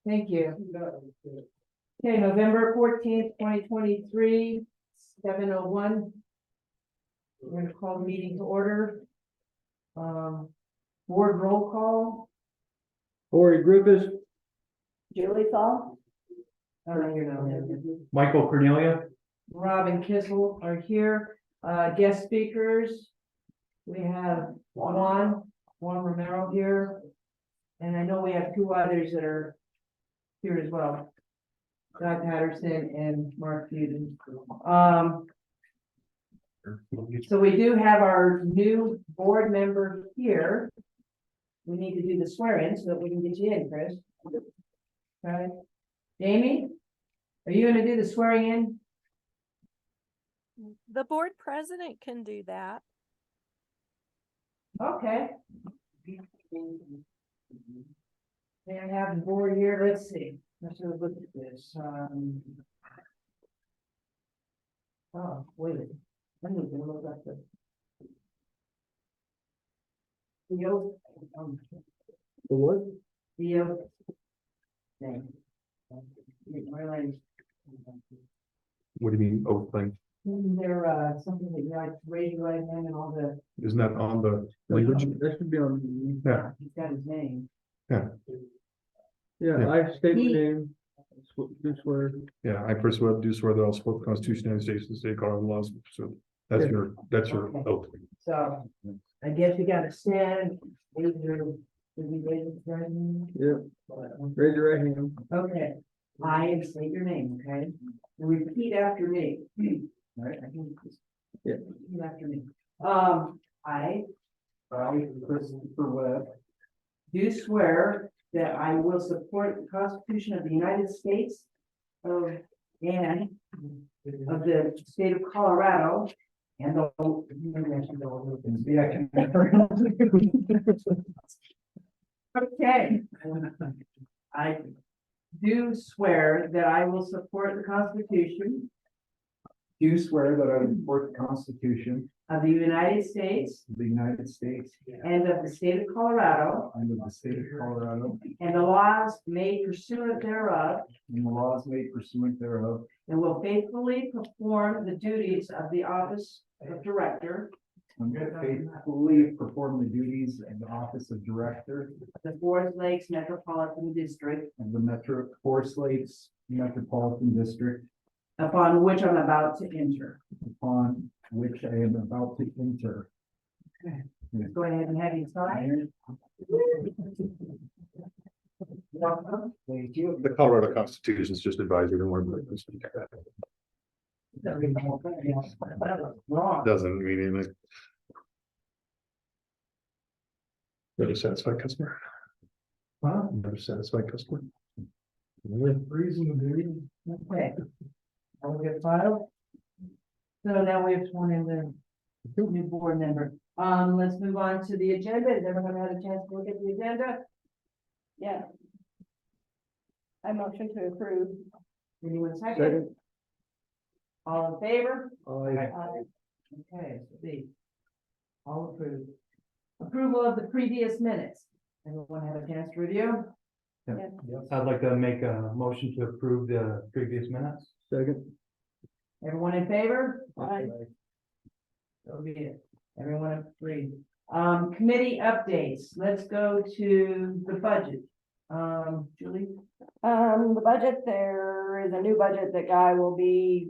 Thank you. Okay, November 14th, 2023, 7:01. We're gonna call the meeting to order. Board roll call. Corey Griffiths, Julie Saul, Michael Cornelia, Rob and Kissel are here. Guest speakers. We have Juan Romero here. And I know we have two others that are here as well. Scott Patterson and Mark Fuden. So we do have our new board member here. We need to do the swear in so that we can get you in, Chris. Okay. Jamie, are you gonna do the swearing in? the board president can do that. Okay. May I have the board here? Let's see. Let's have a look at this. Oh, wait. I need to look at the oath. the what? The oath. Thing. Really. What do you mean oath thing? Isn't there something that you like to raise your right hand and all the? Isn't that on the language? That should be on. Yeah. He's got his name. Yeah, Yeah. I state my He- name. Do swear. Yeah, I first do swear that I'll support the Constitution of the United States and state of Colorado laws. So that's Yeah. that's your Okay. oath. So I guess you gotta stand. Raise your right hand. Yeah, raise your right hand. Okay, I state your name, okay? And repeat after me. All right, I can just. Yeah. Repeat after me. I Christopher Webb, do swear that I will support the Constitution of the United States of, and of the state of Colorado and the. Maybe I should go a little bit. Yeah, I can. Okay. I do swear that I will support the Constitution Do swear that I will support the Constitution of the United States of the United States and of the state of Colorado and of the state of Colorado and the laws made pursuant thereof, and the laws made pursuant thereof, and will faithfully perform the duties of the office of director and will faithfully perform the duties of the office of director of the Forest Lakes Metropolitan District, of the Metro Forest Lakes Metropolitan District, upon which I'm about to enter. upon which I am about to enter. Let's go ahead and have you sign. Thank you. The Colorado Constitution is just advisory. Don't worry about it. Wrong. Doesn't mean anything. Never satisfied customer. Huh? Never satisfied customer. Reason Okay. I will get filed. So now we have sworn in the new board member. Let's move on to the agenda. Has everyone had a chance to look at the agenda? Yeah. I motion to approve. Anyone second? Second. All in favor? I, Okay, so the. All approved. Approval of the previous minutes. Everyone have a chance to review? I'd like to make a motion to approve the previous minutes. second. Everyone in favor? Aye. So be it. Everyone agreed. Committee updates. Let's go to the budget. Julie? The budget, there is a new budget that Guy will be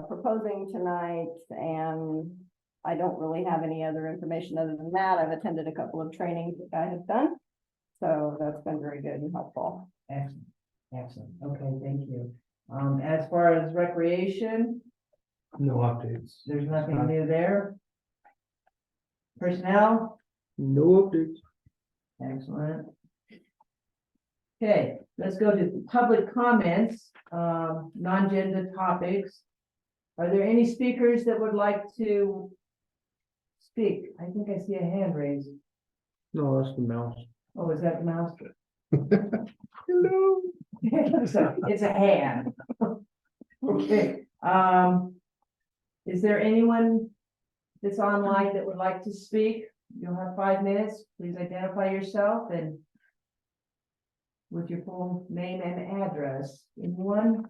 proposing tonight, and I don't really have any other information other than that. I've attended a couple of trainings that Guy has done. So that's been very good and helpful. Excellent, excellent. Okay, thank you. As far as recreation, No updates. there's nothing new there. Personnel, No updates. excellent. Okay, let's go to public comments, non-agenda topics. Are there any speakers that would like to speak? I think I see a hand raised. No, that's the mouse. Oh, is that the mouse? Hello. So it's a hand. Okay, is there anyone that's online that would like to speak? You'll have 5 minutes. Please identify yourself and with your full name and address. Anyone?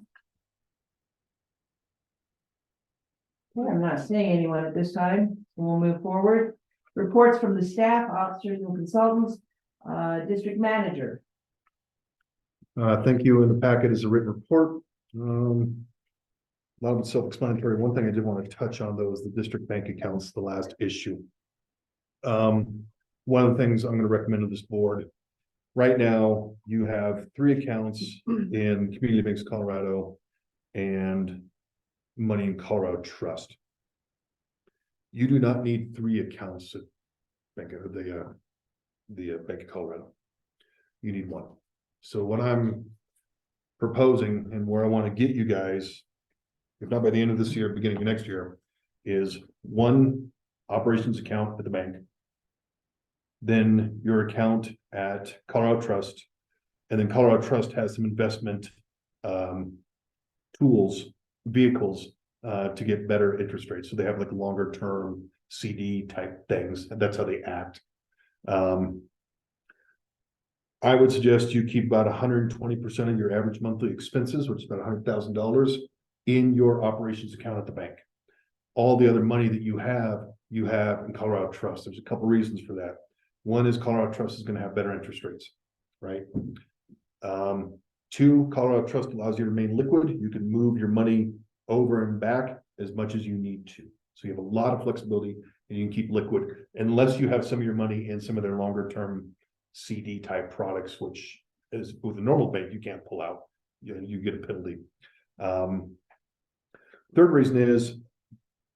Okay, I'm not seeing anyone at this time, so we'll move forward. Reports from the staff, officers and consultants, district manager. Thank you. In the packet is a written report. A lot of it's self-explanatory. One thing I did want to touch on though is the district bank accounts, the last issue. One of the things I'm going to recommend to this board, right now, you have 3 accounts in Community Banks Colorado and Money in Colorado Trust. You do not need 3 accounts at Bank of the Bank of Colorado. You need 1. So what I'm proposing and where I want to get you guys, if not by the end of this year, beginning of next year, is 1 operations account at the bank. Then your account at Colorado Trust, and then Colorado Trust has some investment tools, vehicles to get better interest rates. So they have like longer term CD type things, and that's how they act. I would suggest you keep about 120% of your average monthly expenses, which is about $100,000 in your operations account at the bank. All the other money that you have in Colorado Trust. There's a couple reasons for that. One is Colorado Trust is going to have better interest rates, right? 2, Colorado Trust allows you to remain liquid. You can move your money over and back as much as you need to. So you have a lot of flexibility and you can keep liquid unless you have some of your money in some of their longer term CD type products, which is with a normal bank, you can't pull out. You get a penalty. 3rd reason is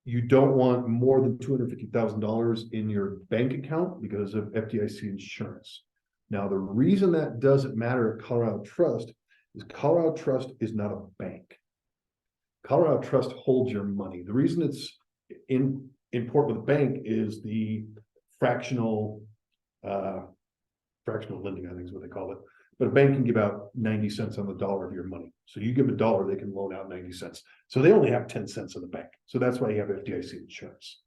you don't want more than $250,000 in your bank account because of FDIC insurance. Now, the reason that doesn't matter at Colorado Trust is Colorado Trust is not a bank. Colorado Trust holds your money. The reason it's important with a bank is the fractional lending, I think is what they call it. But a bank can give out 90 cents on the dollar of your money. So you give $1, they can loan out 90 cents. So they only have 10 cents in the bank. So that's why you have FDIC insurance.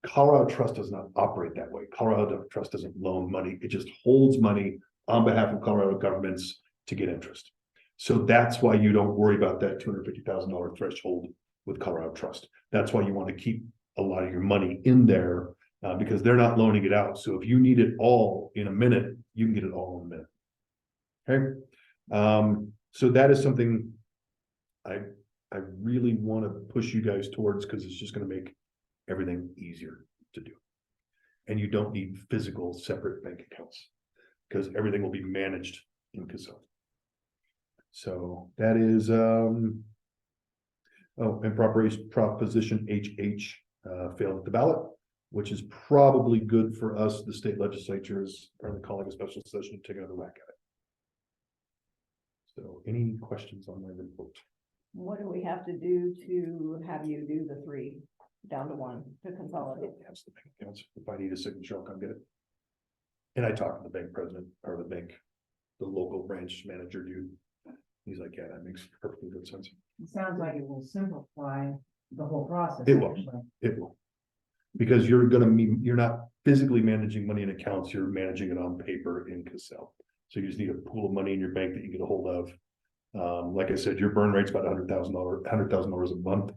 Colorado Trust does not operate that way. Colorado Trust doesn't loan money. It just holds money on behalf of Colorado governments to get interest. So that's why you don't worry about that $250,000 threshold with Colorado Trust. That's why you want to keep a lot of your money in there because they're not loaning it out. So if you need it all in a minute, you can get it all in a minute. Okay. So that is something I really want to push you guys towards because it's just going to make everything easier to do. And you don't need physical separate bank accounts because everything will be managed in Casella. So that is and Proposition HH failed at the ballot, which is probably good for us. The state legislature is apparently calling a special session to take another whack at it. So any questions on my report? What do we have to do to have you do the 3 down to 1 to consolidate? That's the bank accounts. If I need a signature, I'll come get it. And I talked to the bank president or the local branch manager dude. He's like, yeah, that makes perfectly good sense. It sounds like it will simplify the whole process. It will. actually. It will. Because you're not physically managing money in accounts, you're managing it on paper in Casella. So you just need a pool of money in your bank that you get a hold of. Like I said, your burn rate's about $100,000 a month.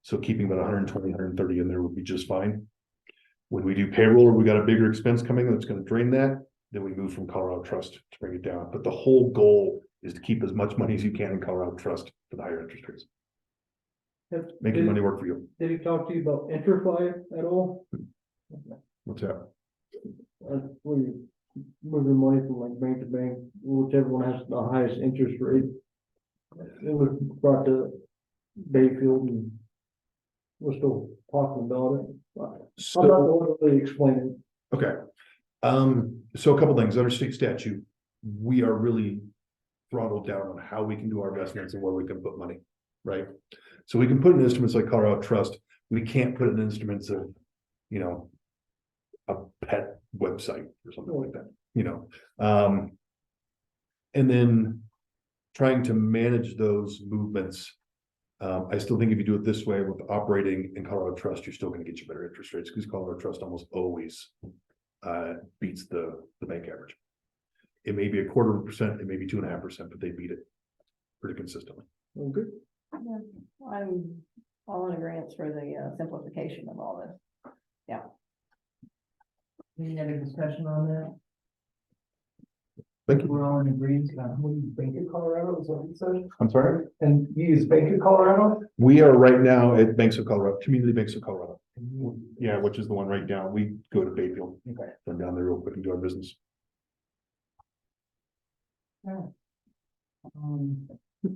So keeping about 120, 130 in there would be just fine. When we do payroll or we got a bigger expense coming that's going to drain that, then we move from Colorado Trust to bring it down. But the whole goal is to keep as much money as you can in Colorado Trust for the higher interest rates. Making money work for you. Did he talk to you about Interfly at all? What's that? Where you move your money from like bank to bank, whichever one has the highest interest rate. It was brought to Bayfield and we're still talking about it. I'm not the one to really explain it. Okay. So a couple things. Under state statute, we are really throttled down on how we can do our investments and where we can put money, right? So we can put in instruments like Colorado Trust. We can't put in instruments of, a pet website or something like that, and then trying to manage those movements. I still think if you do it this way with operating in Colorado Trust, you're still going to get you better interest rates because Colorado Trust almost always beats the bank average. It may be 1/4%, it may be 2.5%, but they beat it pretty consistently. Okay. I'm all in agreement for the simplification of all this. Any other discussion on that? Thank you. We're all in agreement, we use Bank of Colorado, is that what you said? I'm sorry. And you use Bank of Colorado? We are right now at Banks of Colorado, Community Banks of Colorado. Yeah, which is the one right down. We go to Bayfield. Okay. Run down there real quick and do our business.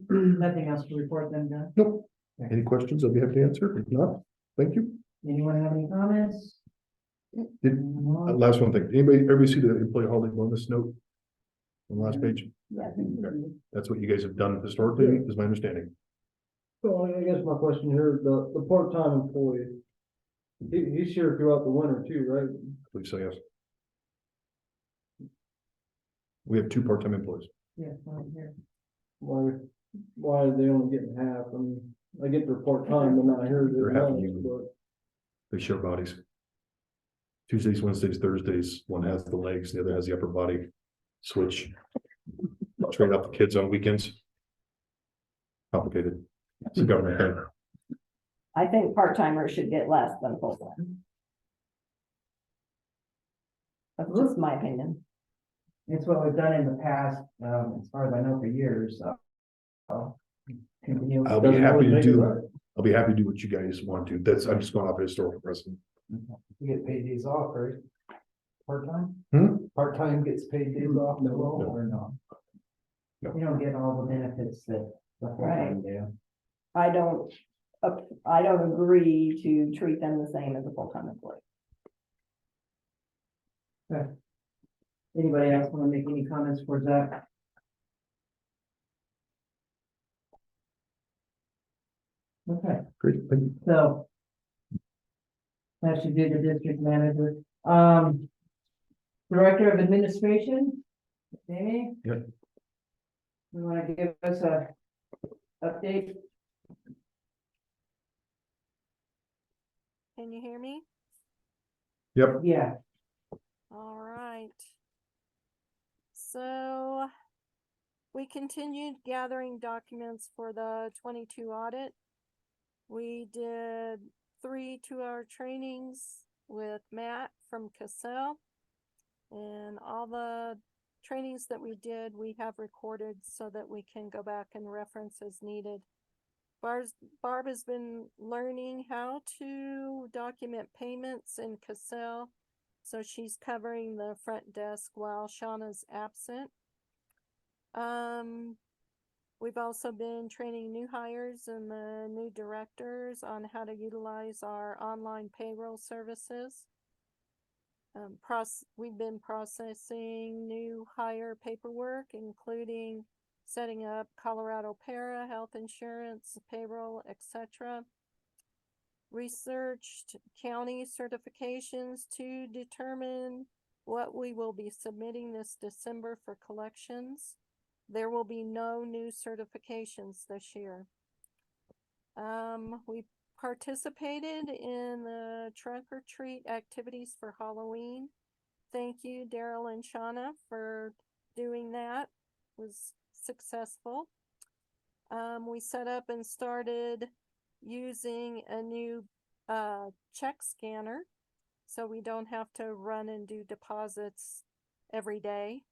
Nothing else to report then, John? Nope. Any questions? I'll be happy to answer. If not, thank you. Anyone have any comments? Last one thing. Everybody see the employee holiday bonus note? On the last page? Yeah. That's what you guys have done historically, is my understanding. So I guess my question here, the part-time employee, he's here throughout the winter too, right? Please say yes. We have 2 part-time employees. Yes, one here. Why are they only getting half? I mean, I get their part-time, they're not here. They're half months, even. but They share bodies. Tuesdays, Wednesdays, Thursdays, one has the legs, the other has the upper body. Switch. Trade out the kids on weekends. Complicated. It's a government thing. I think part-timers should get less than full-time. That's just my opinion. It's what we've done in the past, as far as I know, for years, so. Continue. I'll be doesn't happy always to make it do, right. I'll be happy to do what you guys want to. I'm just going off a historical precedent. You get paid days off, right? Part-time? Hmm? Part-time gets paid days off, no, No. or not? You don't get all the benefits that the full-time do. I don't agree to treat them the same as a full-time employee. Anybody else want to make any comments for Zach? Okay, Great, thank you. so. That should do the district manager. Director of Administration, Amy? Yep. You want to give us a update? Can you hear me? Yep, Yeah, All right. So we continued gathering documents for the 22 audit. We did 3 2-hour trainings with Matt from Cassell. And all the trainings that we did, we have recorded so that we can go back and reference as needed. Barb has been learning how to document payments in Cassell, so she's covering the front desk while Shauna's absent. We've also been training new hires and the new directors on how to utilize our online payroll services. We've been processing new hire paperwork, including setting up Colorado Para, health insurance, payroll, etc. Researched county certifications to determine what we will be submitting this December for collections. There will be no new certifications this year. We participated in the trunk or treat activities for Halloween. Thank you, Daryl and Shauna, for doing that. It was successful. We set up and started using a new check scanner, so we don't have to run and do deposits every day.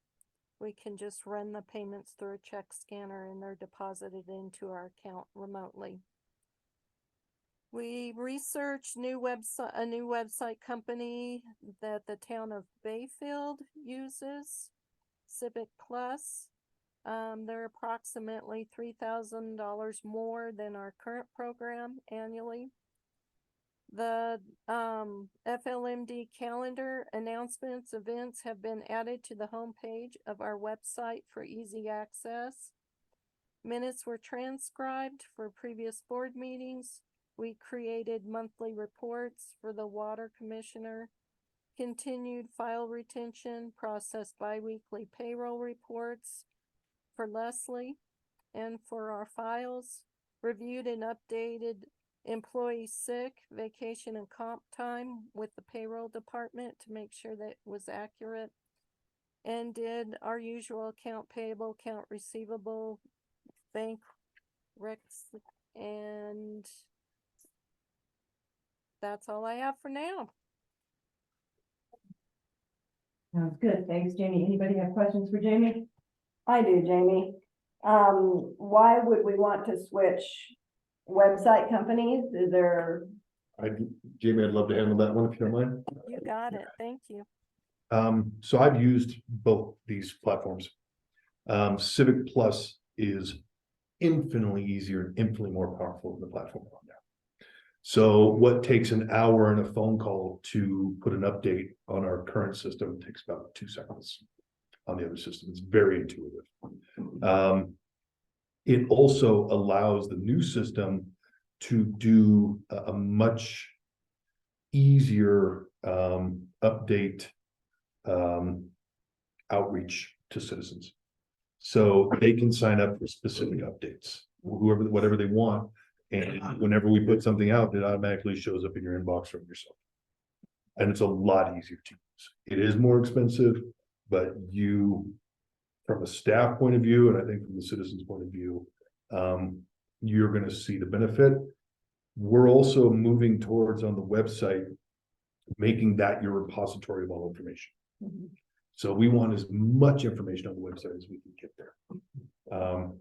We can just run the payments through a check scanner and they're deposited into our account remotely. We researched a new website company that the town of Bayfield uses, Civic Plus. They're approximately $3,000 more than our current program annually. The FLMD calendar announcements, events have been added to the homepage of our website for easy access. Minutes were transcribed for previous board meetings. We created monthly reports for the water commissioner, continued file retention, processed biweekly payroll reports for Leslie and for our files, reviewed and updated employee sick, vacation, and comp time with the payroll department to make sure that it was accurate. and did our usual account payable, account receivable, bank recs, and that's all I have for now. Sounds good. Thanks, Jamie. Anybody have questions for Jamie? I do, Jamie. Why would we want to switch website companies? Is there, Jamie, I'd love to handle that one if you don't mind. You got it. Thank you. So I've used both these platforms. Civic Plus is infinitely easier and infinitely more powerful than the platform on there. So what takes an hour and a phone call to put an update on our current system takes about 2 seconds on the other system. It's very intuitive. It also allows the new system to do a much easier update outreach to citizens. So they can sign up for specific updates, whatever they want. And whenever we put something out, it automatically shows up in your inbox from yourself. And it's a lot easier to use. It is more expensive, but you, from a staff point of view, and I think from the citizens' point of view, you're going to see the benefit. We're also moving towards on the website, making that your repository of all information. So we want as much information on the website as we can get there.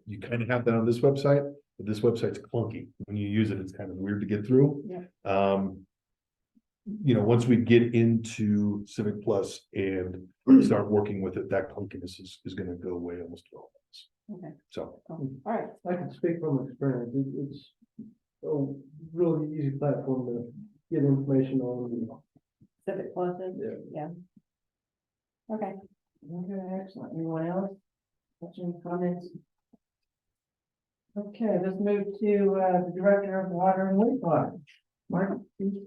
You kind of have that on this website, but this website's clunky. When you use it, it's kind of weird to get through. Yeah. Once we get into Civic Plus and start working with it, that clunkiness is going to go away almost all. Okay. So, all right. I can speak from experience. It's a really easy platform to get information on. Civic Plus is, yeah. Okay. Okay, excellent. Anyone else? Questions, comments? Okay, let's move to the Director of Water and Wastewater. Mark, please.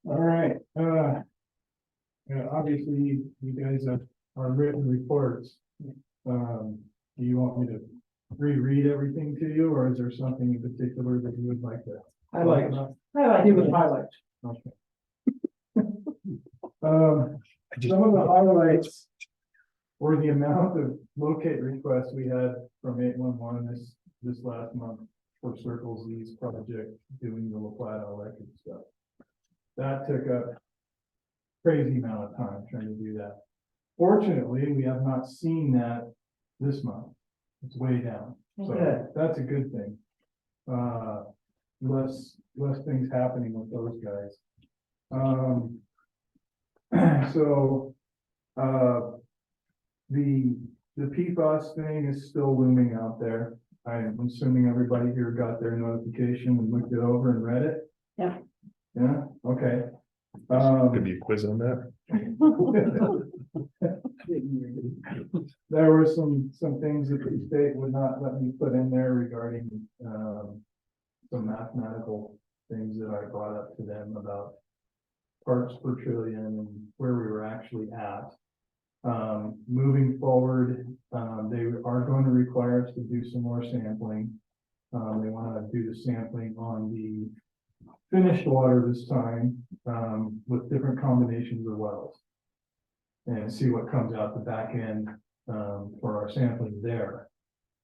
All right, obviously you guys have our written reports. Do you want me to reread everything to you, or is there something in particular that you would like to? Highlights. Highlight. Give us highlights. Okay. Some of the highlights were the amount of locate requests we had from 811 this last month for Circle Z's project, doing the La Plata electric stuff. That took a crazy amount of time trying to do that. Fortunately, we have not seen that this month. It's way down. So Okay. that's a good thing. Less things happening with those guys. So the PFAS thing is still looming out there. I'm assuming everybody here got their notification and looked it over and read it. Yeah. Yeah, okay. could be a quiz on that. There were some things that the state would not let me put in there regarding some mathematical things that I brought up to them about parts per trillion and where we were actually at. Moving forward, they are going to require us to do some more sampling. They want to do the sampling on the finished water this time, with different combinations of wells, and see what comes out the back end for our sampling there.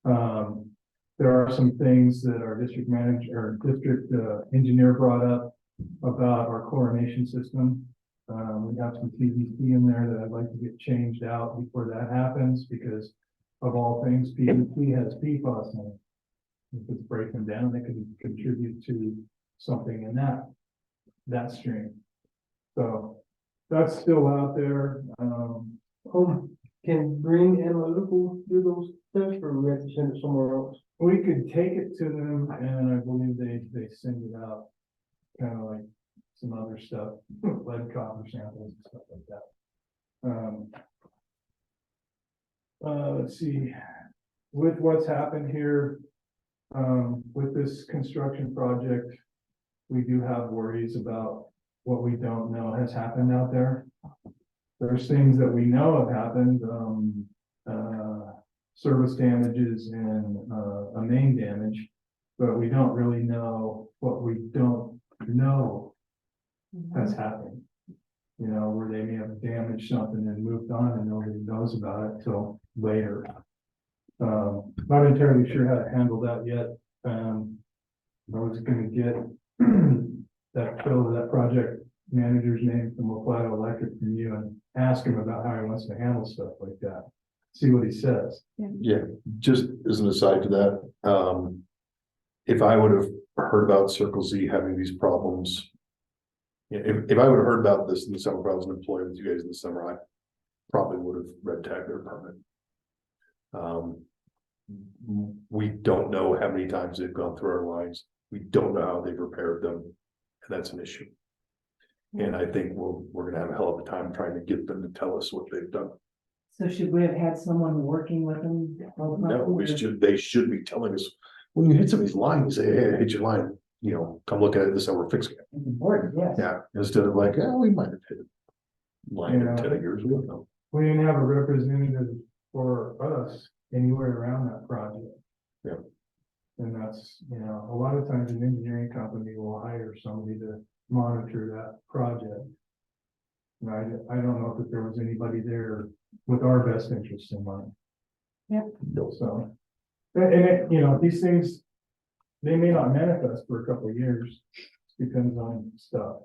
There are some things that our district manager or district engineer brought up about our chlorination system. We have some PVC in there that I'd like to get changed out before that happens, because of all things, PVC has PFAS in it. If it's breaking down, it could contribute to something in that stream. So that's still out there. Can Green Analytical do those tests, or we have to send it somewhere else? We could take it to them, and I believe they send it out, kind of like some other stuff, lead copper samples and stuff like that. Let's see, with what's happened here, with this construction project, we do have worries about what we don't know has happened out there. There's things that we know have happened, service damages and a main damage, but we don't really know what we don't know has happened. You know, where they may have damaged something and moved on and nobody knows about it till later. Not entirely sure how to handle that yet. I was gonna get that project manager's name from Oklahoma Electric from you and ask him about how he wants to handle stuff like that. See what he says. Yeah, just as an aside to that, if I would have heard about Circle Z having these problems. Yeah, if I would have heard about this in the summer, if I was an employee with you guys in the summer, I probably would have red tagged their permit. We don't know how many times they've gone through our lines. We don't know how they've repaired them, and that's an issue. And I think we're gonna have a hell of a time trying to get them to tell us what they've done. So should we have had someone working with them? No, they should be telling us, when you hit some of these lines, say, hey, I hit your line, you know, come look at it, this is how we're fixing it. It's important, yes. Yeah, instead of like, oh, we might have hit it. Line Yeah. in 10 years, we don't know. We didn't have a representative for us anywhere around that project. Yeah. And that's, you know, a lot of times an engineering company will hire somebody to monitor that project. And I don't know if there was anybody there with our best interest in mind. Yep. So, and you know, these things, they may not manifest for a couple of years, depends on stuff.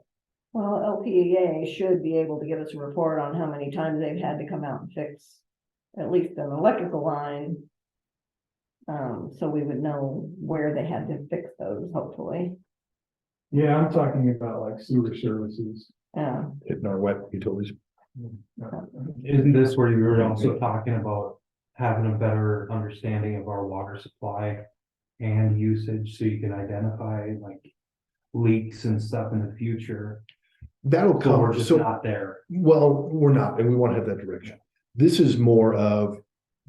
Well, LPEA should be able to give us a report on how many times they've had to come out and fix at least an electrical line. So we would know where they had to fix those, hopefully. Yeah, I'm talking about like sewer services. Yeah, Hitting our wet utilities. Isn't this where you were also talking about having a better understanding of our water supply and usage, so you can identify like leaks and stuff in the future? That'll So we're come, just so, not there. well, we're not, and we want to have that direction. This is more of,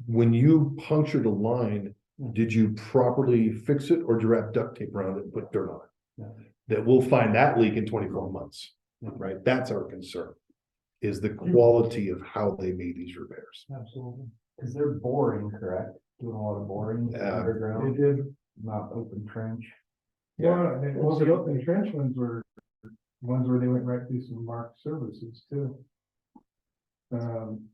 when you punctured a line, did you properly fix it, or did you wrap duct tape around it and put dirt on it? Yeah. That we'll find that leak in 24 months, right? That's our concern, is the quality of how they made these repairs. Absolutely. Cause they're boring, correct? Doing a lot of boring They underground, did, not open trench. well, the open trench ones were ones where they went right through some marked services too.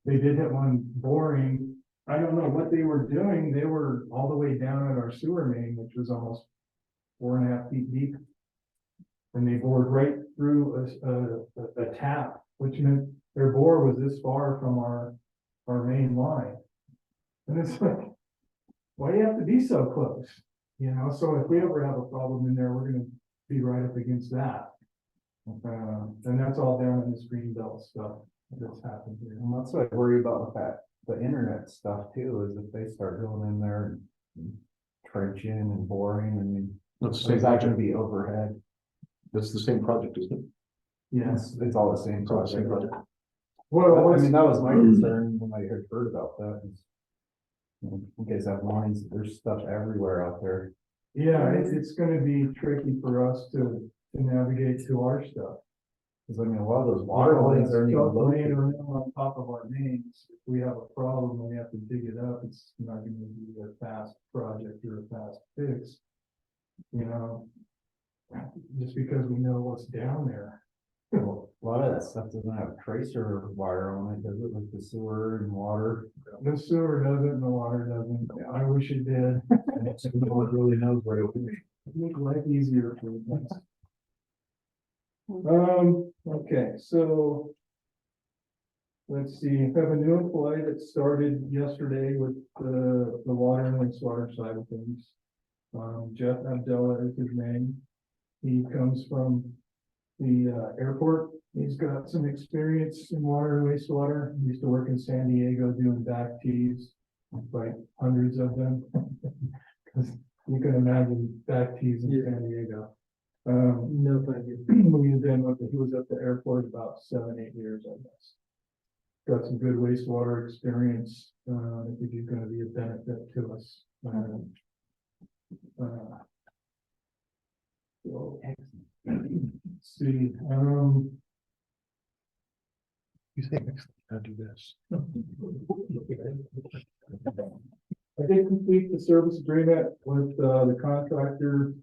They did have one boring. I don't know what they were doing. They were all the way down at our sewer main, which was almost 4.5 feet deep. And they bored right through a tap, which meant their bore was this far from our main line. And it's like, why do you have to be so close? You know, so if we ever have a problem in there, we're gonna be right up against that. And that's all down in this green belt stuff that's happened here. And that's what I worry about with that, the internet stuff too, is if they start going in there and trenching and boring, and That's the same is that gonna project. be overhead? That's the same project, isn't it? Yes. It's all the same It's all the same project. project. Well, I mean, that was my concern when I had heard about that. Is, you guys have lines, there's stuff everywhere out there. yeah, it's gonna be tricky for us to navigate to our stuff. Cause I mean, a lot of those water lines aren't even Stuff laying located. around on top of our mains. If we have a problem, we have to dig it up. It's not gonna be a fast project or a fast fix. You know, just because we know what's down there. Well, a lot of that stuff doesn't have tracer wire on it, does it, like the sewer and water? The sewer doesn't, the water doesn't. I wish it did. No one really knows where to be. Make life easier for us. Okay, so. Let's see, I have a new employee that started yesterday with the water and wastewater side of things. Jeff Abdullah is his name. He comes from the airport. He's got some experience in water and wastewater. He used to work in San Diego doing back tees, like hundreds of them. Cause you can imagine back tees in San Diego. No, thank you. He was at the airport about 7-8 years, I guess. Got some good wastewater experience. I think he's gonna be a benefit to us. So, let's see, You say next, I'll do this. I did complete the service agreement with the contractor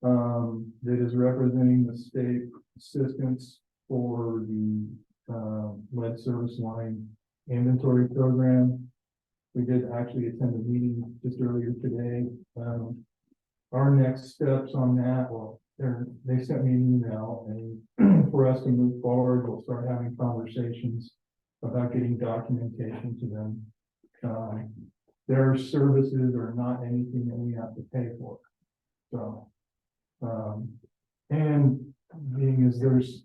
that is representing the state assistance for the lead service line inventory program. We did actually attend a meeting just earlier today. Our next steps on that, well, they sent me an email, and for us to move forward, we'll start having conversations about getting documentation to them. Their services are not anything that we have to pay for. So, and being as there's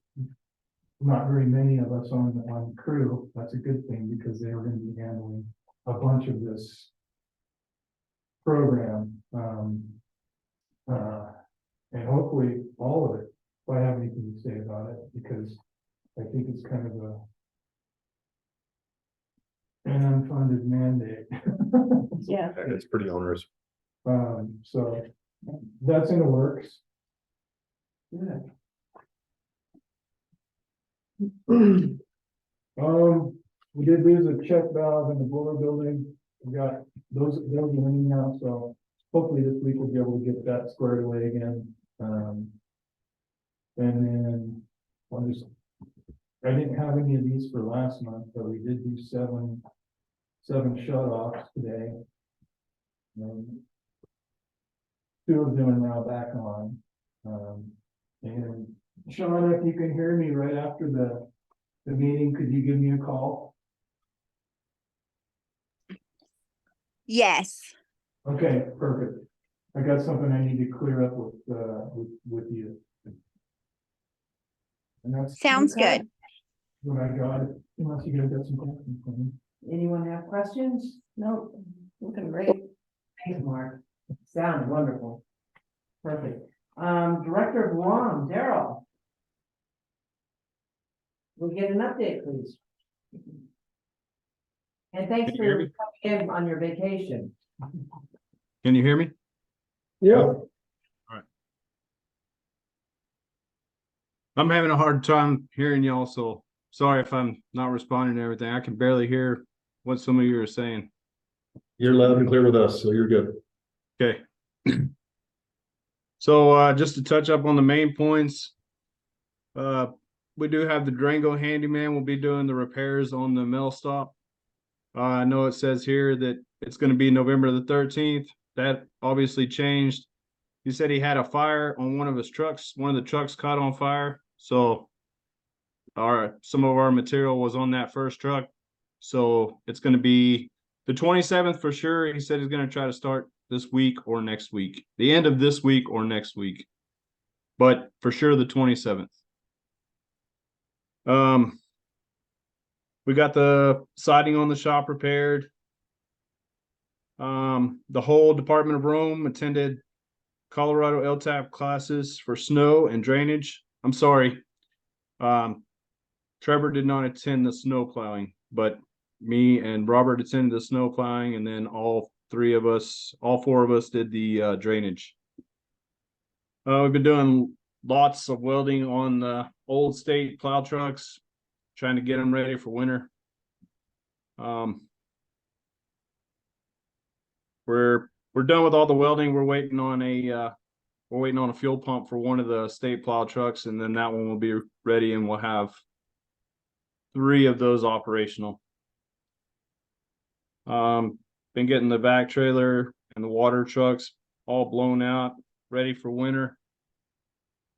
not very many of us on crew, that's a good thing, because they are gonna be handling a bunch of this program. And hopefully all of it, if I have anything to say about it, because I think it's kind of an unfunded mandate. Yeah. It's pretty onerous. So that's in the works. Good. We did lose a check valve in the boiler building. We got those running now, so hopefully this week we'll be able to get that squared away again. And then I didn't have any of these for last month, but we did do seven shut-offs today. Two of them are now back on. And Sean, if you can hear me right after the meeting, could you give me a call? Yes. Okay, perfect. I got something I need to clear up with you. And that's Sounds Okay. good. what I got, unless you guys got some questions for me. Anyone have questions? No, looking great. Thanks, Mark. Sounds wonderful. Perfect. Director of WAM, Daryl. We'll get an update, please. And thanks Can you hear for me? coming in on your vacation. Can you hear me? Yeah. I'm having a hard time hearing y'all, so sorry if I'm not responding to everything. I can barely hear what some of you are saying. You're loud and clear with us, so you're good. Okay. So just to touch up on the main points, we do have the Durango handyman will be doing the repairs on the mill stop. I know it says here that it's going to be November the 13th. That obviously changed. He said he had a fire on one of his trucks. One of the trucks caught on fire. So some of our material was on that first truck. So it's going to be the 27th for sure. He said he's going to try to start this week or next week, the end of this week or next week, but for sure the 27th. We got the siding on the shop repaired. The whole Department of Rome attended Colorado LTAP classes for snow and drainage. I'm sorry. Trevor did not attend the snow plowing, but me and Robert attended the snow plowing, and then all four of us did the drainage. We've been doing lots of welding on the old state plow trucks, trying to get them ready for winter. We're done with all the welding. We're waiting on a fuel pump for one of the state plow trucks, and then that one will be ready, and we'll have 3 of those operational. Been getting the vac trailer and the water trucks all blown out, ready for winter.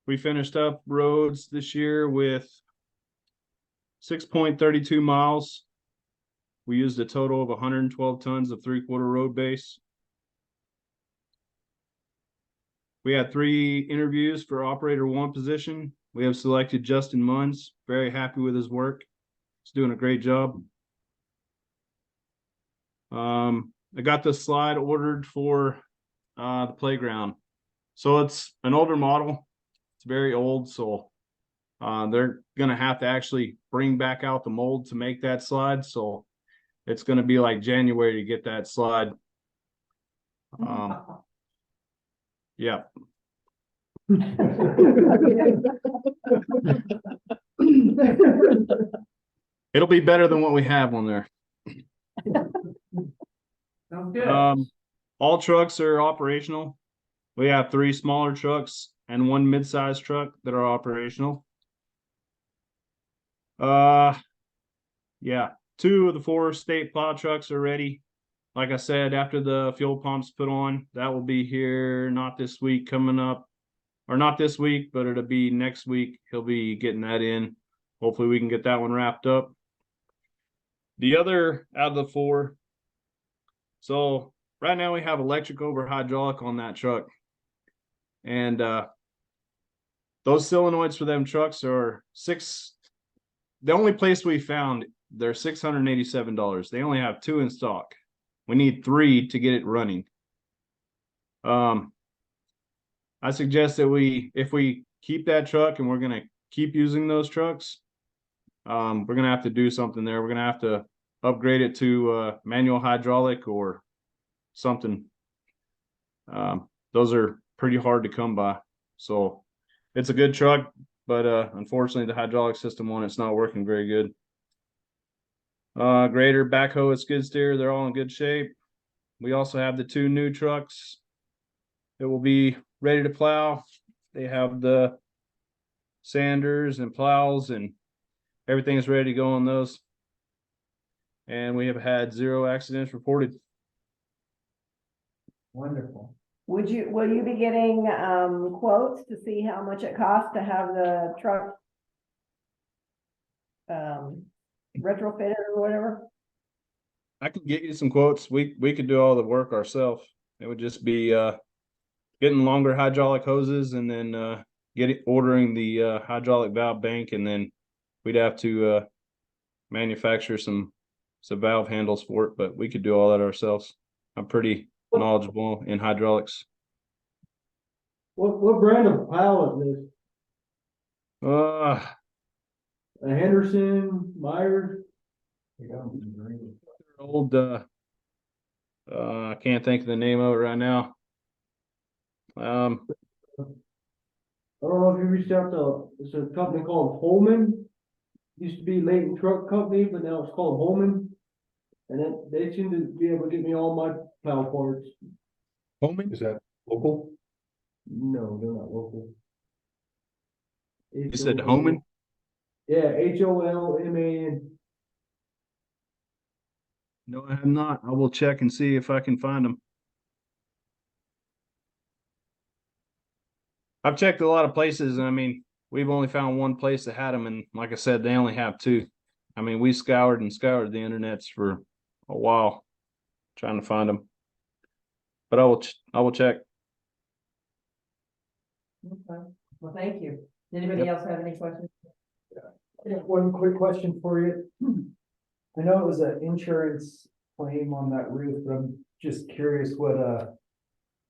We finished up roads this year with 6.32 miles. We used a total of 112 tons of 3/4 road base. We had 3 interviews for operator 1 position. We have selected Justin Munns. Very happy with his work. He's doing a great job. I got the slide ordered for the playground. So it's an older model. It's very old, so they're gonna have to actually bring back out the mold to make that slide. So it's gonna be like January to get that slide. Yeah. It'll be better than what we have on there. Sounds good. All trucks are operational. We have 3 smaller trucks and 1 mid-sized truck that are operational. Yeah, 2 of the 4 state plow trucks are ready. Like I said, after the fuel pumps put on, that will be here, not this week coming up. Or not this week, but it'll be next week. He'll be getting that in. Hopefully we can get that one wrapped up. The other out of the 4. So right now we have electric over hydraulic on that truck. And those solenoids for them trucks are the only place we found, they're $687. They only have 2 in stock. We need 3 to get it running. I suggest that if we keep that truck and we're gonna keep using those trucks, we're gonna have to do something there. We're gonna have to upgrade it to manual hydraulic or something. Those are pretty hard to come by. So it's a good truck, but unfortunately the hydraulic system on it's not working very good. Grader, backhoe, and skid steer, they're all in good shape. We also have the 2 new trucks that will be ready to plow. They have the sanders and plows and everything is ready to go on those. And we have had 0 accidents reported. Wonderful. Will you be getting, quotes to see how much it costs to have the truck retrofitted or whatever? I could get you some quotes. We could do all the work ourselves. It would just be getting longer hydraulic hoses and then ordering the hydraulic valve bank, and then we'd have to manufacture some valve handles for it, but we could do all that ourselves. I'm pretty knowledgeable in hydraulics. What brand of plow is this? Uh A Henderson, Myers? old I can't think of the name of it right now. I don't know if you reached out to, it's a company called Holman. Used to be Leighton Truck Company, but now it's called Holman. And then they seem to be able to get me all my plow parts. Holman? Is that local? No, they're not local. You said Holman? Yeah, Holman. No, I have not. I will check and see if I can find them. I've checked a lot of places, and I mean, we've only found one place that had them, and like I said, they only have 2. I mean, we scoured the internets for a while trying to find them. But I will check. Okay, well, thank you. Anybody else have any questions? I got one quick question for you. I know it was an insurance claim on that roof, but I'm just curious what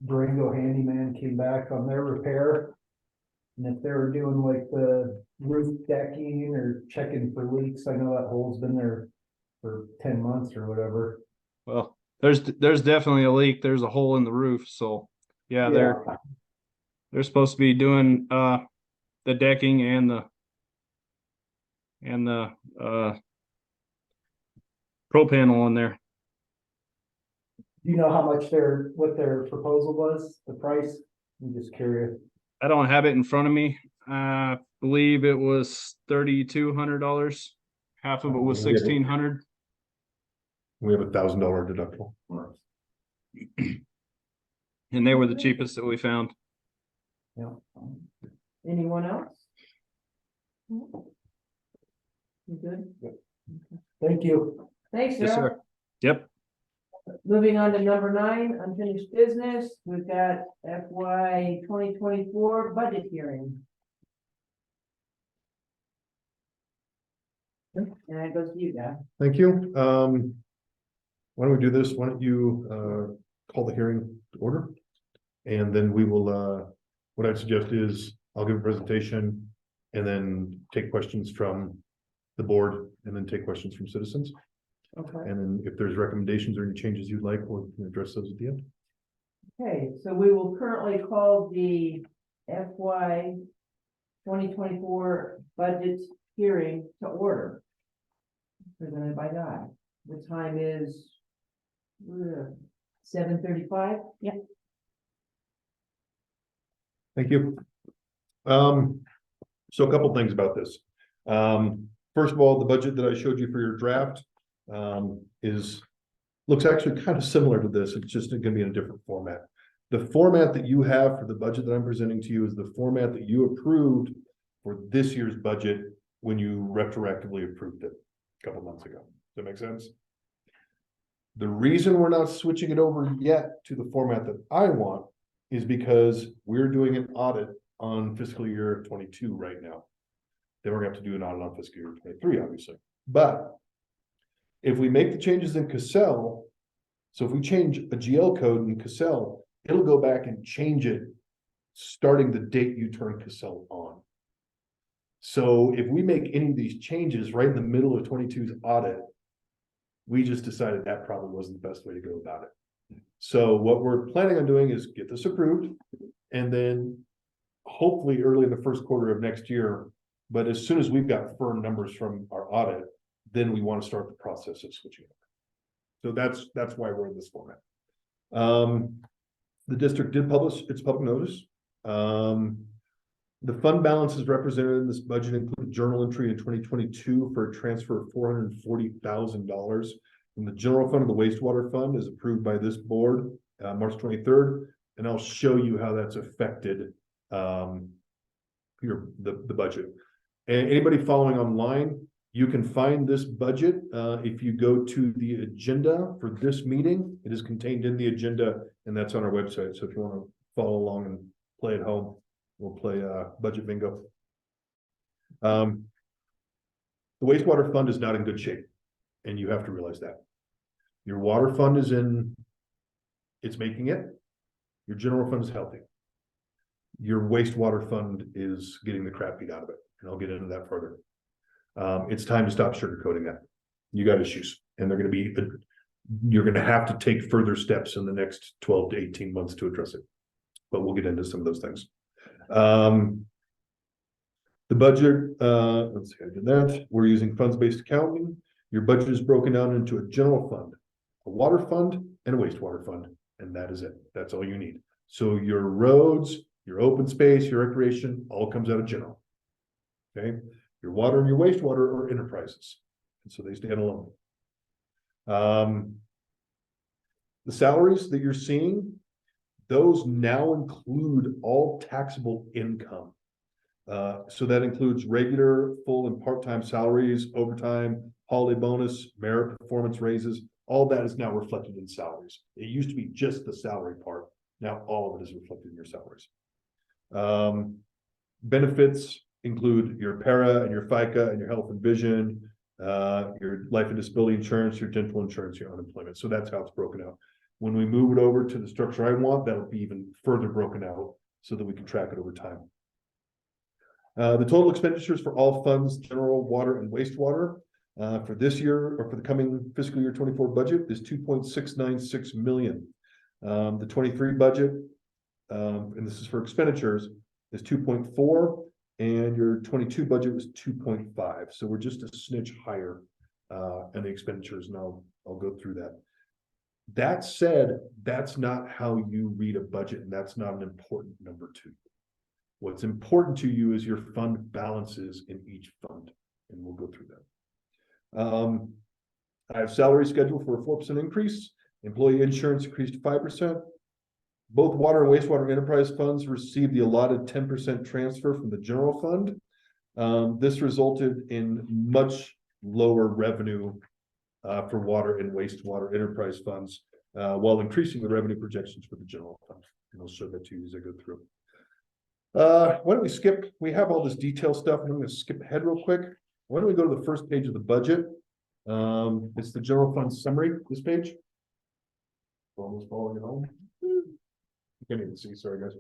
Durango Handyman came back on their repair. And if they were doing like the roof decking or checking for leaks. I know that hole's been there for 10 months or whatever. Well, there's definitely a leak. There's a hole in the roof, so yeah, they're supposed to be doing the decking and the pro panel on there. Do you know how much what their proposal was, the price? I'm just curious. I don't have it in front of me. I believe it was $3,200. Half of it was $1,600. We have $1,000 deductible. And they were the cheapest that we found. Yeah. Anyone else? You good? Thank you. Thanks, Yes, Sarah. sir. Yep. Moving on to number 9, unfinished business. We've got FY 2024 budget hearing. And it goes to you, guys. Thank you. Why don't we do this? Why don't you call the hearing to order? And then we will, what I'd suggest is I'll give a presentation and then take questions from the board and then take questions from citizens. Okay. And then if there's recommendations or any changes you'd like, we'll address those at the end. Okay, so we will currently call the FY 2024 budget hearing to order. Presented by Guy. The time is 7:35. Yep. Thank you. So a couple things about this. first of all, the budget that I showed you for your draft, looks actually kind of similar to this. It's just gonna be in a different format. The format that you have for the budget that I'm presenting to you is the format that you approved for this year's budget when you retroactively approved it a couple months ago. Does that make sense? The reason we're not switching it over yet to the format that I want is because we're doing an audit on fiscal year 22 right now. Then we're gonna have to do an audit on fiscal year 23, obviously. But if we make the changes in Cassell, so if we change a GL code in Cassell, it'll go back and change it starting the date you turn Cassell on. So if we make any of these changes right in the middle of 22's audit, we just decided that probably wasn't the best way to go about it. So what we're planning on doing is get this approved and then hopefully early in the first quarter of next year. But as soon as we've got firm numbers from our audit, then we want to start the process of switching over. So that's why we're in this format. The district did publish its public notice. The fund balances represented in this budget include journal entry in 2022 for a transfer of $440,000 from the general fund to the wastewater fund, as approved by this board March 23rd. And I'll show you how that's affected the budget. And anybody following online, you can find this budget if you go to the agenda for this meeting. It is contained in the agenda, and that's on our website. So if you want to follow along and play at home, we'll play budget bingo. The wastewater fund is not in good shape, and you have to realize that. Your water fund is it's making it. Your general fund is healthy. Your wastewater fund is getting the crap beat out of it, and I'll get into that further. It's time to stop sugarcoating that. You got issues, and you're going to have to take further steps in the next 12 to 18 months to address it. But we'll get into some of those things. The budget, let's see, I did that. We're using funds-based accounting. Your budget is broken down into a general fund, a water fund, and a wastewater fund, and that is it. That's all you need. So your roads, your open space, your recreation, all comes out of general. Okay. Your water and your wastewater are enterprises, and so they stand alone. The salaries that you're seeing, those now include all taxable income. So that includes regular, full, and part-time salaries, overtime, holiday bonus, merit performance raises. All that is now reflected in salaries. It used to be just the salary part. Now all of it is reflected in your salaries. Benefits include your para and your FICA and your health and vision, your life and disability insurance, your dental insurance, your unemployment. So that's how it's broken out. When we move it over to the structure I want, that'll be even further broken out so that we can track it over time. The total expenditures for all funds, general, water, and wastewater for this year or for the coming fiscal year 24 budget is $2.696 million. The 23 budget, and this is for expenditures, is 2.4, and your 22 budget was 2.5. So we're just a snitch higher in the expenditures, and I'll go through that. That said, that's not how you read a budget, and that's not an important number to you. What's important to you is your fund balances in each fund, and we'll go through that. I have salary scheduled for a 4% increase. Employee insurance increased 5%. Both water and wastewater enterprise funds received the allotted 10% transfer from the general fund. This resulted in much lower revenue for water and wastewater enterprise funds, while increasing the revenue projections for the general fund. And I'll show that to you as I go through. Why don't we skip? We have all this detail stuff, and I'm going to skip ahead real quick. Why don't we go to the first page of the budget? It's the general fund summary, this page. Almost following it home. You can't even see, sorry guys.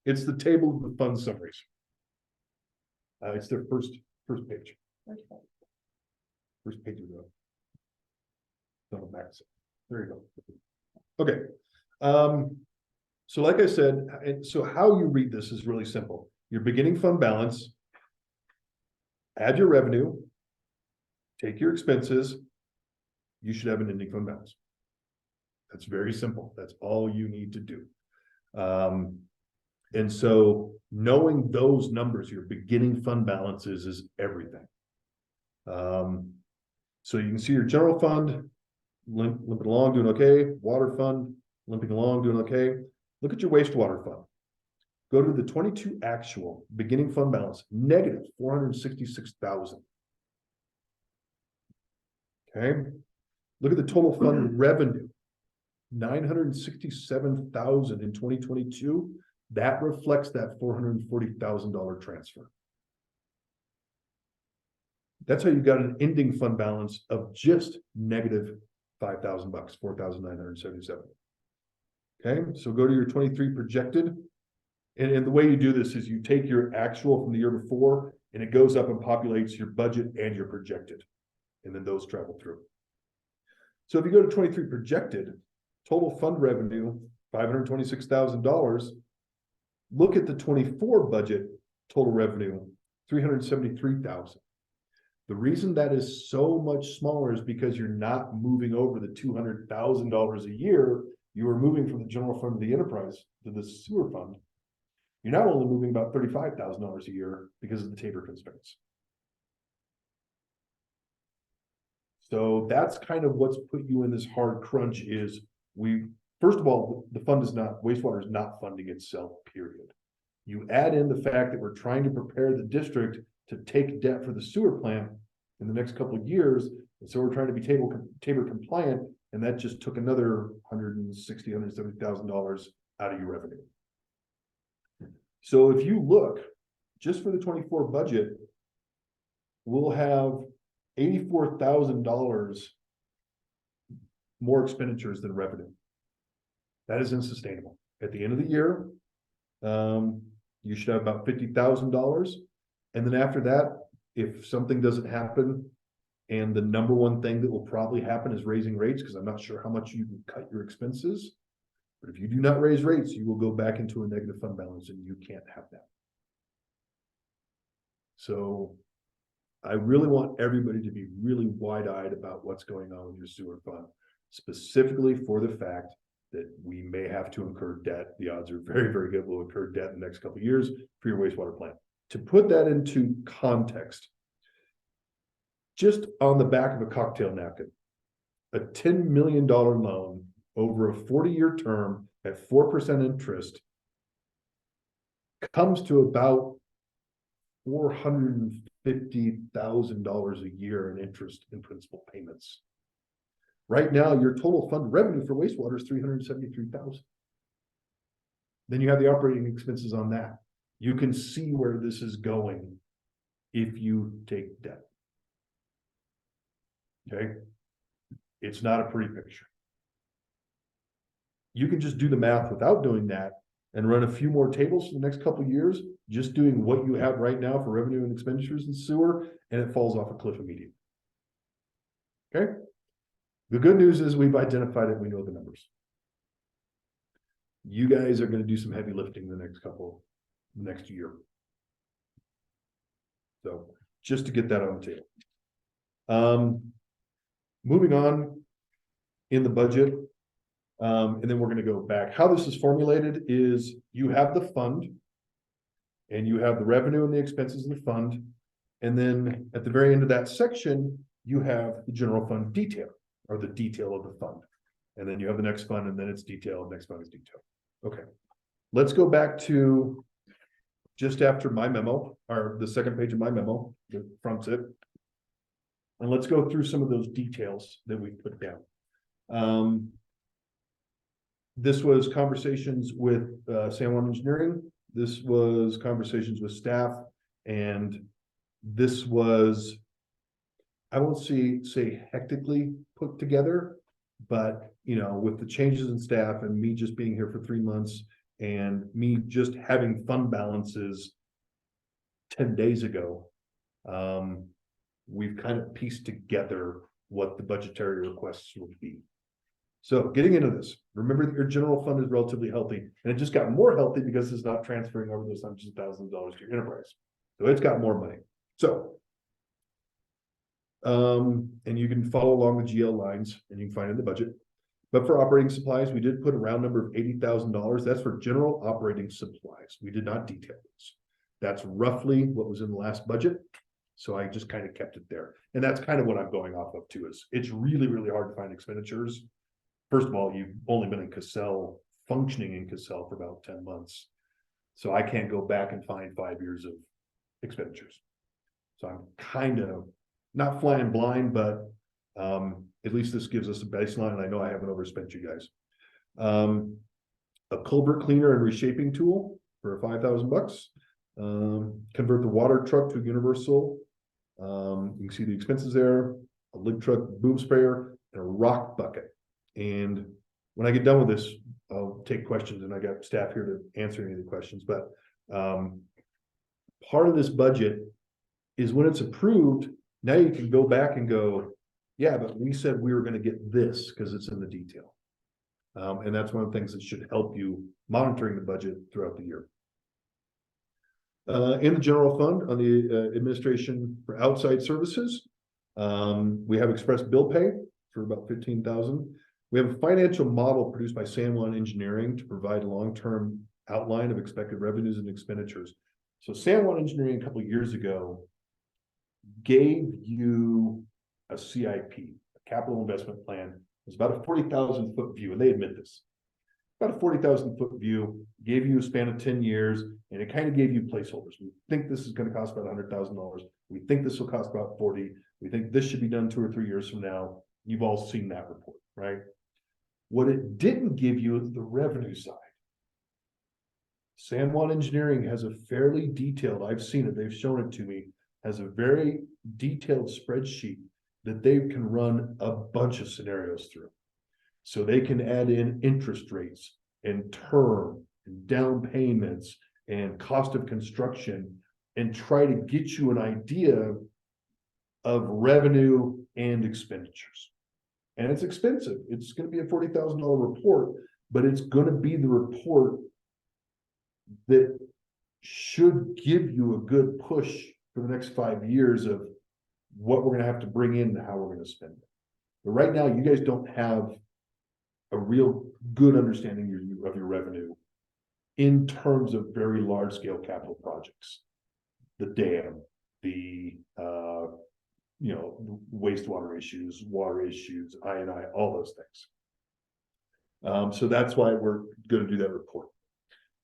It's the table of the fund summaries. It's their first page. First page of the back. There you go. Okay. So like I said, so how you read this is really simple. Your beginning fund balance, add your revenue, take your expenses, you should have an ending fund balance. That's very simple. That's all you need to do. And so knowing those numbers, your beginning fund balances is everything. So you can see your general fund limping along, doing okay. Water fund limping along, doing okay. Look at your wastewater fund. Go to the 22 actual beginning fund balance, negative 466,000. Okay. Look at the total fund revenue, 967,000 in 2022. That reflects that $440,000 transfer. That's how you got an ending fund balance of just negative $5,000, 4,977. Okay, so go to your 23 projected. And the way you do this is you take your actual from the year before and it goes up and populates your budget and your projected. And then those travel through. So if you go to 23 projected, total fund revenue, $526,000. Look at the 24 budget total revenue, $373,000. The reason that is so much smaller is because you're not moving over the $200,000 a year. You are moving from the general fund to the enterprise to the sewer fund. You're now only moving about $35,000 a year because of the Tabor constraints. So that's kind of what's put you in this hard crunch is first of all, the fund is not, wastewater is not funding itself, period. You add in the fact that we're trying to prepare the district to take debt for the sewer plant in the next couple of years. And so we're trying to be Tabor compliant. And that just took another $160,000, $170,000 out of your revenue. So if you look just for the 24 budget, we'll have $84,000 more expenditures than revenue. That is unsustainable. At the end of the year, you should have about $50,000. And then after that, if something doesn't happen, and the number one thing that will probably happen is raising rates, because I'm not sure how much you can cut your expenses. But if you do not raise rates, you will go back into a negative fund balance and you can't have that. So I really want everybody to be really wide-eyed about what's going on with your sewer fund, specifically for the fact that we may have to incur debt. The odds are very, very good we'll incur debt in the next couple of years for your wastewater plant. To put that into context, just on the back of a cocktail napkin, a $10 million loan over a 40-year term at 4% interest comes to about $450,000 a year in interest and principal payments. Right now, your total fund revenue for wastewater is $373,000. Then you have the operating expenses on that. You can see where this is going if you take debt. Okay, it's not a pretty picture. You can just do the math without doing that and run a few more tables for the next couple of years, just doing what you have right now for revenue and expenditures in sewer, and it falls off a cliff immediately. Okay. The good news is we've identified it. We know the numbers. You guys are going to do some heavy lifting the next year. So just to get that on the table. Moving on in the budget, and then we're going to go back. How this is formulated is you have the fund and you have the revenue and the expenses of the fund. And then at the very end of that section, you have the general fund detail or the detail of the fund. And then you have the next fund and then it's detail. Next fund is detail. Okay. Let's go back to just after my memo or the second page of my memo that fronts it. And let's go through some of those details that we put down. This was conversations with San Juan Engineering. This was conversations with staff. And this was, I won't say hectically put together, but you know, with the changes in staff and me just being here for 3 months and me just having fund balances 10 days ago, we've kind of pieced together what the budgetary requests would be. So getting into this, remember that your general fund is relatively healthy, and it just got more healthy because it's not transferring over those hundreds of thousands of dollars to your enterprise. So it's got more money. So, and you can follow along the GL lines and you can find it in the budget. But for operating supplies, we did put a round number of $80,000. That's for general operating supplies. We did not detail this. That's roughly what was in the last budget. So I just kind of kept it there. And that's kind of what I'm going off of too, is it's really, really hard to find expenditures. First of all, you've only been in Cassell, functioning in Cassell for about 10 months. So I can't go back and find 5 years of expenditures. So I'm kind of not flying blind, but at least this gives us a baseline, and I know I haven't overspent you guys. A culvert cleaner and reshaping tool for $5,000. Convert the water truck to universal. You can see the expenses there. A lig truck boom sprayer and a rock bucket. And when I get done with this, I'll take questions, and I got staff here to answer any of the questions. But part of this budget is when it's approved, now you can go back and go, yeah, but we said we were going to get this because it's in the detail. And that's one of the things that should help you monitoring the budget throughout the year. In the general fund on the administration for outside services, we have express bill pay for about $15,000. We have a financial model produced by San Juan Engineering to provide a long-term outline of expected revenues and expenditures. So San Juan Engineering a couple of years ago gave you a CIP, a capital investment plan. It's about a 40,000 foot view, and they admit this. About a 40,000 foot view, gave you a span of 10 years, and it kind of gave you placeholders. We think this is going to cost about $100,000. We think this will cost about 40. We think this should be done 2 or 3 years from now. You've all seen that report, right? What it didn't give you is the revenue side. San Juan Engineering has a fairly detailed, I've seen it, they've shown it to me, has a very detailed spreadsheet that they can run a bunch of scenarios through. So they can add in interest rates and term and down payments and cost of construction and try to get you an idea of revenue and expenditures. And it's expensive. It's going to be a $40,000 report, but it's going to be the report that should give you a good push for the next 5 years of what we're going to have to bring in and how we're going to spend it. But right now, you guys don't have a real good understanding of your revenue in terms of very large scale capital projects. The dam, the wastewater issues, water issues, I&I, all those things. So that's why we're going to do that report.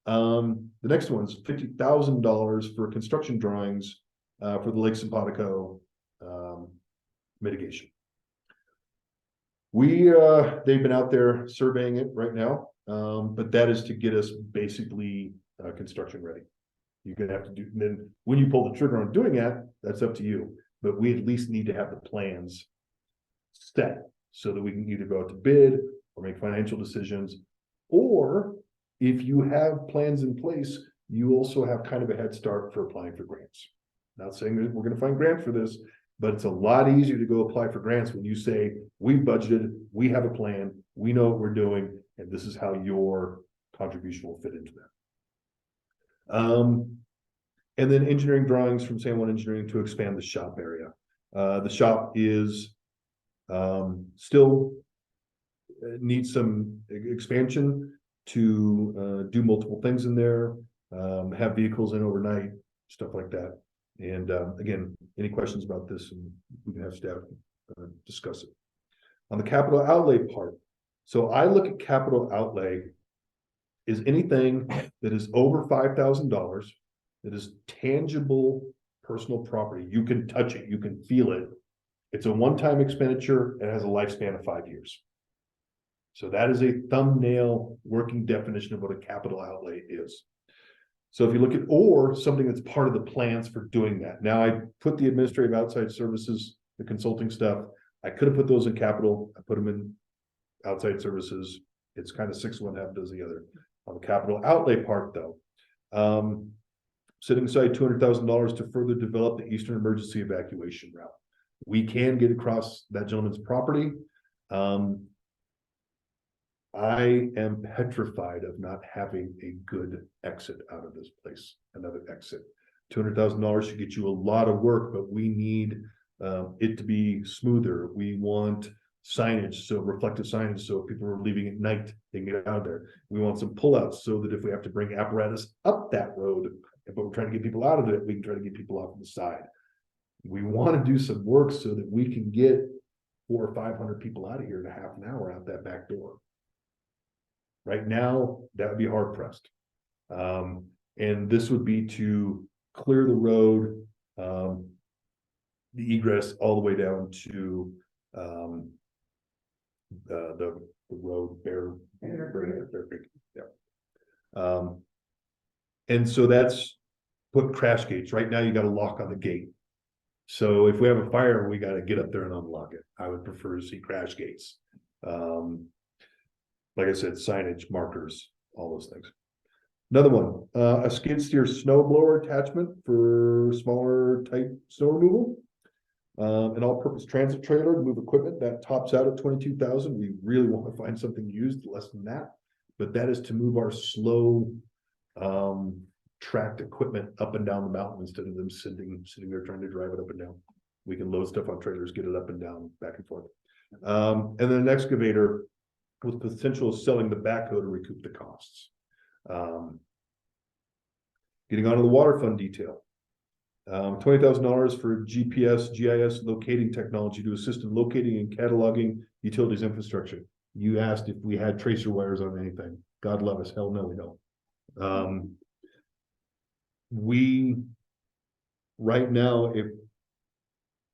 The next one is $50,000 for construction drawings for the Lake Simpatico mitigation. They've been out there surveying it right now, but that is to get us basically construction ready. You're gonna have to do, and then when you pull the trigger on doing that, that's up to you. But we at least need to have the plans set so that we can either go out to bid or make financial decisions, or if you have plans in place, you also have kind of a head start for applying for grants. Not saying that we're going to find grants for this, but it's a lot easier to go apply for grants when you say, we've budgeted, we have a plan, we know what we're doing, and this is how your contribution will fit into that. And then engineering drawings from San Juan Engineering to expand the shop area. The shop is still needs some expansion to do multiple things in there, have vehicles in overnight, stuff like that. And again, any questions about this, and we can have staff discuss it. On the capital outlay part, so I look at capital outlay is anything that is over $5,000, that is tangible personal property. You can touch it, you can feel it. It's a one-time expenditure, it has a lifespan of 5 years. So that is a thumbnail working definition of what a capital outlay is. So if you look at, or something that's part of the plans for doing that. Now I put the administrative outside services, the consulting stuff, I could have put those in capital, I put them in outside services. It's kind of 6 of one, half does the other. On the capital outlay part though, setting aside $200,000 to further develop the Eastern Emergency Evacuation Route. We can get across that gentleman's property. I am petrified of not having a good exit out of this place, another exit. $200,000 should get you a lot of work, but we need it to be smoother. We want signage, so reflective signage, so if people are leaving at night, they can get out of there. We want some pullouts so that if we have to bring apparatus up that road, but we're trying to get people out of it, we can try to get people off on the side. We want to do some work so that we can get 400 or 500 people out of here in a half an hour out that back door. Right now, that would be hard pressed. And this would be to clear the road, the egress all the way down to the road Bear Creek, yeah. And so that's put crash gates. Right now, you got a lock on the gate. So if we have a fire, we got to get up there and unlock it. I would prefer to see crash gates. Like I said, signage, markers, all those things. Another one, a skid steer snow blower attachment for smaller type snow removal. An all-purpose transit trailer to move equipment that tops out at 22,000. We really want to find something used less than that, but that is to move our slow tracked equipment up and down the mountain instead of them sitting there trying to drive it up and down. We can load stuff on trailers, get it up and down, back and forth. And then an excavator with potential of selling the backhoe to recoup the costs. Getting onto the water fund detail. $20,000 for GPS, GIS locating technology to assist in locating and cataloging utilities infrastructure. You asked if we had tracer wires on anything. God love us, hell no, we don't. We, right now, if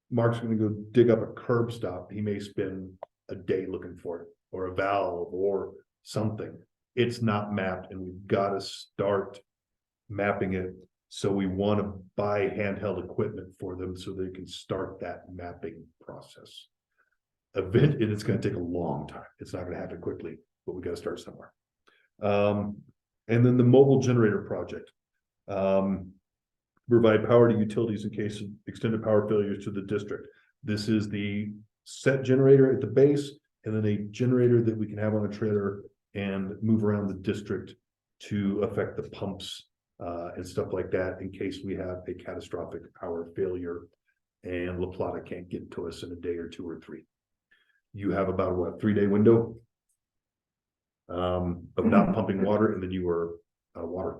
Mark's gonna go dig up a curb stop, he may spend a day looking for it, or a valve, or something. It's not mapped, and we've gotta start mapping it. So we want to buy handheld equipment for them so they can start that mapping process. And it's going to take a long time. It's not going to happen quickly, but we got to start somewhere. And then the mobile generator project. Provide power to utilities in case of extended power failures to the district. This is the set generator at the base, and then a generator that we can have on a trailer and move around the district to affect the pumps and stuff like that in case we have a catastrophic power failure and La Plata can't get to us in a day or 2 or 3. You have about a 3-day window of not pumping water, and then you are out of water.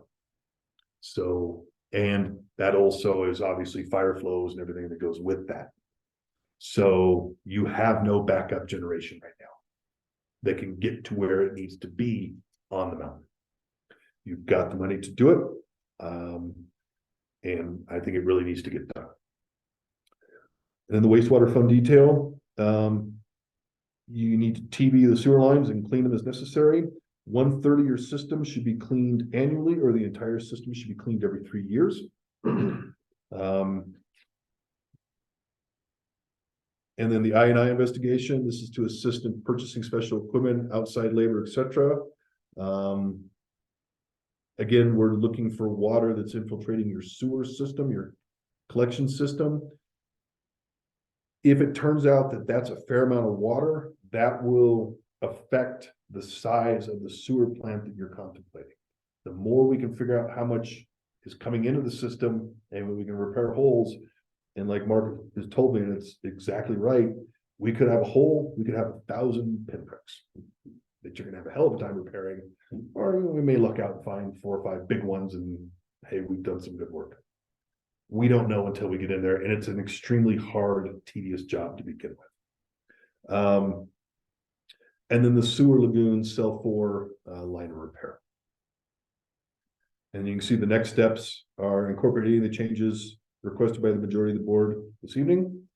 So, and that also is obviously fire flows and everything that goes with that. So you have no backup generation right now that can get to where it needs to be on the mountain. You've got the money to do it. And I think it really needs to get done. And then the wastewater fund detail, you need to TB the sewer lines and clean them as necessary. 1/3 of your system should be cleaned annually, or the entire system should be cleaned every 3 years. And then the I&I investigation, this is to assist in purchasing special equipment, outside labor, etc. Again, we're looking for water that's infiltrating your sewer system, your collection system. If it turns out that that's a fair amount of water, that will affect the size of the sewer plant that you're contemplating. The more we can figure out how much is coming into the system, and when we can repair holes, and like Mark has told me, and it's exactly right, we could have a hole, we could have 1,000 pinpricks that you're gonna have a hell of a time repairing, or we may look out and find 4 or 5 big ones and hey, we've done some good work. We don't know until we get in there, and it's an extremely hard, tedious job to begin with. And then the sewer lagoon cell 4 liner repair. And you can see the next steps are incorporating the changes requested by the majority of the board this evening.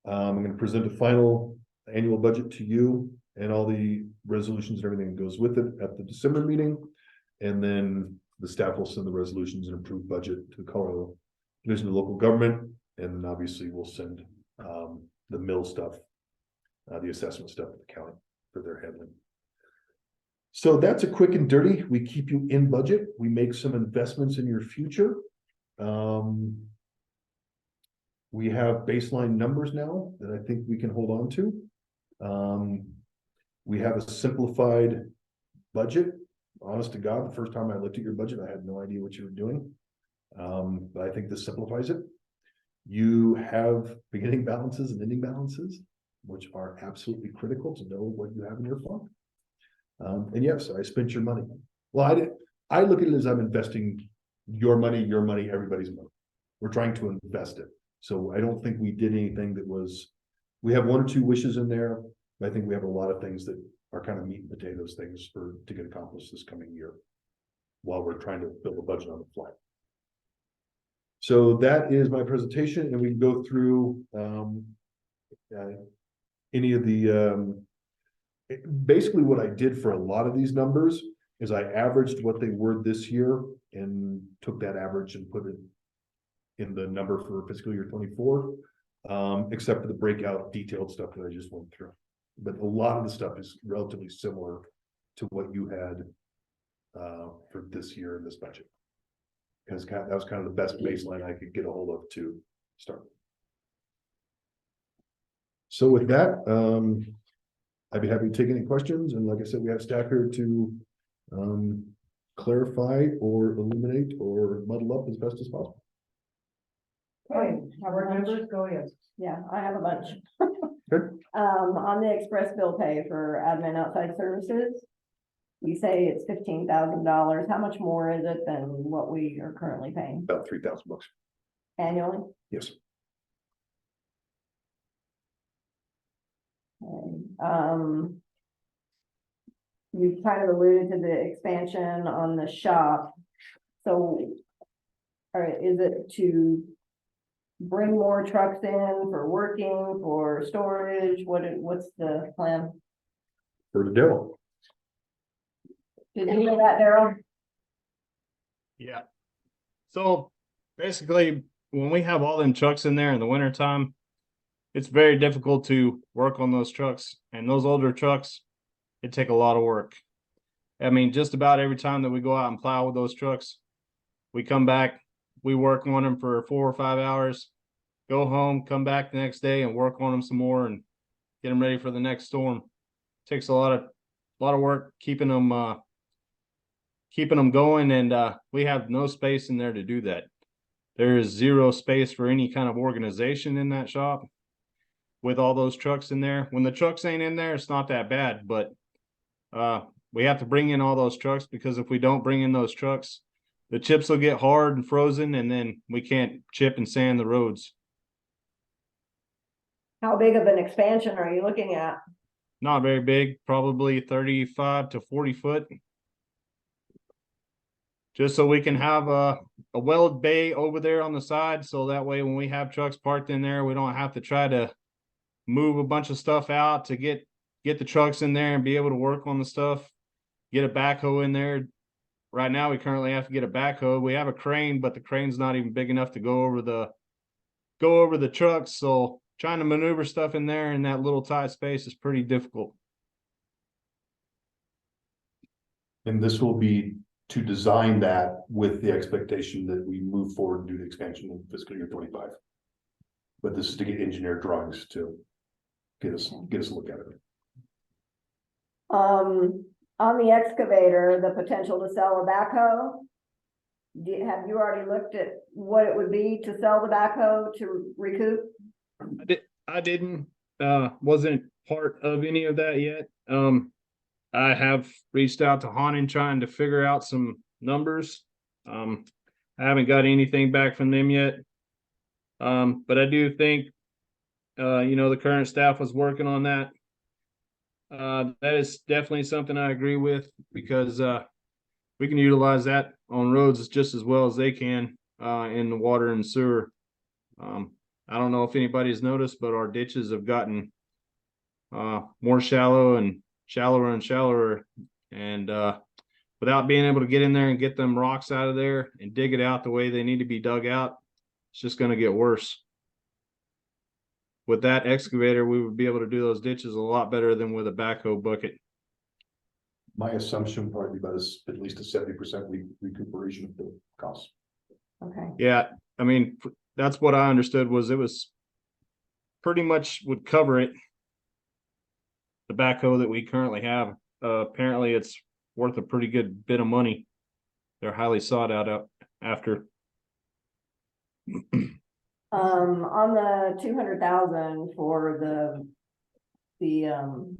I'm going to present a final annual budget to you and all the resolutions and everything that goes with it at the December meeting. And then the staff will send the resolutions and approved budget to the Colorado Division of Local Government. And then obviously we'll send the mill stuff, the assessment stuff to the county for their handling. So that's a quick and dirty. We keep you in budget. We make some investments in your future. We have baseline numbers now that I think we can hold on to. We have a simplified budget. Honest to God, the first time I looked at your budget, I had no idea what you were doing. But I think this simplifies it. You have beginning balances and ending balances. which are absolutely critical to know what you have in your fund. And yes, I spent your money. Well, I look at it as I'm investing your money, everybody's money. We're trying to invest it. So I don't think we did anything that was, we have 1 or 2 wishes in there. But I think we have a lot of things that are kind of meat and potatoes things to get accomplished this coming year, while we're trying to build a budget on the fly. So that is my presentation, and we can go through any of the basically what I did for a lot of these numbers is I averaged what they were this year and took that average and put it in the number for fiscal year 24, except for the breakout detailed stuff that I just went through. But a lot of the stuff is relatively similar to what you had for this year in this budget. Because that was kind of the best baseline I could get a hold of to start. So with that, I'd be happy to take any questions. And like I said, we have staff here to clarify or illuminate or muddle up as best as possible. Okay, board members, go ahead. Yeah, I have a bunch. Good. On the express bill pay for admin outside services, you say it's $15,000. How much more is it than what we are currently paying About $3,000 annually? Yes. Okay. You kind of alluded to the expansion on the shop. So, all right, is it to bring more trucks in for working, for storage? What's the plan? For the demo. Did you hear that, Daryl? Yeah. So basically, when we have all them trucks in there in the wintertime, it's very difficult to work on those trucks, and those older trucks, it take a lot of work. I mean, just about every time that we go out and plow with those trucks, we come back, we work on them for 4 or 5 hours, go home, come back the next day and work on them some more and get them ready for the next storm. Takes a lot of work keeping them going, and we have no space in there to do that. There is zero space for any kind of organization in that shop with all those trucks in there. When the trucks ain't in there, it's not that bad, but we have to bring in all those trucks, because if we don't bring in those trucks, the chips will get hard and frozen, and then we can't chip and sand the roads. How big of an expansion are you looking at? Not very big, probably 35 to 40 foot. Just so we can have a weld bay over there on the side, so that way when we have trucks parked in there, we don't have to try to move a bunch of stuff out to get the trucks in there and be able to work on the stuff. Get a backhoe in there. Right now, we currently have to get a backhoe. We have a crane, but the crane's not even big enough to go over the trucks. So trying to maneuver stuff in there in that little tight space is pretty difficult. And this will be to design that with the expectation that we move forward and do the expansion in fiscal year 25. But this is to get engineered drawings to get us a look at it. On the excavator, the potential to sell a backhoe. Have you already looked at what it would be to sell the backhoe to recoup? I didn't, wasn't part of any of that yet. I have reached out to Hannen trying to figure out some numbers. I haven't got anything back from them yet. But I do think, the current staff was working on that. That is definitely something I agree with, because we can utilize that on roads just as well as they can in the water and sewer. I don't know if anybody's noticed, but our ditches have gotten more shallow and shallower and shallower, and without being able to get in there and get them rocks out of there and dig it out the way they need to be dug out, it's just going to get worse. With that excavator, we would be able to do those ditches a lot better than with a backhoe bucket. My assumption would probably be about at least a 70% recuperation of the costs. Okay. Yeah, I mean, that's what I understood, was it was pretty much would cover it. The backhoe that we currently have, apparently it's worth a pretty good bit of money. They're highly sought out after. On the 200,000 for The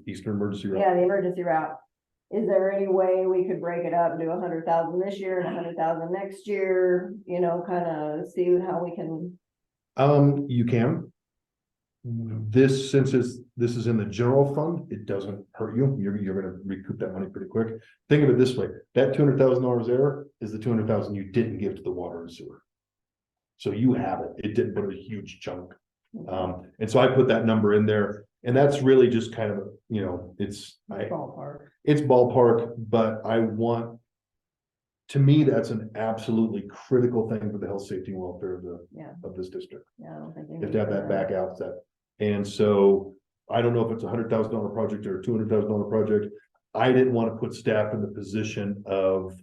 Eastern Emergency Route. yeah, the emergency route. Is there any way we could break it up, do 100,000 this year and 100,000 next year, kind of see how we can, You can. Since this is in the general fund, it doesn't hurt you. You're gonna recoup that money pretty quick. Think of it this way, that $200,000 there is the 200,000 you didn't give to the water and sewer. So you have it. It didn't put a huge chunk. And so I put that number in there, and that's really just kind of, it's Ballpark. it's ballpark, but to me, that's an absolutely critical thing for the health, safety, and welfare yeah, of this district. yeah, I don't think. You have to have that back outset. And so I don't know if it's $100,000 project or a $200,000 project. I didn't want to put staff in the position of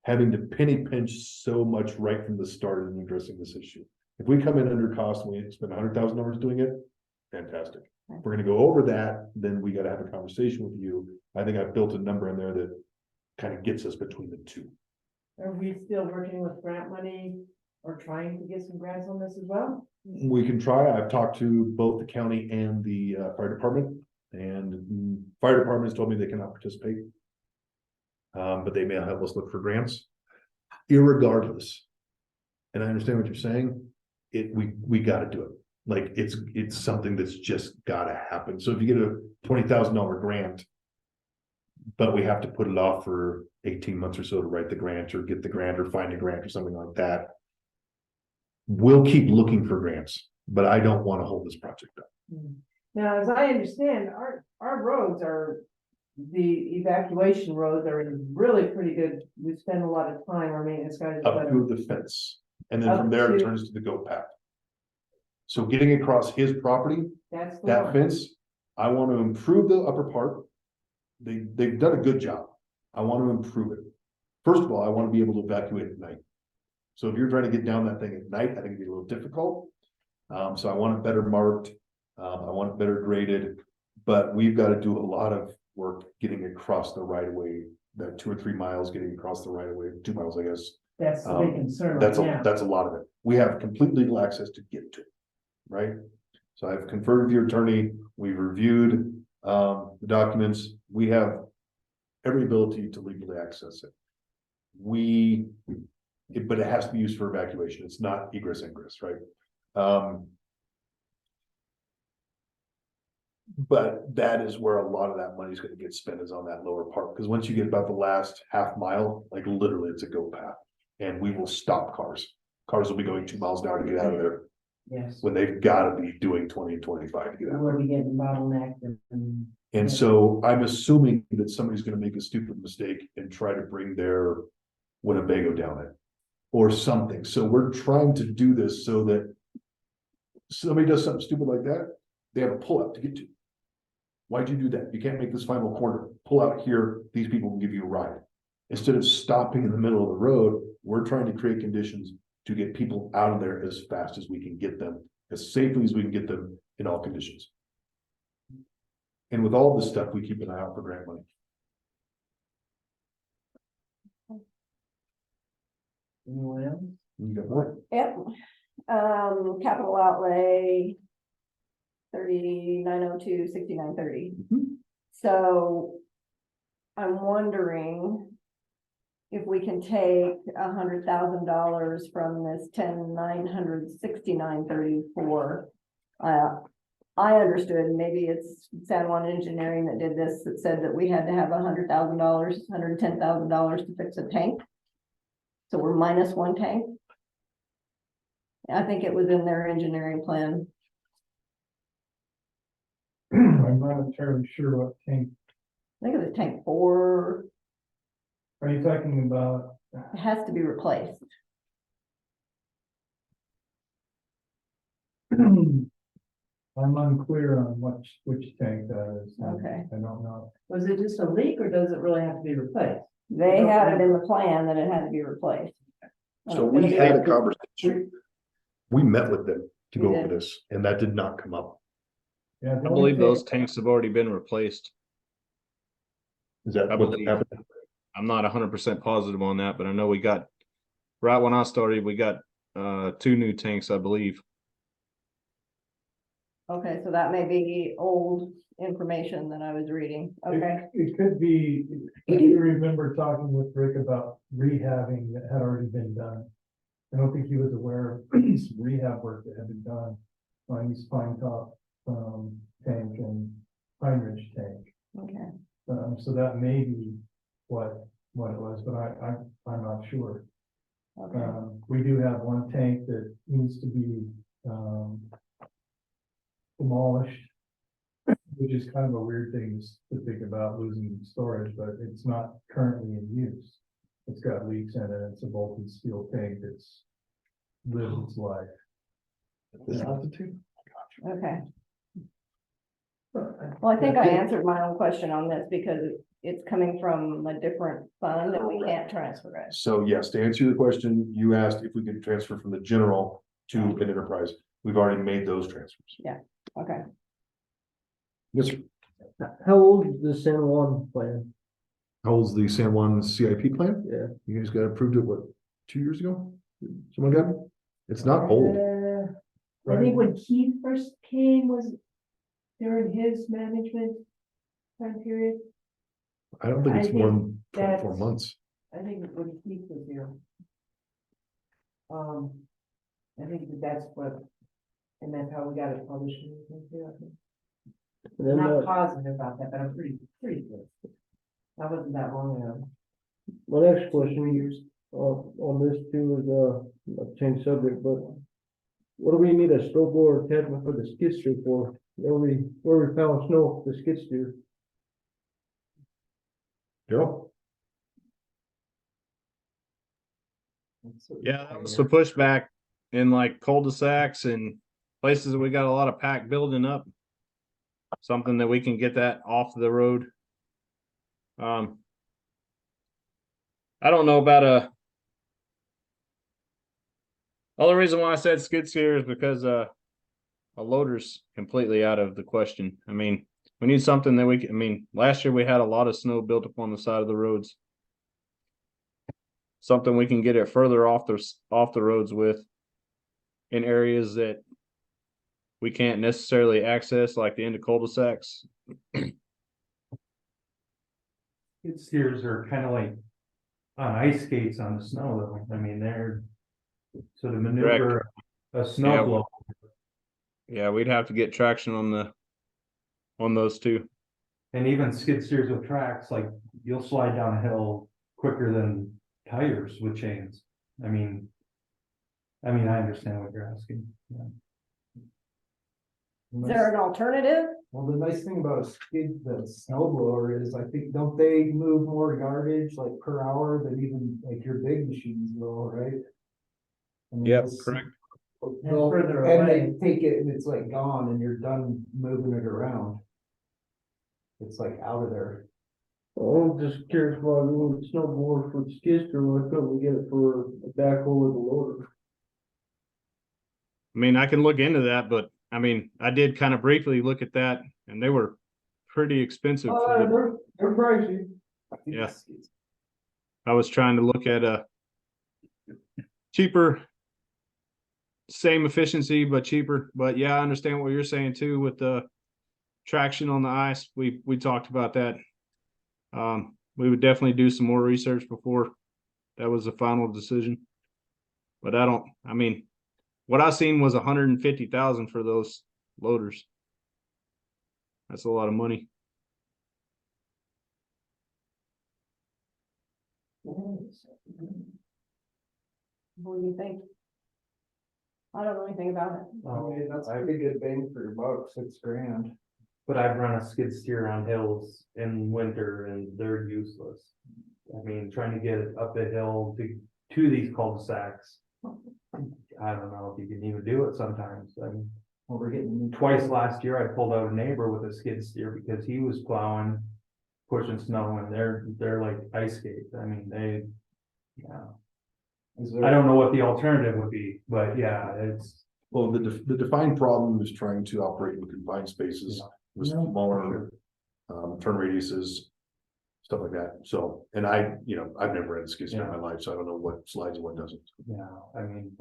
having to penny pinch so much right from the start in addressing this issue. If we come in under cost and we spend $100,000 doing it, fantastic. If we're gonna go over that, then we gotta have a conversation with you. I think I've built a number in there that kind of gets us between the two. Are we still working with grant money or trying to get some grants on this as well? We can try. I've talked to both the county and the fire department, and fire department has told me they cannot participate. But they may help us look for grants. Irregardless, and I understand what you're saying, we gotta do it. Like, it's something that's just gotta happen. So if you get a $20,000 grant, but we have to put it off for 18 months or so to write the grant or get the grant or find a grant or something like that, we'll keep looking for grants, but I don't want to hold this project up. Now, as I understand, our roads the evacuation roads are in really pretty good. We spend a lot of time, our maintenance guys. Up to the fence, and then Up from there it to- turns to the goat path. So getting across his property, That's the that one. fence, I want to improve the upper part. They've done a good job. I want to improve it. First of all, I want to be able to evacuate at night. So if you're trying to get down that thing at night, I think it'd be a little difficult. So I want it better marked. I want it better graded, but we've got to do a lot of work getting across the right of way, that 2 or 3 miles getting across the right of way, 2 miles, I guess. That's the big concern right That's now. that's a lot of it. We have complete legal access to get to it, right? So I've conferred with your attorney, we've reviewed the documents, we have every ability to legally access it. But it has to be used for evacuation, it's not egress ingress, right? But that is where a lot of that money is gonna get spent, is on that lower part, because once you get about the last half mile, like literally it's a goat path. And we will stop cars. Cars will be going 2 miles an hour to get out of there Yes. when they've gotta be doing 20 and 25 to get out. Where we getting bottlenecked And so I'm assuming that somebody's gonna make a stupid mistake and try to bring their Winnebago down it. Or something. So we're trying to do this so that somebody does something stupid like that, they have a pullout to get to. Why'd you do that? You can't make this final corner. Pull out here, these people will give you a ride. Instead of stopping in the middle of the road, we're trying to create conditions to get people out of there as fast as we can get them, as safely as we can get them in all conditions. And with all this stuff, we keep an eye out for grant money. Anyone else? You got more? Yep, capital outlay. 3902, 6930. So. I'm wondering. If we can take $100,000 from this 10,969.34. I understood, maybe it's San Juan Engineering that did this, that said that we had to have $100,000, $110,000 to fix a tank. So we're minus 1 tank. I think it was in their engineering plan. I'm not entirely sure what tank, I think it was tank 4. are you talking about? It has to be replaced. I'm unclear on which tank that is. Okay. I don't know. Was it just a leak or does it really have to be replaced? They had it in the plan that it had to be replaced. So we had a conversation. We met with them to go over this, and that did not come up. Yeah, I believe those tanks have already been replaced. Is that I what believe. happened? I'm not 100% positive on that, but I know we got, right when I started, we got 2 new tanks, I believe. Okay, so that may be old information that I was reading, okay, It could be, I do remember talking with Rick about rehabbing that had already been done. I don't think he was aware of some rehab work that had been done on East Pine Top, tank and Pine Ridge tank. okay, So that may be what it was, but I'm not sure. okay. We do have one tank that needs to be, demolished, which is kind of a weird thing to think about losing storage, but it's not currently in use. It's got leaks in it. It's a bolted steel tank that's lived its life. This altitude? Okay. Well, I think I answered my own question on this because it's coming from a different fund that we can't transfer it. So yes, to answer your question, you asked if we could transfer from the general to an enterprise. We've already made those transfers. Okay, Yes, sir. How old is the San Juan plan? How old's the San Juan CIP plan? Yeah. You guys got approved it, what, 2 years ago? Someone got it? It's not old. I think when Keith first came was during his management time period. I don't think it's I more think than 24 that's- months. I think when Keith was here. I think that's what, and that's how we got it published. And everything too, I think. And I'm then, not positive about that, but I'm pretty good. That wasn't that long ago. my next question on this too is, I'll change subject, but what do we need a snowblower attachment for the skid steer for? Where we found snow, the skid steer? Daryl? Yeah, that was the pushback in like cul-de-sacs and places that we got a lot of pack building up. Something that we can get that off the road. I don't know about Only reason why I said skid steer is because a loader's completely out of the question. I mean, we need something that we can, I mean, last year we had a lot of snow built up on the side of the roads. Something we can get it further off the roads with in areas that we can't necessarily access, like the end of cul-de-sacs. Skid steers are kind of like on ice skates on the snow, though. I mean, they're so to maneuver a snow blower. Yeah, we'd have to get traction on those two. And even skid steers with tracks, like you'll slide down a hill quicker than tires with chains. I mean, I understand what you're asking. Yeah. is there an alternative? Well, the nice thing about the snow blower is I think, don't they move more garbage like per hour than even like your big machines will, right? I mean, Yep, it's- correct. Well, further and away. they take it and it's like gone and you're done moving it around. It's like out of there. I'm just curious why we want a snow blower for the skid steer, why couldn't we get it for a backhoe with a loader? I mean, I can look into that, but I mean, I did kind of briefly look at that and they were pretty expensive. for the- They're pricey. Yeah. I was trying to look at a cheaper, same efficiency, but cheaper. But yeah, I understand what you're saying too with the traction on the ice. We talked about that. We would definitely do some more research before that was the final decision. But I mean, what I seen was 150,000 for those loaders. That's a lot of money. What do you think? I don't know anything about it. I mean, that's pretty good bang for your buck, $6,000. But I've run a skid steer on hills in winter and they're useless. I mean, trying to get it up a hill to these cul-de-sacs. I don't know if you can even do it sometimes. I mean, Well, we're getting twice last year, I pulled out a neighbor with a skid steer because he was plowing, pushing snow and they're like ice skates. I mean, yeah. I don't know what the alternative would be, but yeah, it's. Well, the defined problem is trying to operate in confined spaces with smaller turn radiuses, stuff like that. So, and I've never had a skid steer in my life, so I don't know what slides and what doesn't. Yeah, I mean.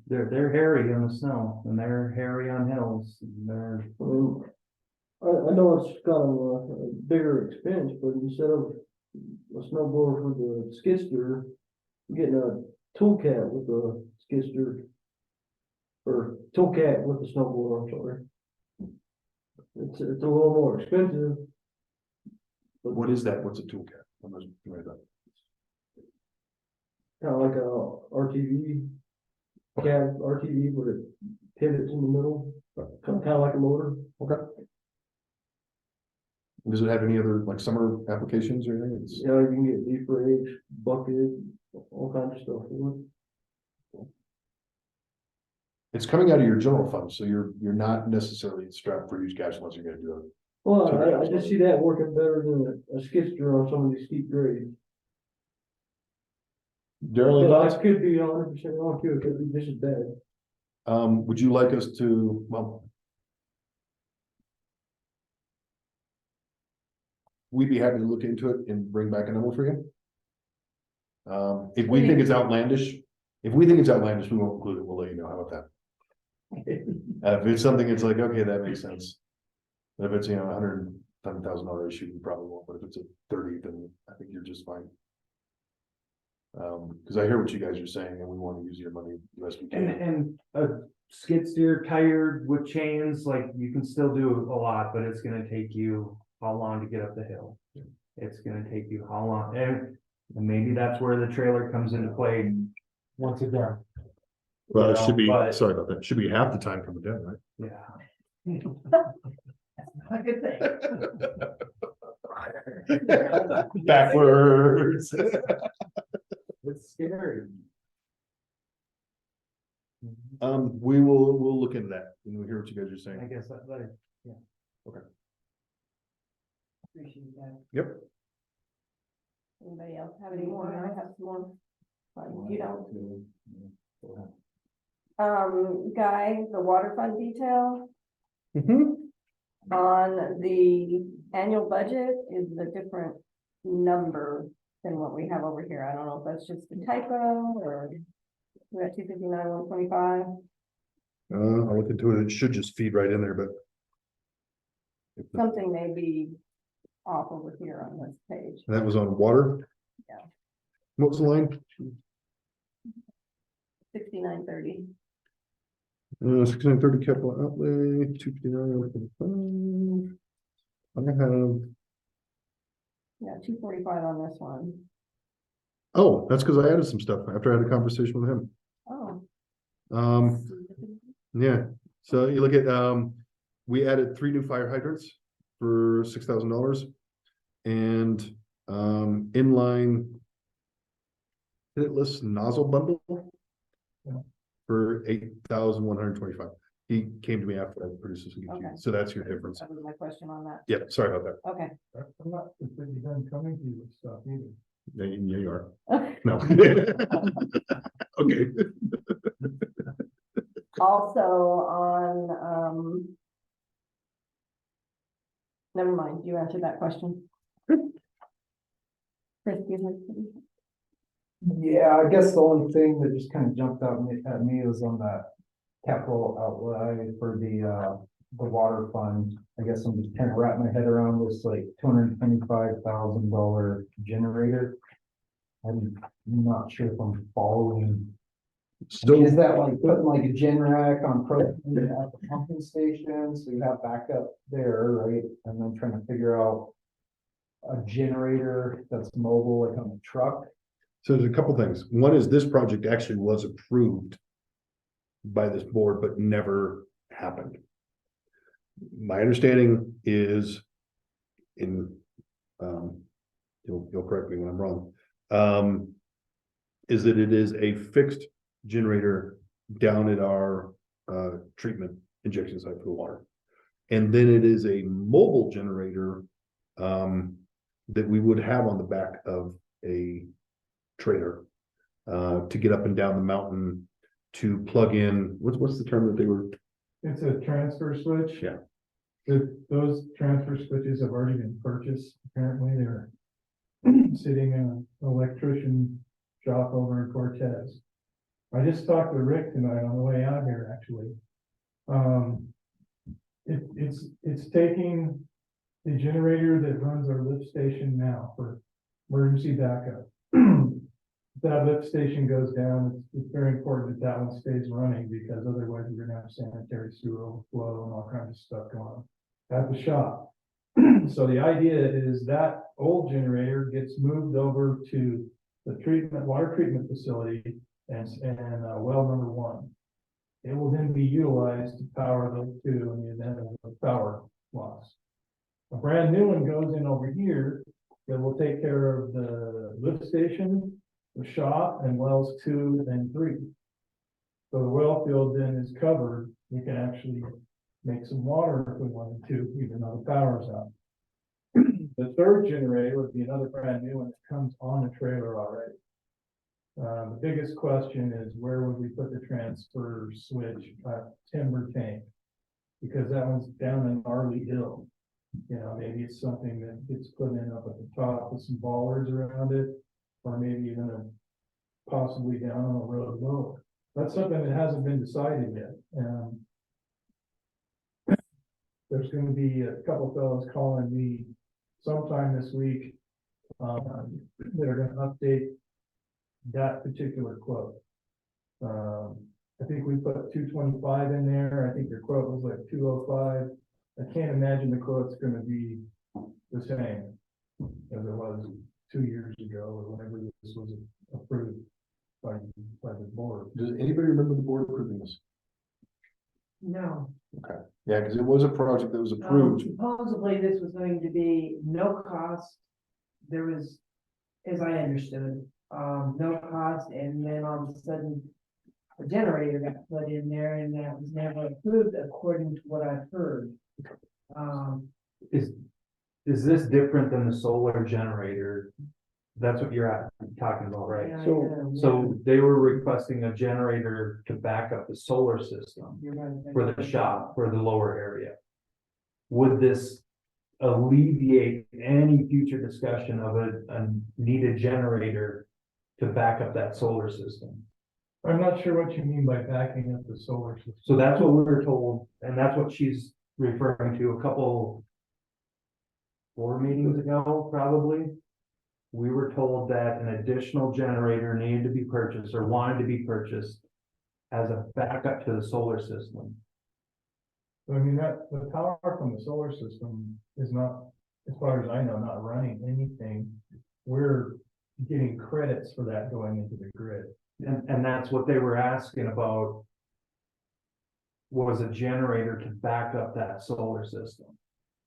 They're hairy in the snow and they're hairy on hills. They're, I know it's kind of a bigger expense, but instead of a snow blower for the skid steer, getting a toolcat with a skid steer. Or toolcat with the snow blower, I'm sorry. It's a little more expensive. But What is that? What's a toolcat? I'm not familiar with that. kind of like a RTV. Cab RTV with it pivots in the middle, kind of like a motor. Okay. Does it have any other like summer applications or anything? It's- You know, you can get leaf rakes, bucket, all kinds of stuff. It's coming out of your general fund, so you're not necessarily strapped for huge cash unless you're gonna do it. Well, I just see that working better than a skid steer on some of these steep grades. Darrell, any But thoughts? I could be 100% wrong too, it could be just as bad. Would you like us to, well. We'd be happy to look into it and bring back a number for you. If we think it's outlandish, we won't include it, we'll let you know, how about that? If it's something, it's like, okay, that makes sense. But if it's, $110,000 issue, we probably won't, but if it's a 30, then I think you're just fine. Cause I hear what you guys are saying and we want to use your money the best we can. and a skid steer tired with chains, like you can still do a lot, but it's gonna take you how long to get up the hill? It's gonna take you how long? And maybe that's where the trailer comes into play once again. Well, it should be, But- sorry about that, it should be half the time coming down, right? Yeah. I could think. Backwards. It's scary. We'll look into that and we'll hear what you guys are I saying. guess that, like, Appreciate that. Yep. Anybody else have any more? I have some more. Fine, if you don't. Guy, the water fund detail on the annual budget is a different number than what we have over here. I don't know if that's just a typo or we're at 259, 125. I'll look into it, it should just feed right in there, but. Something may be off over here on this page. That was on water? Yeah. What was the line? 6930. 630 capital outlay, 259. I have, Yeah, 245 on this one. oh, that's because I added some stuff after I had a conversation with him. Oh. Yeah, so you look at, we added 3 new fire hydrants for $6,000. And, inline hitless nozzle bundle for 8,125. He came to me after I produced this, Okay. so that's your difference. That was my question on that. Yeah, sorry about that. Okay. I'm not, if you're done coming to you with stuff either. Yeah, you are. No. Okay. Also on, never mind, you answered that question. Chris, you had- Yeah, I guess the only thing that just kind of jumped out at me was on that capital outlay for the water fund. I guess I'm just kind of wrapping my head around this like $225,000 generator. I'm not sure if I'm following. So Is that like putting like a gen rack on propane at the pumping station, so you have backup there, right? And then trying to figure out a generator that's mobile, like on a truck. So there's a couple things. One is this project actually was approved by this board, but never happened. My understanding is you'll correct me when I'm wrong, is that it is a fixed generator down at our treatment injection site for the water. And then it is a mobile generator that we would have on the back of a trailer to get up and down the mountain to plug in, what's the term that they were? It's a transfer switch. Yeah. Those transfer switches have already been purchased. Apparently they're sitting in an electrician shop over in Cortez. I just talked to Rick tonight on the way out here, actually. It's taking the generator that runs our lift station now for emergency backup. If that lift station goes down, it's very important that that one stays running, because otherwise we're gonna have sanitary sewer overflow and all kinds of stuff going on at the shop. So the idea is that old generator gets moved over to the water treatment facility and well number 1. It will then be utilized to power those two in the event of a power loss. A brand new one goes in over here that will take care of the lift station, the shop, and wells 2 and 3. So the well field then is covered. We can actually make some water if we wanted to, even though the power's out. The third generator would be another brand new one that comes on the trailer already. The biggest question is, where would we put the transfer switch, timber tank? Because that one's down in Arley Hill. You know, maybe it's something that gets put in up at the top with some bollards around it, or maybe even possibly down on the road lower. That's something that hasn't been decided yet. There's going to be a couple fellows calling me sometime this week that are going to update that particular quote. I think we put 225 in there. I think your quote was like 205. I can't imagine the quote's going to be the same as it was 2 years ago or whenever this was approved by the board. Does anybody remember the board approving this? No. Yeah, because it was a project that was approved. Supposedly this was going to be no cost. There was, as I understood, no cost, and then all of a sudden a generator got put in there, and that was never approved according to what I've heard. Is this different than the solar generator? That's what you're talking about, right? Yeah, So they were requesting a generator to back up the solar system you're right. for the shop, for the lower area. Would this alleviate any future discussion of a needed generator to back up that solar system? I'm not sure what you mean by backing up the solar system. So that's what we were told, and that's what she's referring to a couple 4 meetings ago, probably. We were told that an additional generator needed to be purchased or wanted to be purchased as a backup to the solar system. So, I mean, that the power from the solar system is not, as far as I know, not running anything. We're getting credits for that going into the grid. And that's what they were asking about, was a generator to back up that solar system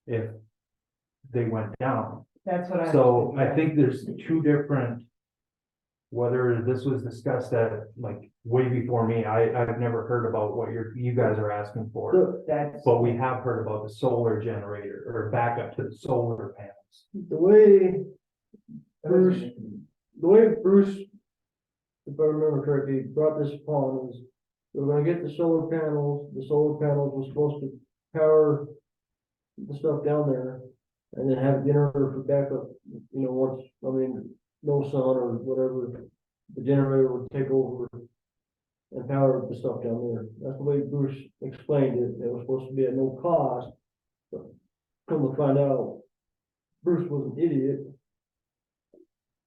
if they went down. That's what I. So I think there's 2 different, whether this was discussed at like way before me, I've never heard about what you guys are asking for. That's. But we have heard about the solar generator or backup to the solar panels. The way Bruce, if I remember correctly, brought this upon is we're gonna get the solar panels were supposed to power the stuff down there. And then have generator for backup, you know, once, I mean, no sun or whatever, the generator would take over and power the stuff down there. That's the way Bruce explained it. It was supposed to be at no cost. But come to find out, Bruce was an idiot.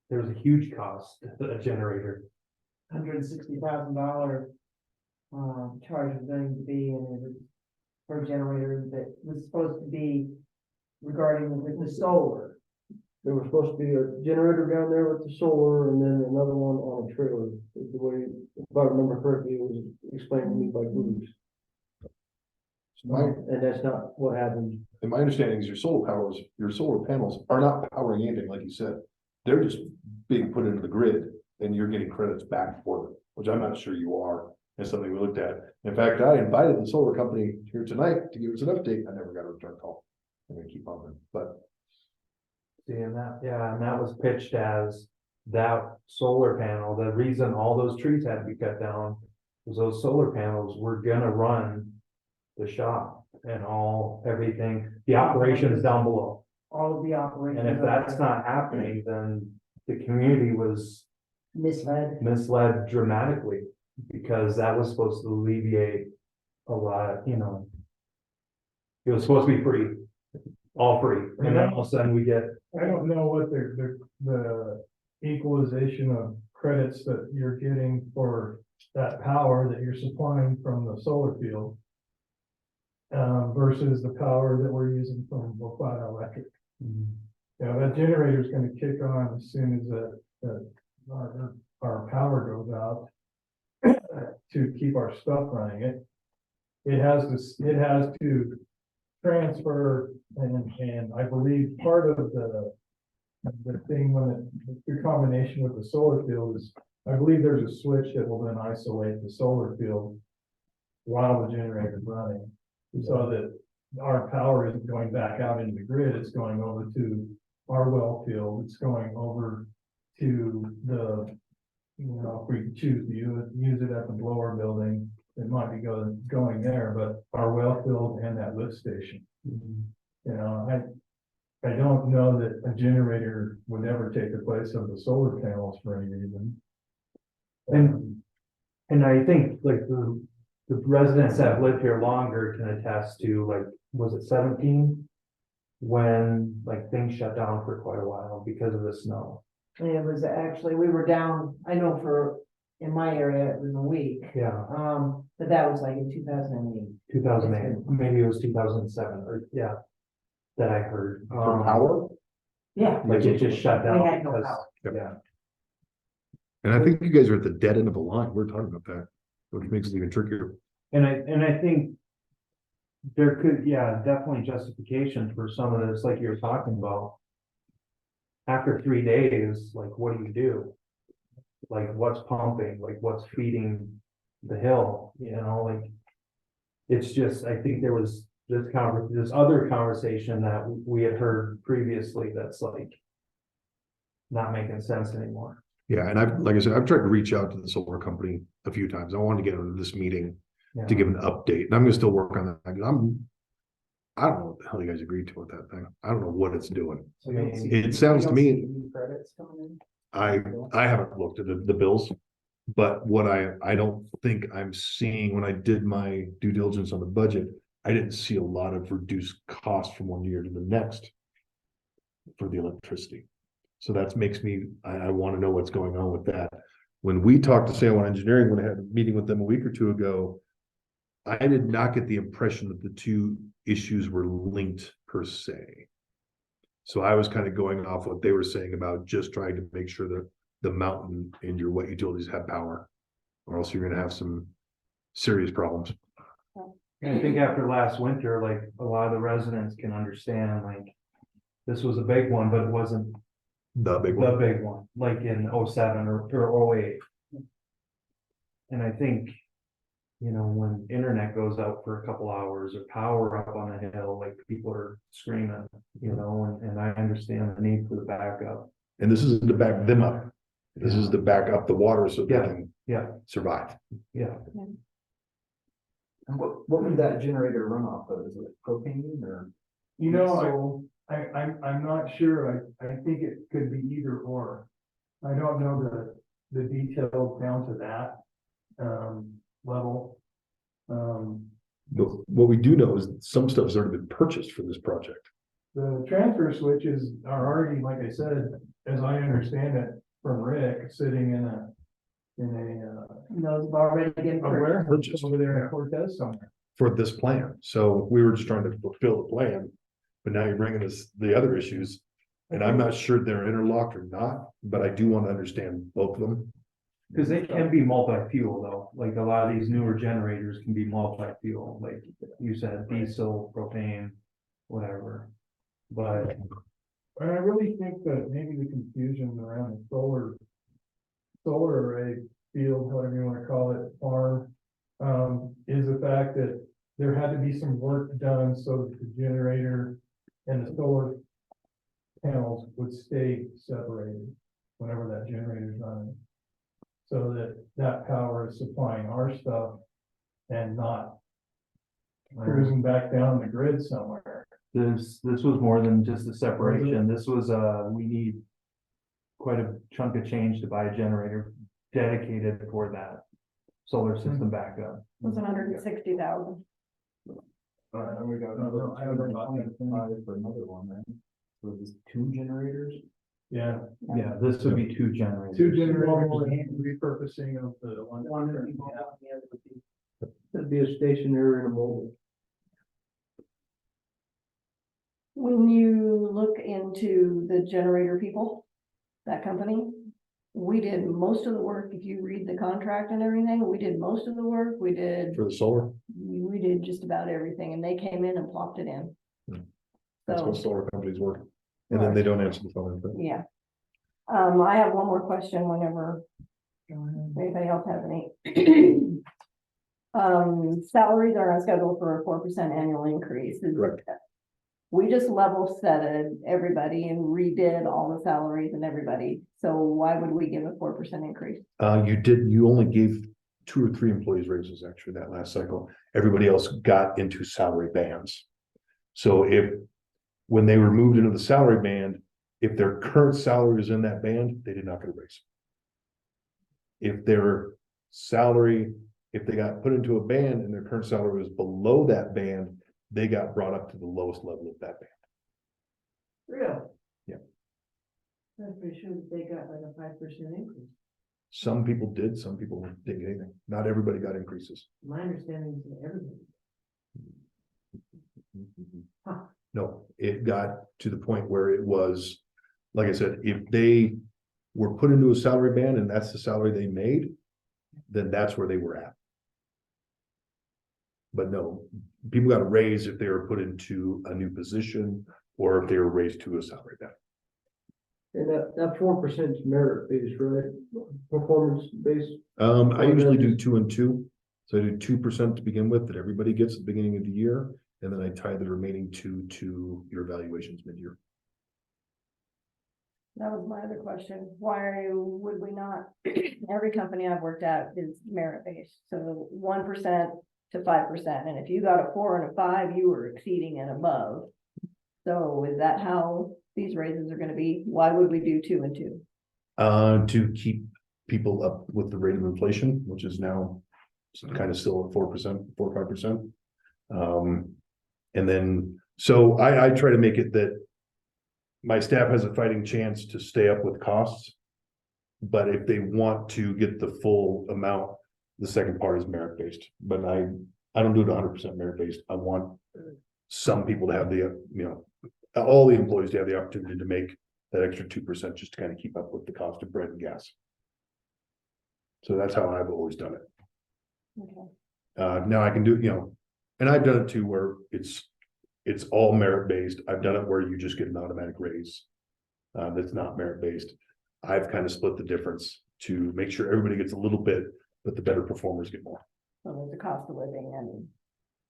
There's a huge cost to a generator. $160,000 charge was going to be, and it was for a generator that was supposed to be regarding with the solar. There was supposed to be a generator down there with the solar and then another one on a trailer. Is the way, if I remember correctly, it was explained to me by Bruce. And that's not what happened. And my understanding is your solar panels are not powering anything, like you said. They're just being put into the grid and you're getting credits back for them, which I'm not sure you are. That's something we looked at. In fact, I invited the solar company here tonight to give us an update. I never got a return call. I'm gonna keep on them, but. Seeing that, yeah, and that was pitched as that solar panel. The reason all those trees had to be cut down was those solar panels were gonna run the shop and everything, the operations down below. All of the operations. And if that's not happening, then the community was misled. misled dramatically. Because that was supposed to alleviate a lot, you know. It was supposed to be free, all free, and then all of a sudden we get, I don't know what the equalization of credits that you're getting for that power that you're supplying from the solar field. Versus the power that we're using from Wapata Electric. You know, that generator's gonna kick on as soon as our power goes out. To keep our stuff running, it has to transfer, and I believe part of the thing when the combination with the solar field is, I believe there's a switch that will then isolate the solar field while the generator's running, so that our power isn't going back out into the grid, it's going over to our well field, it's going over to the, you know, if we choose to use it at the blower building, it might be going there, but our well field and that lift station. You know, I don't know that a generator would ever take the place of the solar panels for any reason. and I think like the residents that have lived here longer can attest to, like, was it 17? When like things shut down for quite a while because of the snow. It was actually, we were down, I know in my area, it was a week. Yeah, But that was like in 2008. 2008, maybe it was 2007, or yeah, that I heard. For power? Yeah. Like it just shut down. We had no because- power. Yeah, And I think you guys are at the dead end of a line. We're talking about that, which makes it even trickier. and I think there could, yeah, definitely justification for some of this, like you're talking about. After 3 days, like, what do? Like, what's pumping, like, what's feeding the hill, you know, like. It's just, I think there was this other conversation that we had heard previously that's like. Not making sense anymore. Yeah, and like I said, I've tried to reach out to the solar company a few times. I wanted to get into this meeting Yeah. to give an update, and I'm gonna still work on that. I don't know what the hell you guys agreed to with that thing. I don't know what it's doing. I mean, It sounds to me, Credits coming in? I haven't looked at the bills. But what I don't think I'm seeing when I did my due diligence on the budget, I didn't see a lot of reduced cost from one year to the next. For the electricity. So that makes me, I want to know what's going on with that. When we talked to San Juan Engineering, when I had a meeting with them a week or two ago. I did not get the impression that the two issues were linked per se. So I was kind of going off what they were saying about just trying to make sure that the mountain and your wet utilities have power. Or else you're gonna have some serious problems. And I think after last winter, like, a lot of the residents can understand, like. This was a big one, but it wasn't The big the one. big one, like in 07 or 08. And I think, you know, when internet goes out for a couple hours or power up on the hill, like people are screaming, you know, and I understand the need for the backup. And this isn't to back them up. This is to back up the water so they Yeah. can Yeah, survive. yeah. And what would that generator run off of? Is it propane or? You know, diesel? I'm not sure, I think it could be either or. I don't know the details down to that, level. What we do know is that some stuff has already been purchased for this project. The transfer switches are already, like I said, as I understand it from Rick, sitting in a Those have already been purchased. warehouse over there in Cortez somewhere. For this plan, so we were just trying to fulfill the plan, but now you're bringing us the other issues. And I'm not sure they're interlocked or not, but I do want to understand both of them. Cause they can be multi-fuel though, like a lot of these newer generators can be multi-fuel, like you said, diesel, propane, whatever. But And I really think that maybe the confusion around the solar array field, whatever you wanna call it, farm, is the fact that there had to be some work done so that the generator and the solar panels would stay separated whenever that generator's running. So that power is supplying our stuff and not cruising back down the grid somewhere. this was more than just a separation. This was, we need quite a chunk of change to buy a generator dedicated for that. solar system backup. It was 160,000. And we got another, I don't know, for another one, then. So just 2 generators? Yeah, Yeah, this would be 2 generators. 2 generators and repurposing of the one. That'd be a stationary and a mobile. When you look into the generator people, that company, we did most of the work. If you read the contract and everything, we did most of the work. We did just about everything, and they came in and plopped it in. That's So, what solar companies work. And then they don't answer the phone. But yeah. I have one more question whenever anybody else has any. Salaries are on schedule for a 4% annual increase. Correct. We just level setted everybody and redid all the salaries and everybody. So why would we give a 4% increase? you only gave 2 or 3 employees raises actually that last cycle. Everybody else got into salary bands. So when they were moved into the salary band, if their current salary is in that band, they did not get a raise. If their salary, if they got put into a band and their current salary was below that band, they got brought up to the lowest level of that band. Real? Yeah. I'm pretty sure that they got like a 5% increase. Some people did, some people didn't get anything. Not everybody got increases. My understanding is that everybody. Huh. No, it got to the point where it was, like I said, if they were put into a salary band and that's the salary they made, then that's where they were at. But no, people got a raise if they were put into a new position or if they were raised to a salary band. And that 4% is merit based, right? Performance based. I usually do 2 and 2. So I do 2% to begin with that everybody gets at the beginning of the year. And then I tie the remaining 2 to your evaluations mid-year. That was my other question. Why would we not? Every company I've worked at is merit based, so 1% to 5%. And if you got a 4 and a 5, you were exceeding and above. So is that how these raises are going to be? Why would we do 2 and 2? To keep people up with the rate of inflation, which is now kind of still at 4%, 4 or 5%. And then, so I try to make it that my staff has a fighting chance to stay up with costs. But if they want to get the full amount, the second part is merit based, but I don't do it 100% merit based. I want some people to have the, all the employees to have the opportunity to make that extra 2% just to kind of keep up with the cost of bread and gas. So that's how I've always done it. Okay. Now I can do, and I've done it too, where it's all merit based. I've done it where you just get an automatic raise. That's not merit based. I've kind of split the difference to make sure everybody gets a little bit, but the better performers get more. So there's a cost of living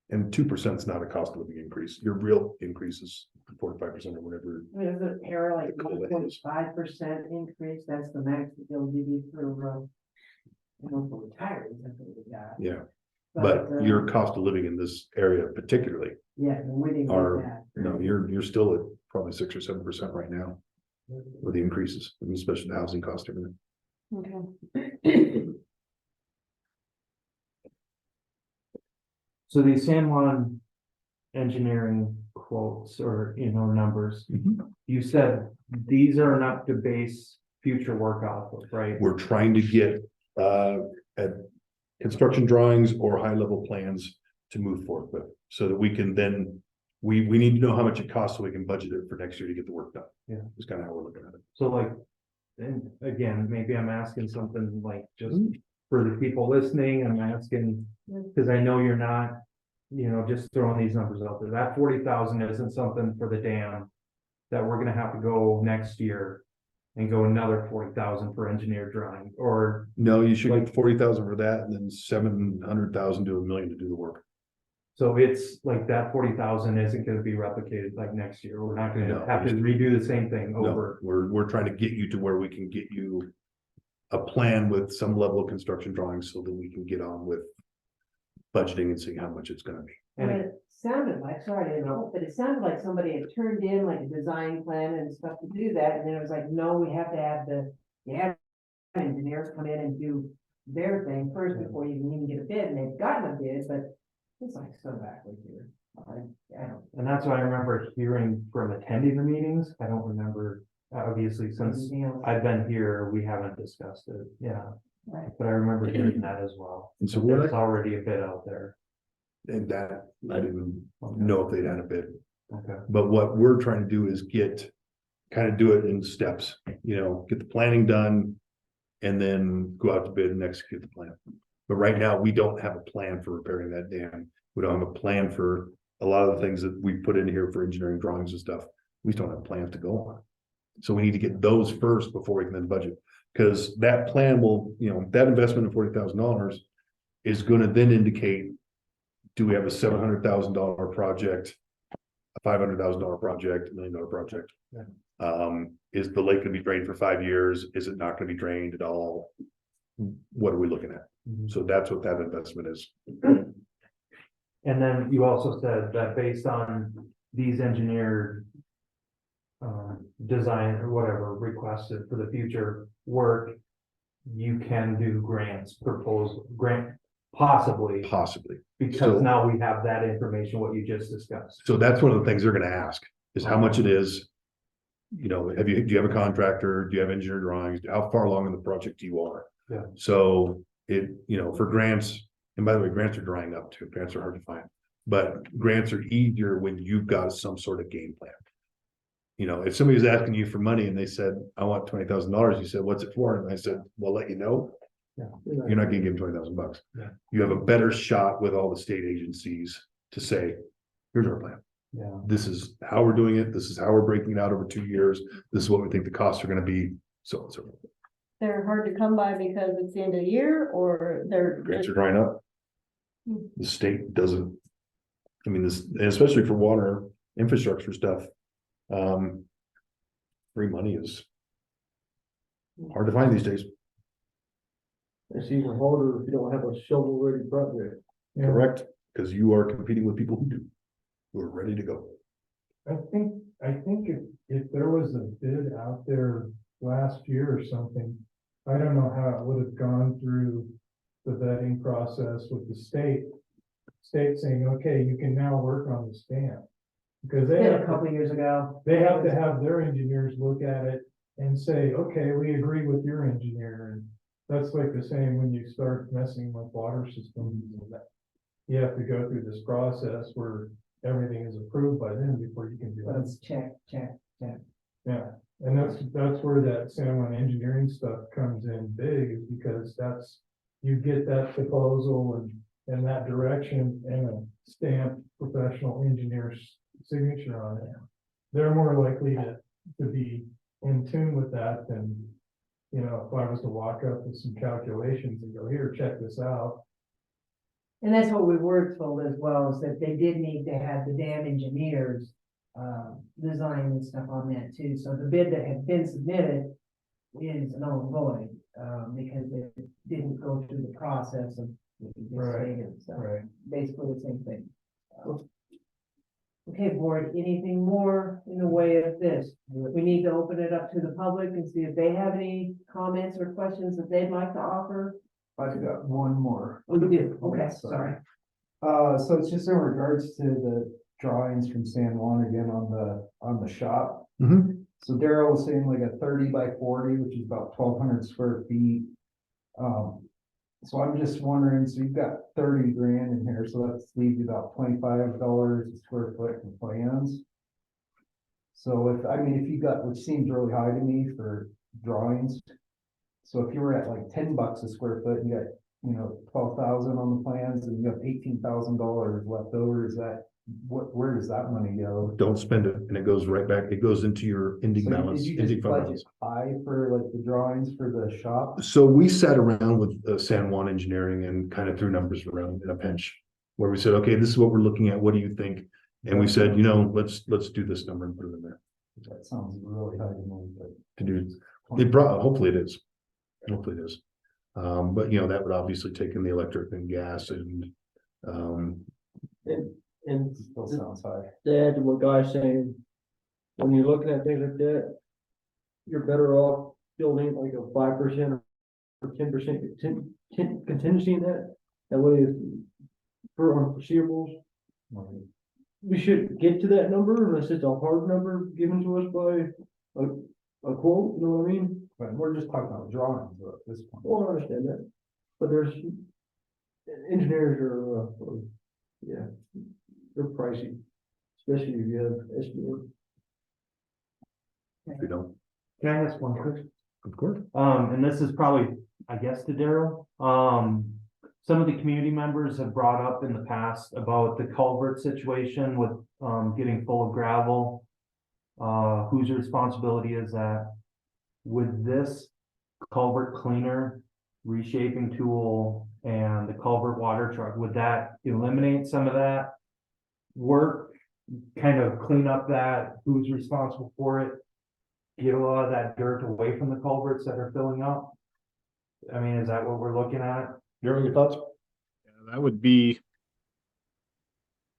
And 2% is not a cost of living increase. Your real increase is 4 to 5% or whatever. I mean, is it error like The COLA is. 1.5% increase? That's the max that they'll give you for for retirees, that's what we got. Yeah, but your cost of living in this area particularly Yeah, we didn't are, get that. no, you're still at probably 6 or 7% right now with the increases, especially the housing cost, everything. Okay. So these San Juan engineering quotes or, numbers, you said these are enough to base future work off of, right? We're trying to get at construction drawings or high level plans to move forward with, so that we can then, we need to know how much it costs so we can budget it for next year to get the work done. Yeah. Is kind of how we're looking at it. So like, and again, maybe I'm asking something like just for the people listening, I'm asking, because I know you're not, just throwing these numbers out there. That 40,000 isn't something for the dam that we're gonna have to go next year and go another 40,000 for engineer drawing, or No, you should get 40,000 for that and then 700,000 to $1 million to do the work. so it's like that 40,000 isn't gonna be replicated like next year. We're not gonna No. have to redo the same thing No, over. we're trying to get you to where we can get you a plan with some level of construction drawings so that we can get on with budgeting and seeing how much it's gonna be. And it sounded like, sorry to interrupt, but it sounded like somebody had turned in like a design plan and stuff to do that, and then it was like, no, we have to have engineers come in and do their thing first before you can even get a bid, and they've gotten a bid, but it's like so backwards here. I don't. And that's what I remember hearing from attending the meetings. I don't remember, obviously, since anything else. I've been here, we haven't discussed it, yeah. Right. But I remember hearing that as well. And so what There's I, already a bid out there. and that, I didn't know if they'd had a bid. Okay. But what we're trying to do is kind of do it in steps, get the planning done. And then go out to bid and execute the plan. But right now, we don't have a plan for repairing that dam. We don't have a plan for a lot of the things that we put in here for engineering drawings and stuff. We just don't have plans to go on. So we need to get those first before we can then budget. Because that plan will, that investment of $40,000 is gonna then indicate, do we have a $700,000 project? A $500,000 project, $1 million project? Is the lake gonna be drained for 5 years? Is it not gonna be drained at all? What are we looking at? Mhm. So that's what that investment is. And then you also said that based on these engineered design or whatever requested for the future work, you can do grant possibly, Possibly. because So- now we have that information, what you just discussed. So that's one of the things they're gonna ask, is how much it is. Do you have a contractor? Do you have engineer drawings? How far along in the project you are? Yeah. So for grants, and by the way, grants are drying up too. Grants are hard to find. But grants are easier when you've got some sort of game plan. If somebody was asking you for money and they said, I want $20,000, you said, what's it for? And I said, well, let you know. You're not gonna give them $20,000. Yeah. You have a better shot with all the state agencies to say, here's our plan. Yeah. This is how we're doing it. This is how we're breaking it out over 2 years. This is what we think the costs are gonna be, so and so. forth. They're hard to come by because it's the end of the year, or they're Grants just, are drying up. The state doesn't, and especially for water infrastructure stuff. Free money is hard to find these days, It's even harder if you don't have a shovel-ready project. correct? Because you are competing with people who do, who are ready to go. I think if there was a bid out there last year or something, I don't know how it would have gone through the vetting process with the state. State saying, okay, you can now work on this dam. Because Did a couple years ago. they have to have their engineers look at it and say, okay, we agree with your engineer. And that's like the same when you start messing with water systems and that. You have to go through this process where everything is approved by them before you can do it. Let's check. Yeah, and that's where that San Juan engineering stuff comes in big, is because you get that proposal and that direction and a stamped professional engineer's signature on it. They're more likely to be in tune with that than, if I was to walk up with some calculations and go, here, check this out. And that's what we were told as well, is that they did need to have the dam engineers design and stuff on that too. So the bid that had been submitted is null and void, because it didn't go through the process of what you just Right, stated. So Right. basically the same thing. Okay, board, anything more in the way of this? We need to open it up to the public and see if they have any comments or questions that they'd like to offer. I've got one more. Oh, you do? Okay, sorry. So it's just in regards to the drawings from San Juan again on the shop. Mhm. So Daryl was saying like a 30 by 40, which is about 1,200 square feet. So I'm just wondering, so you've got 30 grand in here, so that leaves you about $25 a square foot in plans. So if you got, which seems really high to me for drawings. So if you were at like $10 a square foot, you got, 12,000 on the plans and you have $18,000 left over, is that, where does that money go? Don't spend it, and it goes right back. It goes into your ending So balance. did you ending just fund budget balance. high for like the drawings for the shop? So we sat around with San Juan Engineering and kind of threw numbers around in a pinch. Where we said, okay, this is what we're looking at. What do you think? And we said, let's do this number and put it in there That sounds really high to me, but. to do. Hopefully it is. Hopefully it is. But that would obviously take in the electric and gas and And Still sounds high. to add to what Guy's saying, when you're looking at things like that, you're better off building like a 5% for 10% contingency in that. That way, if for unforeseeables, we should get to that number unless it's a hard number given to us by a quote, you know what I mean? But we're just talking about drawings at this point. Well, I understand that, but there's engineers are, yeah, they're pricey, especially if you have SBA. If you don't, Can I ask one question? of course. And this is probably, I guess, to Daryl. Some of the community members have brought up in the past about the culvert situation with, getting full of gravel. Whose responsibility is that? With this culvert cleaner, reshaping tool, and the culvert water truck, would that eliminate some of that work? Kind of clean up that, who's responsible for it? Get a lot of that dirt away from the culverts that are filling up? I mean, is that what we're looking at? Your thoughts? That would be.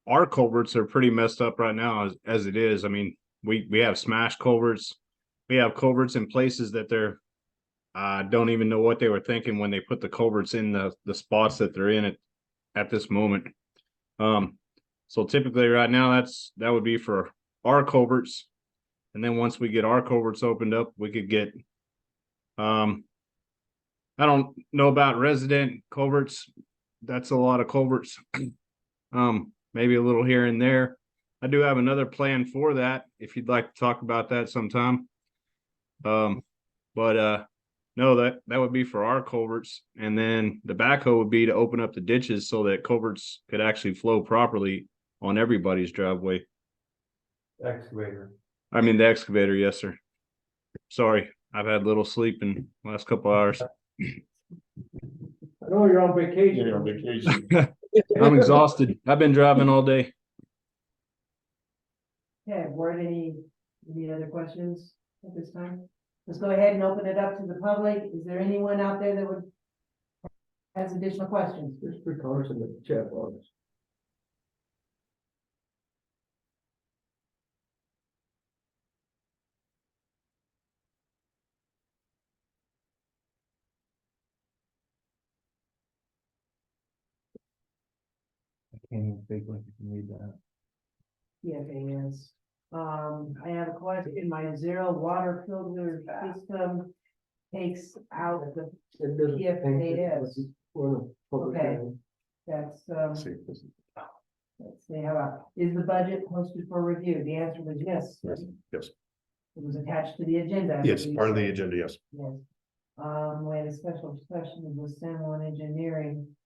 Our culverts are pretty messed up right now as it is. I mean, we have smashed culverts. We have culverts in places that they're, don't even know what they were thinking when they put the culverts in the spots that they're in at this moment. So typically right now that would be for our culverts. And then once we get our culverts opened up, we could get, I don't know about resident culverts. That's a lot of culverts. Maybe a little here and there. I do have another plan for that, if you'd like to talk about that sometime. No, that would be for our culverts, and then the backhoe would be to open up the ditches so that culverts could actually flow properly on everybody's driveway. Excavator. I mean, the excavator, yes, sir. Sorry, I've had little sleep in the last couple hours. I know you're on vacation. I'm exhausted. I've been driving all day. Okay, board, any other questions at this time? Let's go ahead and open it up to the public. Is there anyone out there that has additional questions? There's three comments in the chat box. I can't even think like you can read that. PFAS. I have a question. My zero water filter system takes out the It doesn't. PFAS. For the public Okay. hearing. That's, See, this is- let's see, how about, is the budget posted for review? The answer was yes. Yes, yes, It was attached to the agenda. it's part of the agenda, yes. Yes. We had a special discussion with San Juan Engineering.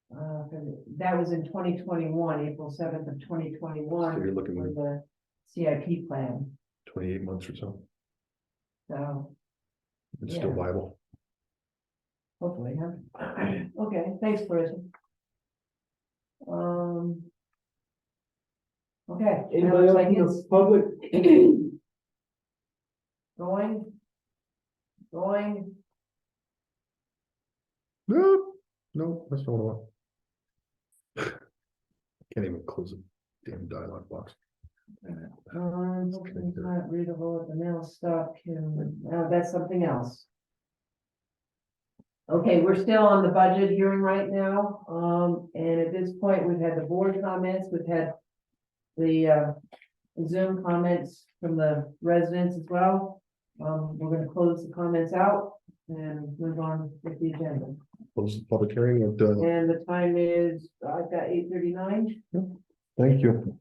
That was in 2021, April 7th of 2021. So you're looking For at the CIP plan, 28 months or so, so it's still Yeah. viable. hopefully, huh? Okay, thanks, Chris. Okay. Anybody looks else like in the it's public? Going. No, that's not what I want. Can't even close the damn dialogue box. It's not readable at the mail stock, that's something else. Okay, we're still on the budget hearing right now, and at this point, we've had the board comments, we've had the Zoom comments from the residents as well. We're gonna close the comments out and move on with the agenda. Close the public hearing and, And the time is, I've got 8:39. thank you.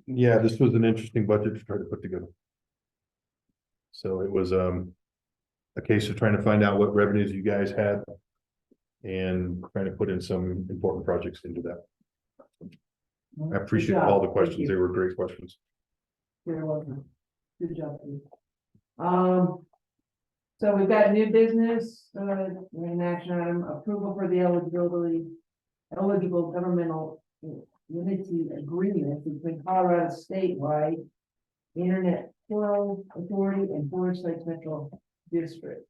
Yeah, this was an interesting budget to try to put together. So it was, a case of trying to find out what revenues you guys had and trying to put in some important projects into that. I appreciate all the questions. They were great questions. You're welcome. Good job. Steve. So we've got new business, an action item, approval for the eligible governmental unity agreement between Colorado statewide Internet Flow Authority and Forest Lakes Metro District.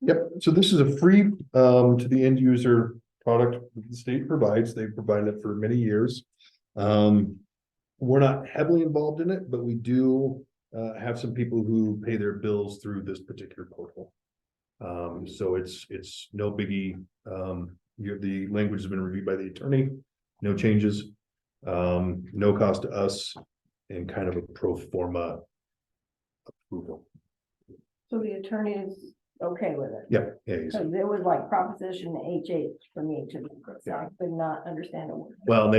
Yep, so this is a free to the end user product that the state provides. They've provided it for many years. We're not heavily involved in it, but we do have some people who pay their bills through this particular portal. So it's no biggie. The language has been reviewed by the attorney, no changes. No cost to us, and kind of a pro forma approval. So the attorney is okay with it? Yeah, he's- Cause it was like proposition HH for me to, so I could not understand a word. well,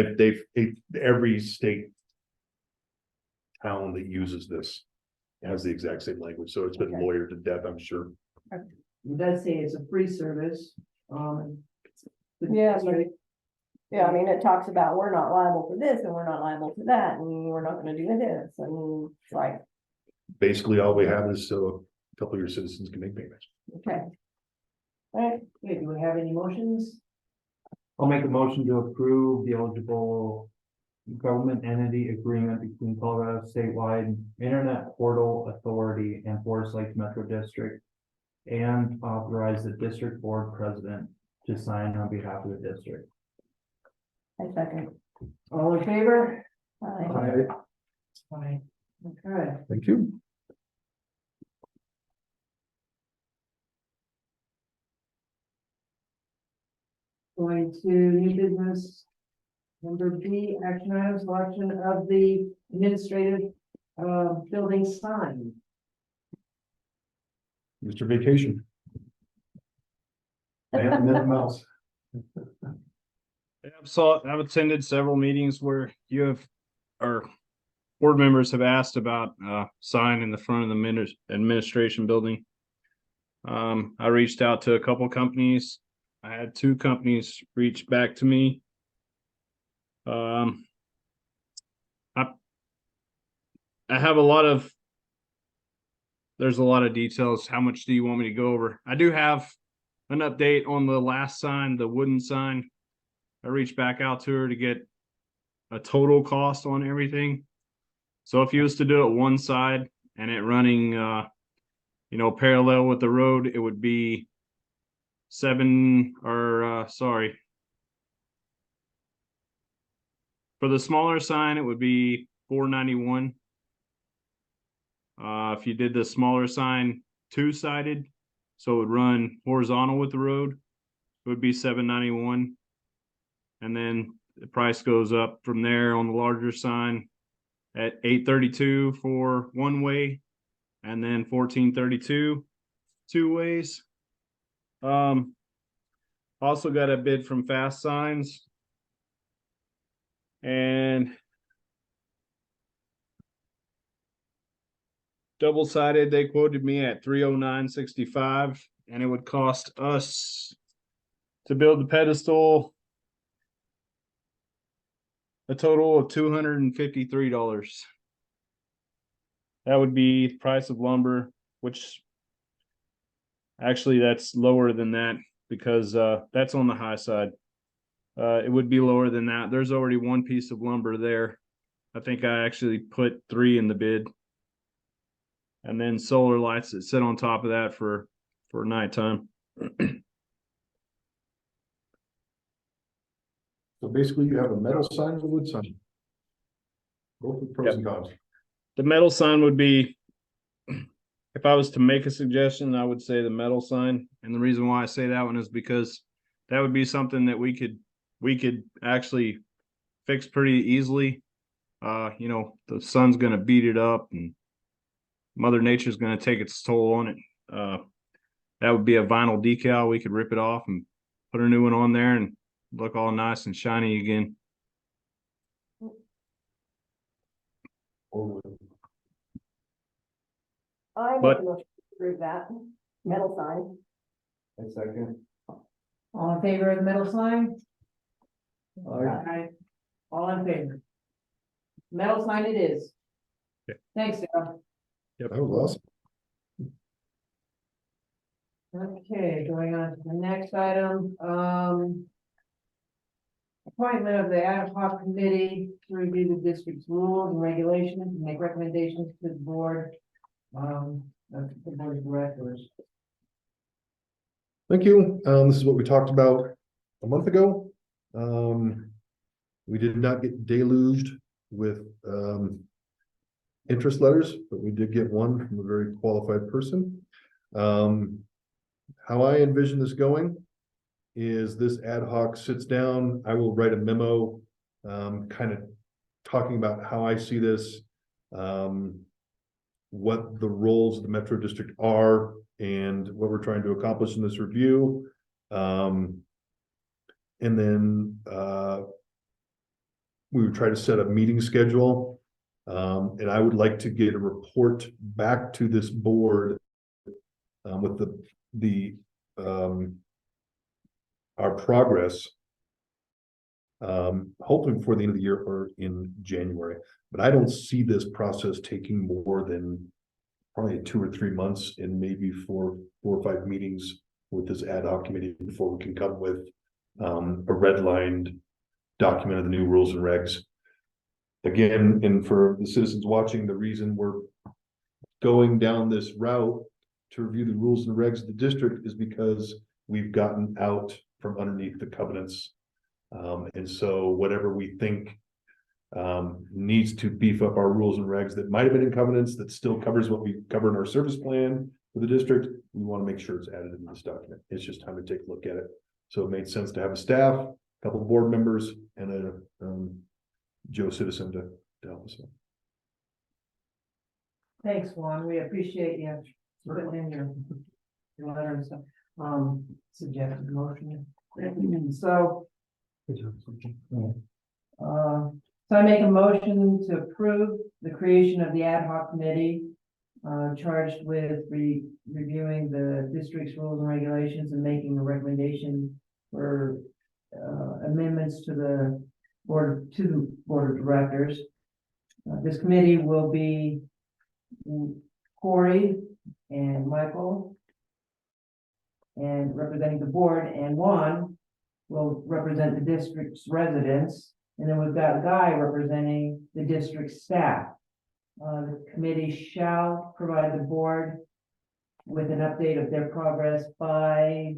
every state town that uses this has the exact same language, so it's been Okay. lawyered to death, I'm sure. It does say it's a free service, Yeah, but- Yeah, I mean, it talks about we're not liable for this and we're not liable for that, and we're not gonna do this, and it's like, Basically, all we have is so a couple of your citizens can make payments. okay. All right, okay, do we have any motions? I'll make a motion to approve the eligible government entity agreement between Colorado Statewide Internet Portal Authority and Forest Lake Metro District. And authorize the district board president to sign on behalf of the district. I second. All in favor? Aye. Aye. Okay, Thank you. going to new business. Number B, action items, selection of the administrative, building sign. Mr. Vacation. And nothing else. I've attended several meetings where you have, or board members have asked about sign in the front of the administration building. I reached out to a couple companies. I had 2 companies reach back to me. I have there's a lot of details. How much do you want me to go over? I do have an update on the last sign, the wooden sign. I reached back out to her to get a total cost on everything. So if you was to do it one side and it running, parallel with the road, it would be for the smaller sign, it would be $491. If you did the smaller sign 2-sided, so it would run horizontal with the road, it would be $791. And then the price goes up from there on the larger sign at $832 for one way, and then $1432 2 ways. Also got a bid from Fast Signs, and double-sided, they quoted me at $309.65, and it would cost us to build the pedestal a total of $253. That would be the price of lumber, which actually that's lower than that because that's on the high side. It would be lower than that. There's already one piece of lumber there. I think I actually put 3 in the bid. And then solar lights that sit on top of that for nighttime. So basically you have a metal sign and a wood sign. Both with pros and cons. The metal sign would be, if I was to make a suggestion, I would say the metal sign. And the reason why I say that one is because that would be something that we could actually fix pretty easily. The sun's gonna beat it up and Mother Nature's gonna take its toll on it. That would be a vinyl decal. We could rip it off and put a new one on there and look all nice and shiny again. I make But- a motion to approve that metal sign. A second. All in favor of the metal sign? Aye. All in favor? Metal sign it is. Okay. Thanks, Sarah. That was awesome. Okay, going on to the next item, appointment of the ad hoc committee to review the district's rules and regulations and make recommendations to the board. Of the board of directors. Thank you. This is what we talked about a month ago. We did not get deluged with interest letters, but we did get one from a very qualified person. How I envision this going is this ad hoc sits down, I will write a memo, kind of talking about how I see this, what the roles of the Metro District are and what we're trying to accomplish in this review. And then we would try to set a meeting schedule. And I would like to get a report back to this board with our progress, hopefully before the end of the year or in January. But I don't see this process taking more than probably 2 or 3 months and maybe 4 or 5 meetings with this ad hoc committee before we can come with a redlined document of the new rules and regs. Again, and for the citizens watching, the reason we're going down this route to review the rules and regs of the district is because we've gotten out from underneath the covenants. And so whatever we think needs to beef up our rules and regs that might have been in covenants that still covers what we cover in our service plan for the district, we want to make sure it's added in this document. It's just time to take a look at it. So it made sense to have a staff, a couple of board members, and a Joe citizen to help us. Thanks, Juan. We appreciate you putting in your letter and stuff. Suggested motion. So, so I make a motion to approve the creation of the ad hoc committee charged with reviewing the district's rules and regulations and making a recommendation for amendments to the board of directors. This committee will be Corey and Michael and representing the board, and Juan will represent the district's residents. And then we've got a guy representing the district staff. The committee shall provide the board with an update of their progress by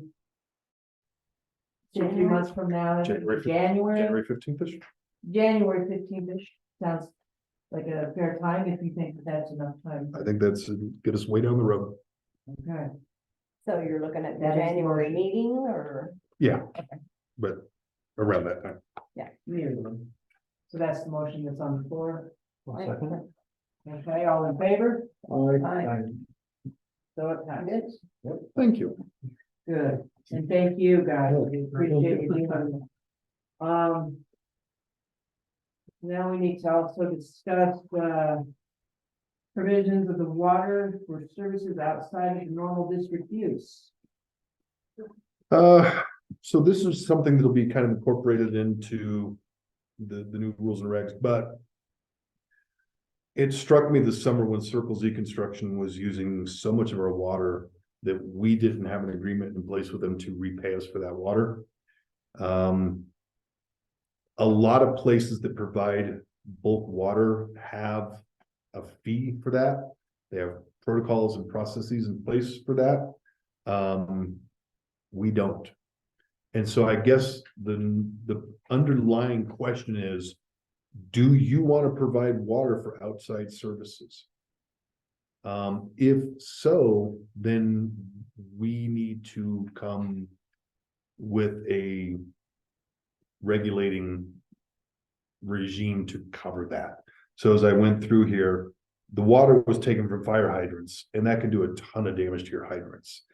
2 months from now. January 15th-ish. January 15th-ish. Sounds like a fair time if you think that that's enough time. I think that's get us way down the road. Okay. So you're looking at the That is January motion. meeting or? Yeah, but around that time. So that's the motion that's on the floor. I'll second it. Okay, all in favor? Aye. So it passes. Thank you. Good. And thank you, guys. We appreciate you doing that. Now we need to also discuss provisions of the water for services outside of normal district use. So this is something that'll be kind of incorporated into the new rules and regs, but it struck me this summer when Circle Z Construction was using so much of our water that we didn't have an agreement in place with them to repay us for that water. A lot of places that provide bulk water have a fee for that. They have protocols and processes in place for that. We don't. And so I guess the underlying question is, do you want to provide water for outside services? If so, then we need to come with a regulating regime to cover that. So as I went through here, the water was taken from fire hydrants, and that can do a ton of damage to your hydrants.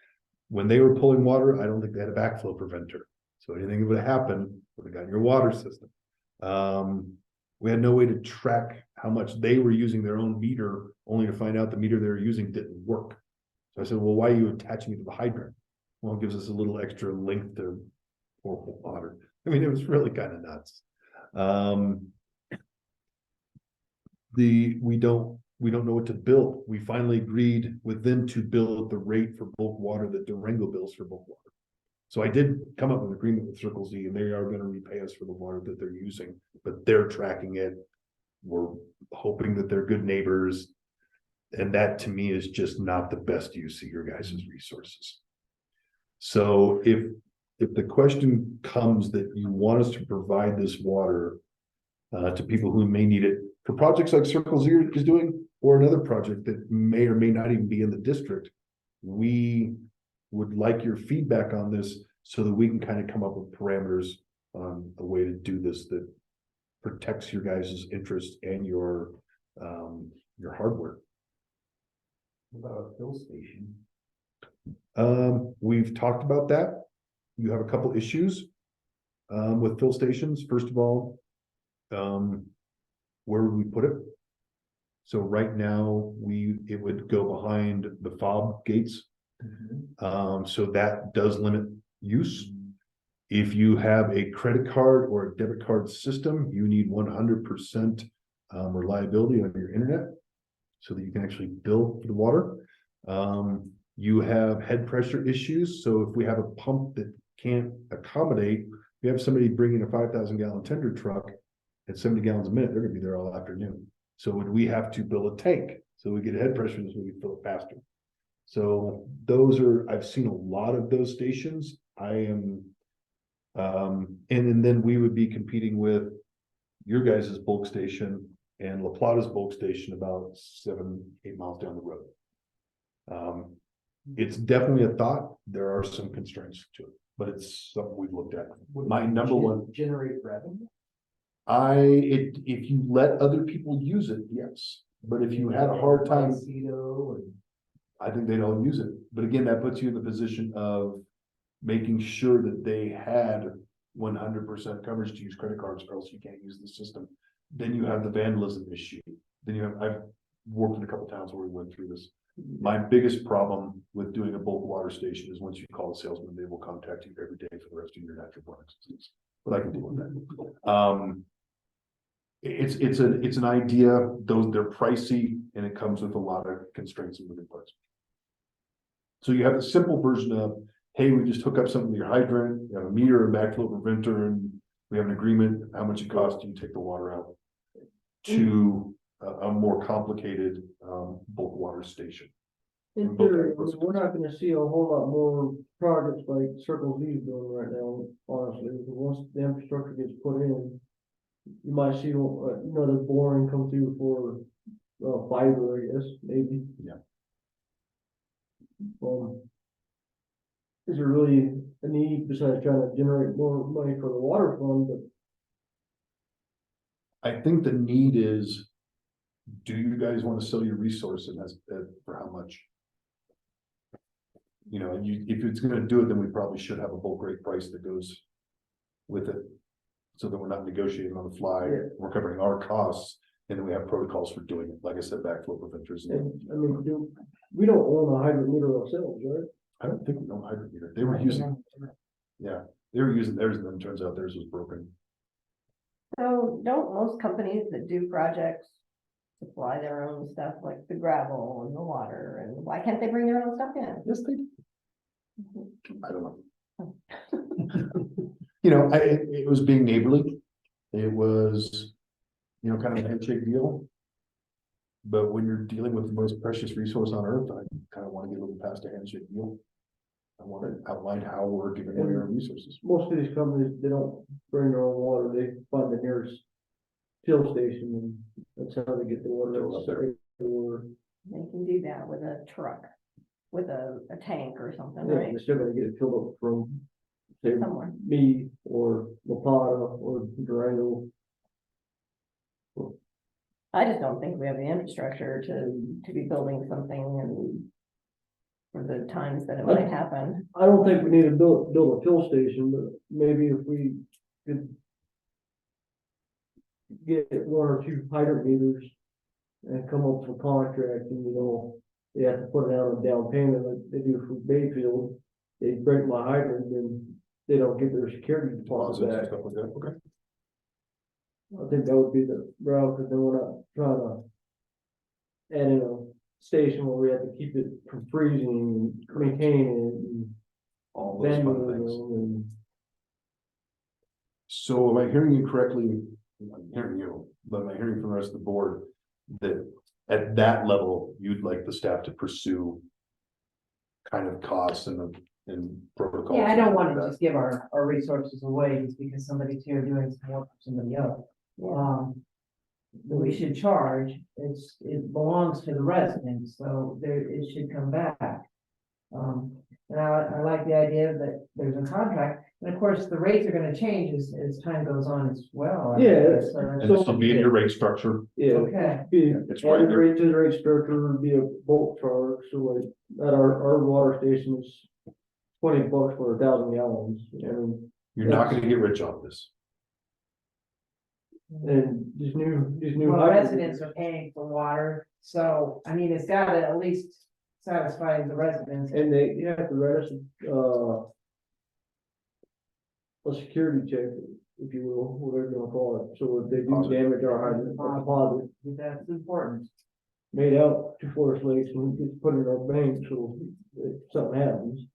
When they were pulling water, I don't think they had a backflow preventer. So anything that would have happened would have gotten your water system. We had no way to track how much they were using their own meter, only to find out the meter they were using didn't work. So I said, well, why are you attaching it to the hydrant? Well, it gives us a little extra length to pour water. I mean, it was really kind of nuts. We don't know what to bill. We finally agreed with them to bill at the rate for bulk water that Durango bills for bulk water. So I did come up with an agreement with Circle Z, and they are going to repay us for the water that they're using, but they're tracking it. We're hoping that they're good neighbors. And that to me is just not the best use of your guys' resources. So if the question comes that you want us to provide this water to people who may need it for projects like Circle Z is doing, or another project that may or may not even be in the district. We would like your feedback on this so that we can kind of come up with parameters on a way to do this that protects your guys' interest and your hardware. What about a fill station? We've talked about that. You have a couple issues with fill stations. First of all, where would we put it? So right now, it would go behind the fob gates. So that does limit use. If you have a credit card or a debit card system, you need 100% reliability on your internet so that you can actually bill for the water. You have head pressure issues. So if we have a pump that can't accommodate, you have somebody bringing a 5,000 gallon tender truck at 70 gallons a minute, they're gonna be there all afternoon. So would we have to build a tank so we get head pressure so we can fill it faster? So those are, I've seen a lot of those stations. I am, and then we would be competing with your guys' bulk station and La Plata's bulk station about 7-8 miles down the road. It's definitely a thought. There are some constraints to it, but it's something we've looked at. My number one, Generate revenue? if you let other people use it, yes, but if you had a hard time, I think they'd all use it. But again, that puts you in the position of making sure that they had 100% coverage to use credit cards, or else you can't use the system. Then you have the vandalism issue. Then you have, I've worked in a couple towns where we went through this. My biggest problem with doing a bulk water station is once you call a salesman, they will contact you every day for the rest of your natural water existence. But I can deal with that. It's an idea, they're pricey, and it comes with a lot of constraints and moving parts. So you have the simple version of, hey, we just hook up something to your hydrant, you have a meter, a backflow preventer, and we have an agreement, how much it costs, you take the water out. To a more complicated bulk water station. In theory, we're not gonna see a whole lot more projects like Circle Z doing right now, honestly. Once the infrastructure gets put in, you might see another boring come through for fiber, I guess, maybe. Yeah. Is there really a need besides trying to generate more money for the water fund? But I think the need is, do you guys want to sell your resource, and that's for how much? You know, if it's gonna do it, then we probably should have a bulk rate price that goes with it. So that we're not negotiating on the fly, Yeah. we're covering our costs, and then we have protocols for doing it, like I said, backflow preventers. and, I mean, we don't own a hydrant meter ourselves, right? I don't think we own hydrant meter, they were using, yeah, they were using theirs, and then it turns out theirs was broken. So don't most companies that do projects supply their own stuff, like the gravel and the water, and why can't they bring their own stuff in? Yes, they, I don't know. You know, it was being neighborly. It was, you know, kind of a handshake deal. But when you're dealing with the most precious resource on earth, I kind of want to get a little past a handshake deal. I want to outline how we're giving away our resources. Most of these companies, they don't bring their own water, they find the nearest fill station, and that's how they get the water. Fill up there. They can do that with a truck, with a tank or something, Yeah, right? they're still gonna get it filled up from, say, Somewhere. me or La Plata or Durango. I just don't think we have the infrastructure to be building something and for the times that it might happen. I don't think we need to build a fill station, but maybe if we could get one or two hydrant meters and come up with a contract, and they have to put it out a down payment like they do for Bayfield. They break my hydrant, and they don't get their security deposit Deposits and back. stuff like that, okay. I think that would be the route, because then we're not trying to add in a station where we have to keep it from freezing and maintain it and All those fun things. and So am I hearing you correctly? I'm hearing you, but am I hearing from the rest of the board that at that level, you'd like the staff to pursue kind of costs and protocols? Yeah, I don't want to just give our resources away just because somebody's here doing some work for somebody else. that we should charge. It belongs to the residents, so it should come back. And I like the idea that there's a contract, and of course, the rates are gonna change as time goes on as well. I Yeah, guess, And this will be in your rate structure. Yeah. Okay. Be, It's and right the there. rate to the rate structure would be a bulk charge, so like, at our water station is $20 for 1,000 gallons, and You're not gonna get rich off this. these new. Well, residents are paying for water, so, I mean, it's gotta at least satisfy the residents. And you have to write us, a security check, if you will, whatever you wanna call it, so if they do Deposit. damage our hydrant, a deposit That's important. made out to Forest Lakes and it gets put in our bank, so if something happens.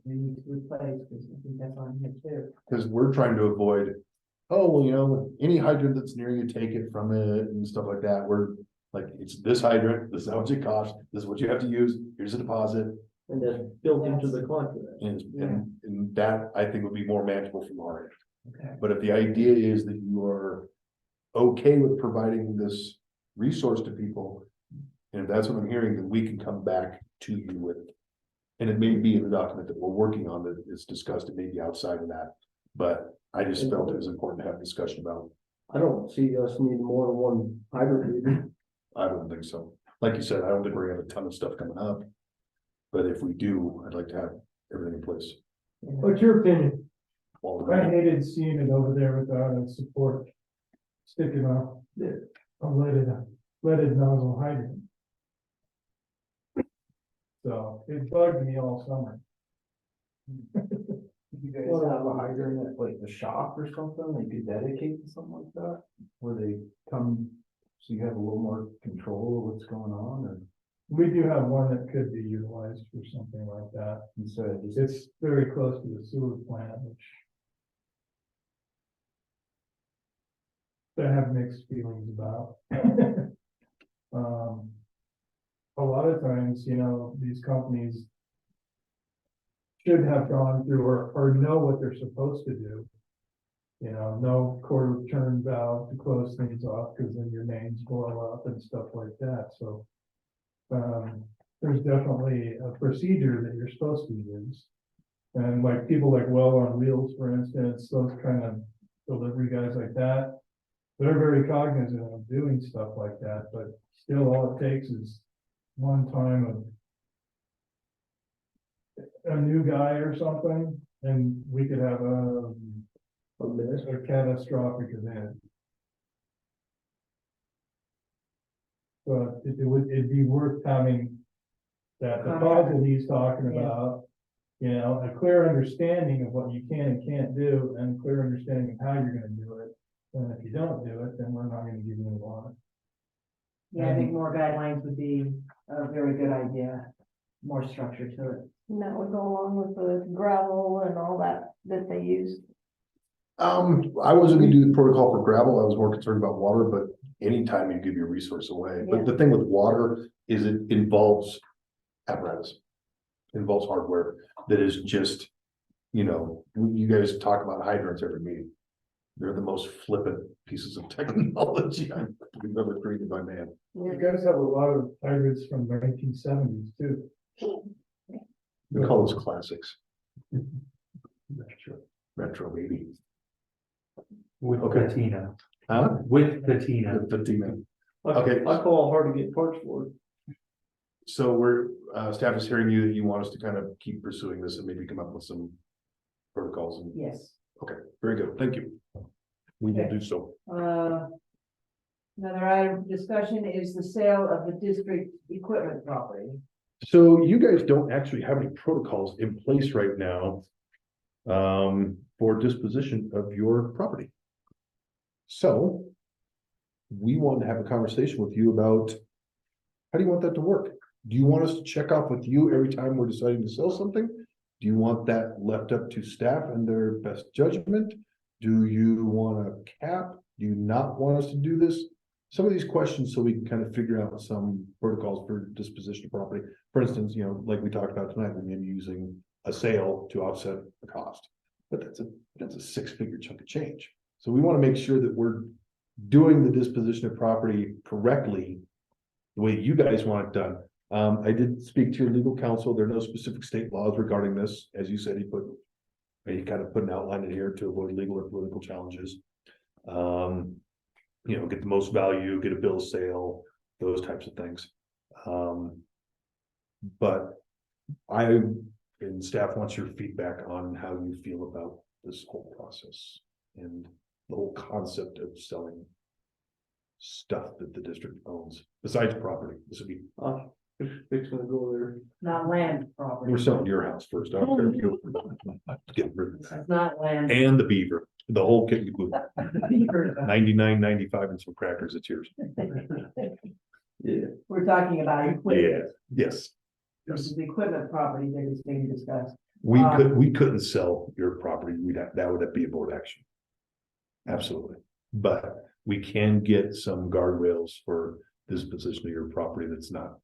We need to replace, because I think that's on here too. Cause we're trying to avoid, oh, well, you know, any hydrant that's near you, take it from it and stuff like that. We're like, it's this hydrant, this is how much it costs, this is what you have to use, here's a deposit. And that's built into the contract. And that I think would be more manageable from our end. Okay. But if the idea is that you are okay with providing this resource to people, and if that's what I'm hearing, then we can come back to you with. And it may be in the document that we're working on that is discussed, it may be outside of that, but I just felt it was important to have a discussion about. I don't see us needing more than one hydrant either. I don't think so. Like you said, I don't think we're gonna have a ton of stuff coming up. But if we do, I'd like to have everything in place. What's your opinion? All I the- hated seeing it over there without a support sticking off a leaded nozzle hydrant. So it bugged me all summer. You guys have a hydrant at like the shop or something, they could dedicate to something like that, where they come, so you have a little more control of what's going on, and We do have one that could be utilized for something like that. instead of just. It's very close to the sewer plant, which I have mixed feelings about. A lot of times, you know, these companies should have gone through or know what they're supposed to do. You know quarter turn valve to close things off, because then your mains blow up and stuff like that, so. There's definitely a procedure that you're supposed to use. And like people like Well on Wheels, for instance, those kind of delivery guys like that. They're very cognizant of doing stuff like that, but still all it takes is one time of a new guy or something, and we could have a catastrophic event. But it'd be worth having that deposit he's talking about. You know, a clear understanding of what you can and can't do, and a clear understanding of how you're gonna do it. And if you don't do it, then we're not gonna give you any water. Yeah, I think more guidelines would be a very good idea, more structure to it. And that would go along with the gravel and all that they use. I wasn't gonna do the protocol for gravel, I was more concerned about water, but anytime you give your resource away, but the thing with water is it involves apparatus. Involves hardware that is just, you know, you guys talk about hydrants every meeting. They're the most flippant pieces of technology I've ever created by man. You guys have a lot of hydrants from the 1970s too. We call those classics. Retro baby. With Okay. patina, Huh? with patina. The 15. I Okay. call it hard to get parts for it. So we're, staff is hearing you that you want us to kind of keep pursuing this and maybe come up with some protocols and, Yes. okay, very good, thank you. We will Okay. do so. Another item of discussion is the sale of the district equipment property. So you guys don't actually have any protocols in place right now for disposition of your property. So we want to have a conversation with you about how do you want that to work? Do you want us to check off with you every time we're deciding to sell something? Do you want that left up to staff and their best judgment? Do you want a cap? Do you not want us to do this? Some of these questions so we can kind of figure out some protocols for disposition of property. For instance, you know, like we talked about tonight, we may be using a sale to offset the cost. But that's a 6-figure chunk of change. So we want to make sure that we're doing the disposition of property correctly, the way you guys want it done. I did speak to your legal counsel. There are no specific state laws regarding this. As you said, he kind of put an outline in here to avoid legal or political challenges. You know, get the most value, get a bill of sale, those types of things. But I and staff wants your feedback on how you feel about this whole process and the whole concept of selling stuff that the district owns besides property. This would be, It's gonna go there. Not land property. we're selling your house first. I don't care if you get rid of It's that. not land. And the beaver, the whole kit and caboodle. 99.95 and some crackers. It's yours. Yeah. We're talking about equipment. Yeah, yes. This is the equipment property that is being discussed. We couldn't sell your property. That would be a board action. Absolutely. But we can get some guardrails for this position of your property that's not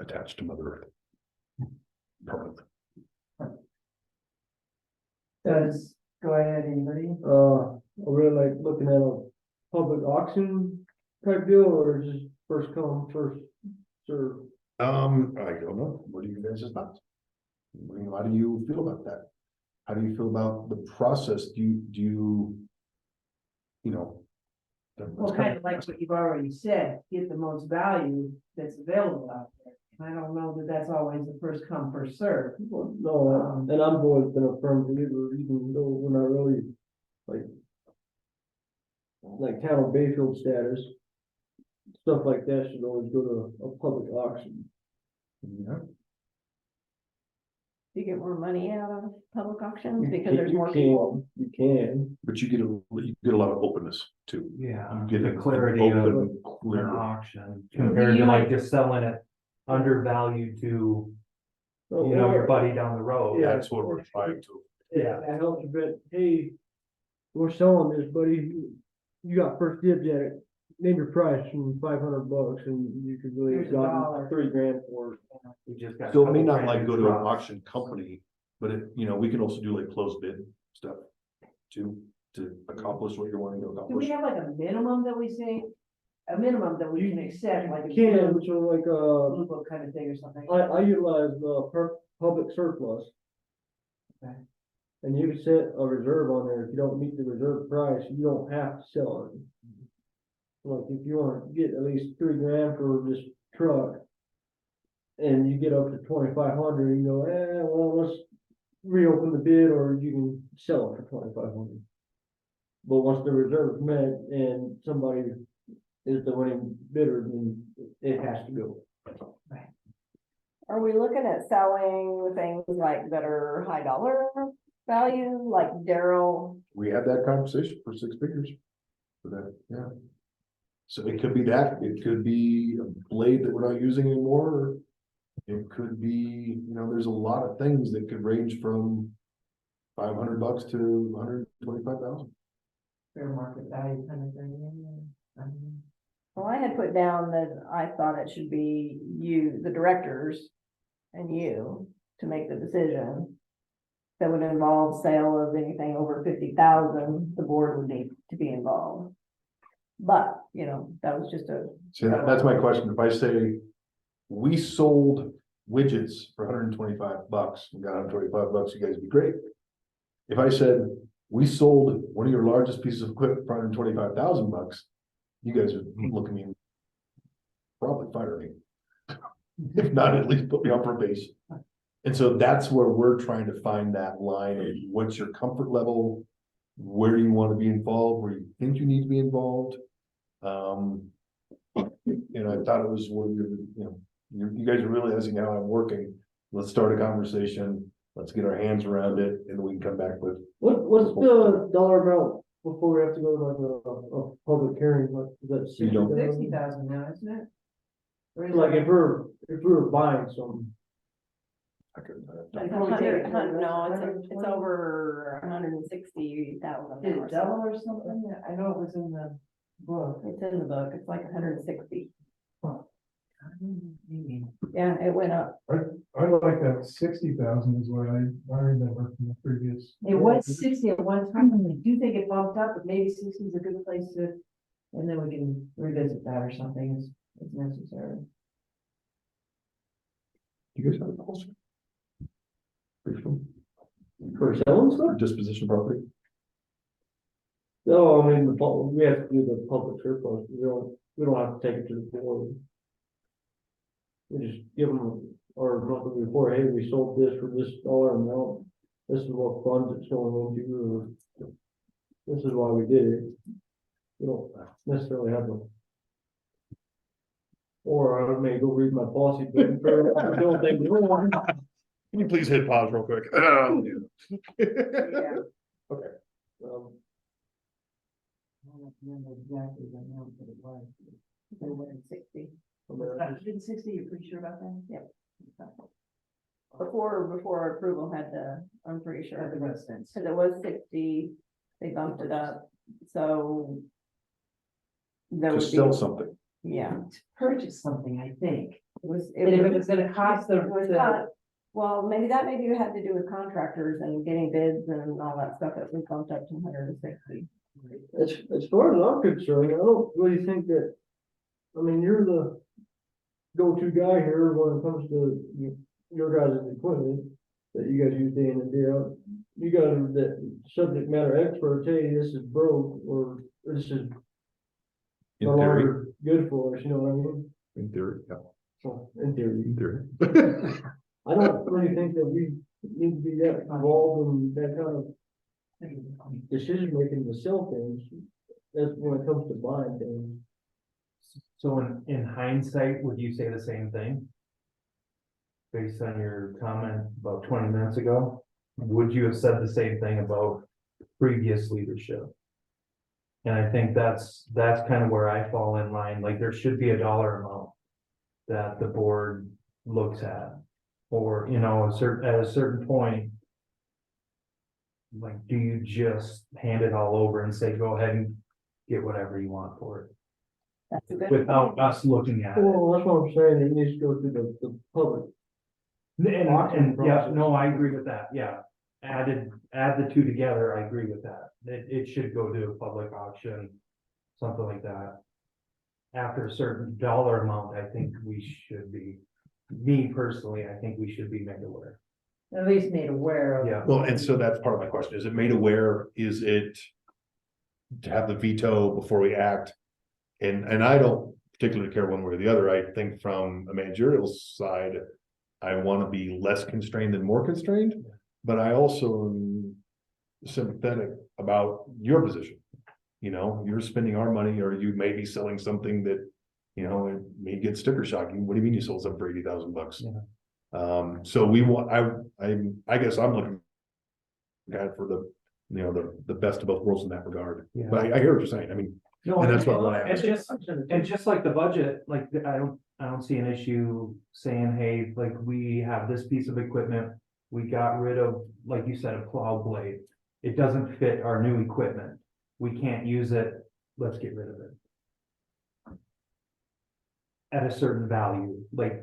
attached to Mother Earth. Permanently. Does, go ahead, anybody? I really like looking at a public auction type deal, or just first come, first serve. I don't know. What do you guys' thoughts? How do you feel about that? How do you feel about the process? Do you know? Well, kind of like what you've already said, get the most value that's available out there. I don't know that that's always the first come, first serve. Well, no, and I've always been a firm believer, even though we're not really like town of Bayfield status. Stuff like that should always go to a public auction. Yeah. You get more money out of public auctions because You there's more can- people. You can. But you get a lot of openness too. Yeah, You get the an clarity of open, an clear. auction compared to like just selling it undervalued to, you know, your buddy down the road. Yeah. That's what we're trying to. Yeah, that helps a bit. Hey, we're selling this, buddy. You got first dibs at it. Name your price from $500 and you could really Here's have a gotten dollar. $3,000 for it. We just got. So it may couple not like grand go in to an trucks. auction company, but we can also do like closed bid stuff too, to accomplish what you're wanting to Do we accomplish. have like a minimum that we say, a minimum that we can accept, like a You can, blue so like, blue book kind of thing or something? I utilize, public surplus. Okay. And you can set a reserve on there. If you don't meet the reserve price, you don't have to sell it. Like if you want to get at least $3,000 for this truck. And you get up to 2,500, you go, well, let's reopen the bid, or you can sell it for 2,500. But once the reserve is met and somebody is the winning bidder, then it has to go. Are we looking at selling things like that are high dollar value, like Daryl? We had that conversation for 6 figures. For that, yeah. So it could be that, it could be a blade that we're not using anymore. Or it could be, there's a lot of things that could range from $500 to 125,000. Fair market value kind of thing. Well, I had put down that I thought it should be you, the directors, and you to make the decision. That would involve sale of anything over 50,000, the board would need to be involved. But, that was just a. So that's my question. If I say we sold widgets for $125 and got $125, you guys would be great. If I said we sold one of your largest pieces of equipment for $125,000, you guys would look at me and probably fire me. If not, at least put me on probation. And so that's where we're trying to find that line of what's your comfort level, where do you want to be involved, where you think you need to be involved. I thought it was one of you guys are realizing how I'm working. Let's start a conversation. Let's get our hands around it, and we can come back with. What's the dollar amount before we have to go to a public hearing? What is that? You don't- 60,000 now, isn't it? Or is Like it- if we're buying some. I couldn't. Like, how much it- It's over 160,000. Did it double or something? I know it was in the book. It's in the book, it's like 160. Maybe. Yeah, it went up. I like that 60,000 is what I remember from the previous. It was 60 at one time, I do think it bumped up, but maybe 60 is a good place to And then we can revisit that or something as necessary. You guys have a policy? Briefly, For selling stuff? for disposition property? No, I mean, we have to do the public surplus, we don't have to take it to the board. We just give them our monthly report, hey, we sold this for this dollar amount, this is what funds it's going into, or this is why we did it. We don't necessarily have them. Or I may go read my policy book for don't think we want. Can you please hit pause real quick? Yeah. Okay. I don't remember exactly the amount that it was. They were at 60. Did 60, you're pretty sure about that? Yep. Before approval had to, I'm pretty sure. That makes sense. Cause it was 60, they bumped it up, so. There To would be, sell something. yeah, Purchase something, I think. it was. And if it was gonna cost the, It was well, maybe had to do with contractors and getting bids and all that stuff, that was bumped up to 160. As far as I'm concerned, I don't really think that, I mean, you're the go-to guy here when it comes to your guys' equipment that you guys use day in and day out. You guys are the subject matter experts, hey, this is broke, or this is no In theory, longer good for us, you know what I mean? in theory, yeah, So, in theory, in theory. I don't really think that we need to be that involved in that kind of decision making to sell things. That's when it comes to buying things. So in hindsight, would you say the same thing? Based on your comment about 20 minutes ago, would you have said the same thing about previous leadership? And I think that's kind of where I fall in line, like there should be a dollar amount that the board looks at. Or, you know, at a certain point, like, do you just hand it all over and say, go ahead and get whatever you want for it? That's a good. Without us looking at it. Well, that's what I'm saying, it needs to go through the public. And yeah, no, I agree with that, yeah. Add the two together, I agree with that. It should go to a public auction, something like that. After a certain dollar amount, I think we should be, me personally, I think we should be made aware. At least made aware of. Yeah. Well, and so that's part of my question. Is it made aware? Is it to have the veto before we act? And I don't particularly care one way or the other. I think from a managerial side, I want to be less constrained than more constrained, but I also am sympathetic about your position. You know, you're spending our money, or you may be selling something that, you know, it may get sticker shock. What do you mean you sold something for $80,000? Yeah. So we want, I guess I'm looking God for the, you know, the best of both worlds in that regard. Yeah. But I hear what you're saying. I mean, No, and that's what I want to and ask. just like the budget, like I don't see an issue saying, hey, like we have this piece of equipment. We got rid of, like you said, a plow blade. It doesn't fit our new equipment. We can't use it. Let's get rid of it. At a certain value, like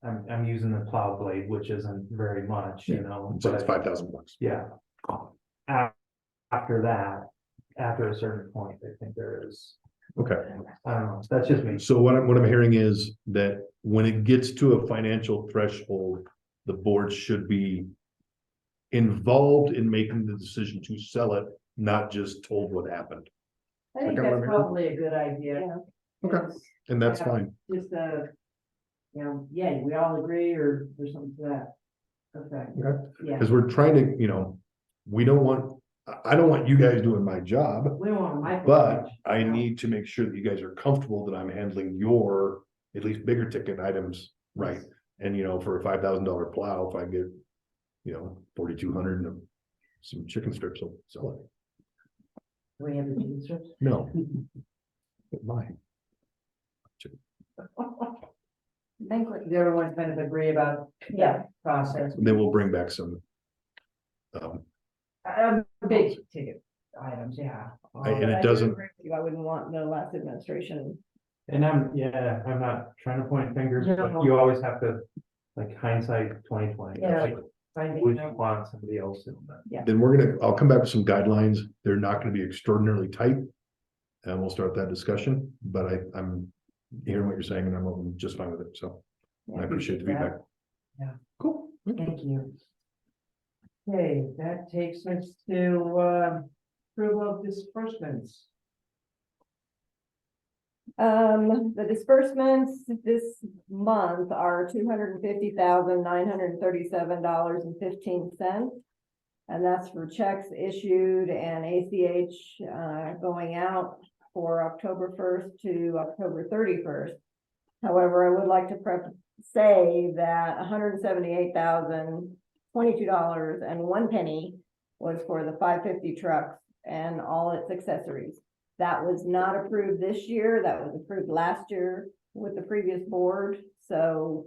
I'm using the plow blade, which isn't very much, you know. So it's but- $5,000. Yeah. After that, after a certain point, I think there is, Okay. I don't know, that's just me. So what I'm hearing is that when it gets to a financial threshold, the board should be involved in making the decision to sell it, not just told what happened. I think Like I that's remember. probably a good idea. Yeah. Okay. It's And that's Yeah. fine. Just you know, yeah, we all agree or something to that effect. Okay. Yeah, Because we're trying to, you know, we don't want, I don't want you guys doing my job, we don't want to but micromanage. I need to make sure that you guys are comfortable that I'm handling your at least bigger ticket items right. And you know, for a $5,000 plow, if I get, you know, 4,200 and some chicken strips, I'll sell it. Do we have the chicken strips? No. But mine. I think everyone kind of agree about, process. Then we'll bring back some. Big ticket items, yeah. And I it do doesn't, agree with you. I wouldn't want the last administration. And I'm not trying to point fingers, No. but you always have to, like hindsight 2020. Yeah. Like, Finding would you out. want somebody else in that? then I'll come back with some guidelines. They're not gonna be extraordinarily tight. and we'll start that discussion, but I'm hearing what you're saying and I'm just fine with it, so I appreciate the feedback. Yeah. Cool. Thank you. Okay, that takes us to, approval of disbursements. The disbursements this month are $250,937.15. And that's for checks issued and ACH, going out for October 1st to October 31st. However, I would like to say that $178,022.01 was for the 550 trucks and all its accessories. That was not approved this year. That was approved last year with the previous board. So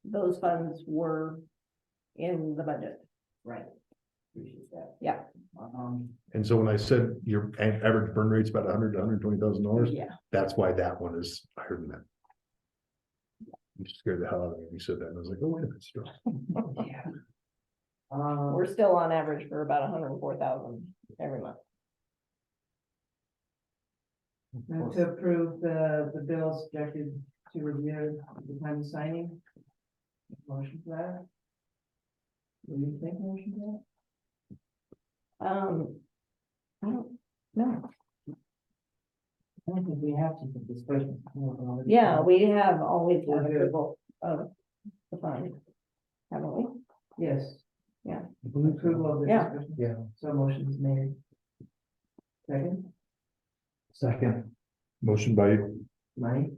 those funds were in the budget. Right. Appreciate that. Yeah. And so when I said your average burn rate's about $100,000 to $120,000, Yeah. that's why that one is higher than that. You scared the hell out of me when you said that, and I was like, oh, wait a minute, stop. Yeah. We're still on average for about 104,000 every month. Move to approve the bills subjected to review at the time of signing. Motion for that? Do you think motion for that? I don't know. I don't think we have to for discussion. Yeah, we have always We're had good. approval of the fund, haven't we? Yes. Yeah. Approval of the Yeah. discussion. Yeah. So motion is made. Second, Second. Motion by Mike.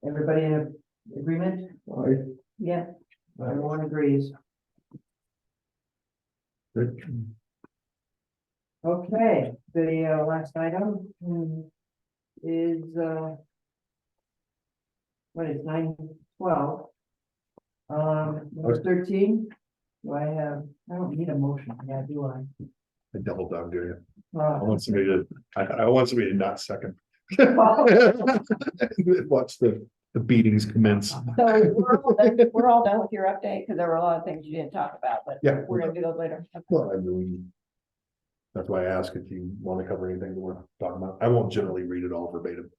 Everybody in agreement? Yeah. Everyone agrees. Rick. Okay, the last item is what is 9:12? Number 13. Do I don't need a motion, yeah, do I? I double dog do you. I Uh, want somebody to, I want somebody to not second. Watch the beatings commence. So we're all done with your update, because there were a lot of things you didn't talk about, but Yeah. we're gonna do those later. Well, I mean, that's why I ask if you want to cover anything that we're talking about. I won't generally read it all verbatim.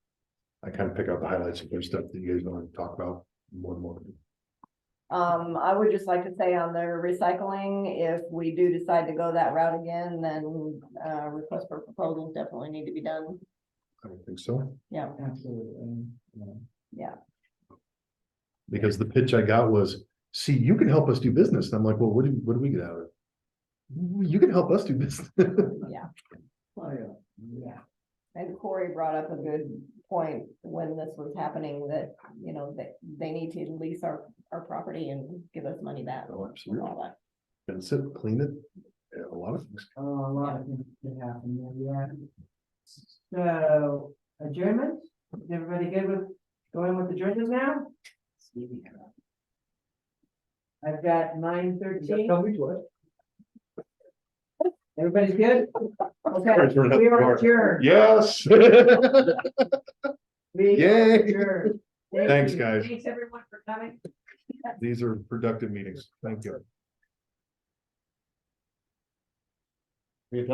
I kind of pick out the highlights if there's stuff that you guys want to talk about more and more. I would just like to say on the recycling, if we do decide to go that route again, then request for proposals definitely need to be done. I don't think so, Yeah, Absolutely. yeah. because the pitch I got was, see, you can help us do business. And I'm like, well, what do we get out of it? You can help us do business. Yeah. Oh, yeah. And Corey brought up a good point when this was happening, that, you know, they need to lease our property and give us money back. Oh, and absolutely. all that. And sit, clean it, yeah, a lot of things. A lot of things could happen, yeah. So, adjournment, is everybody good with going with adjournment now? I've got 9:13. Everybody's good? Okay, we are adjourned. Yes. We are Yay. adjourned. Thank Thanks, you. guys. Thanks, everyone, for coming. These are productive meetings. Thank you.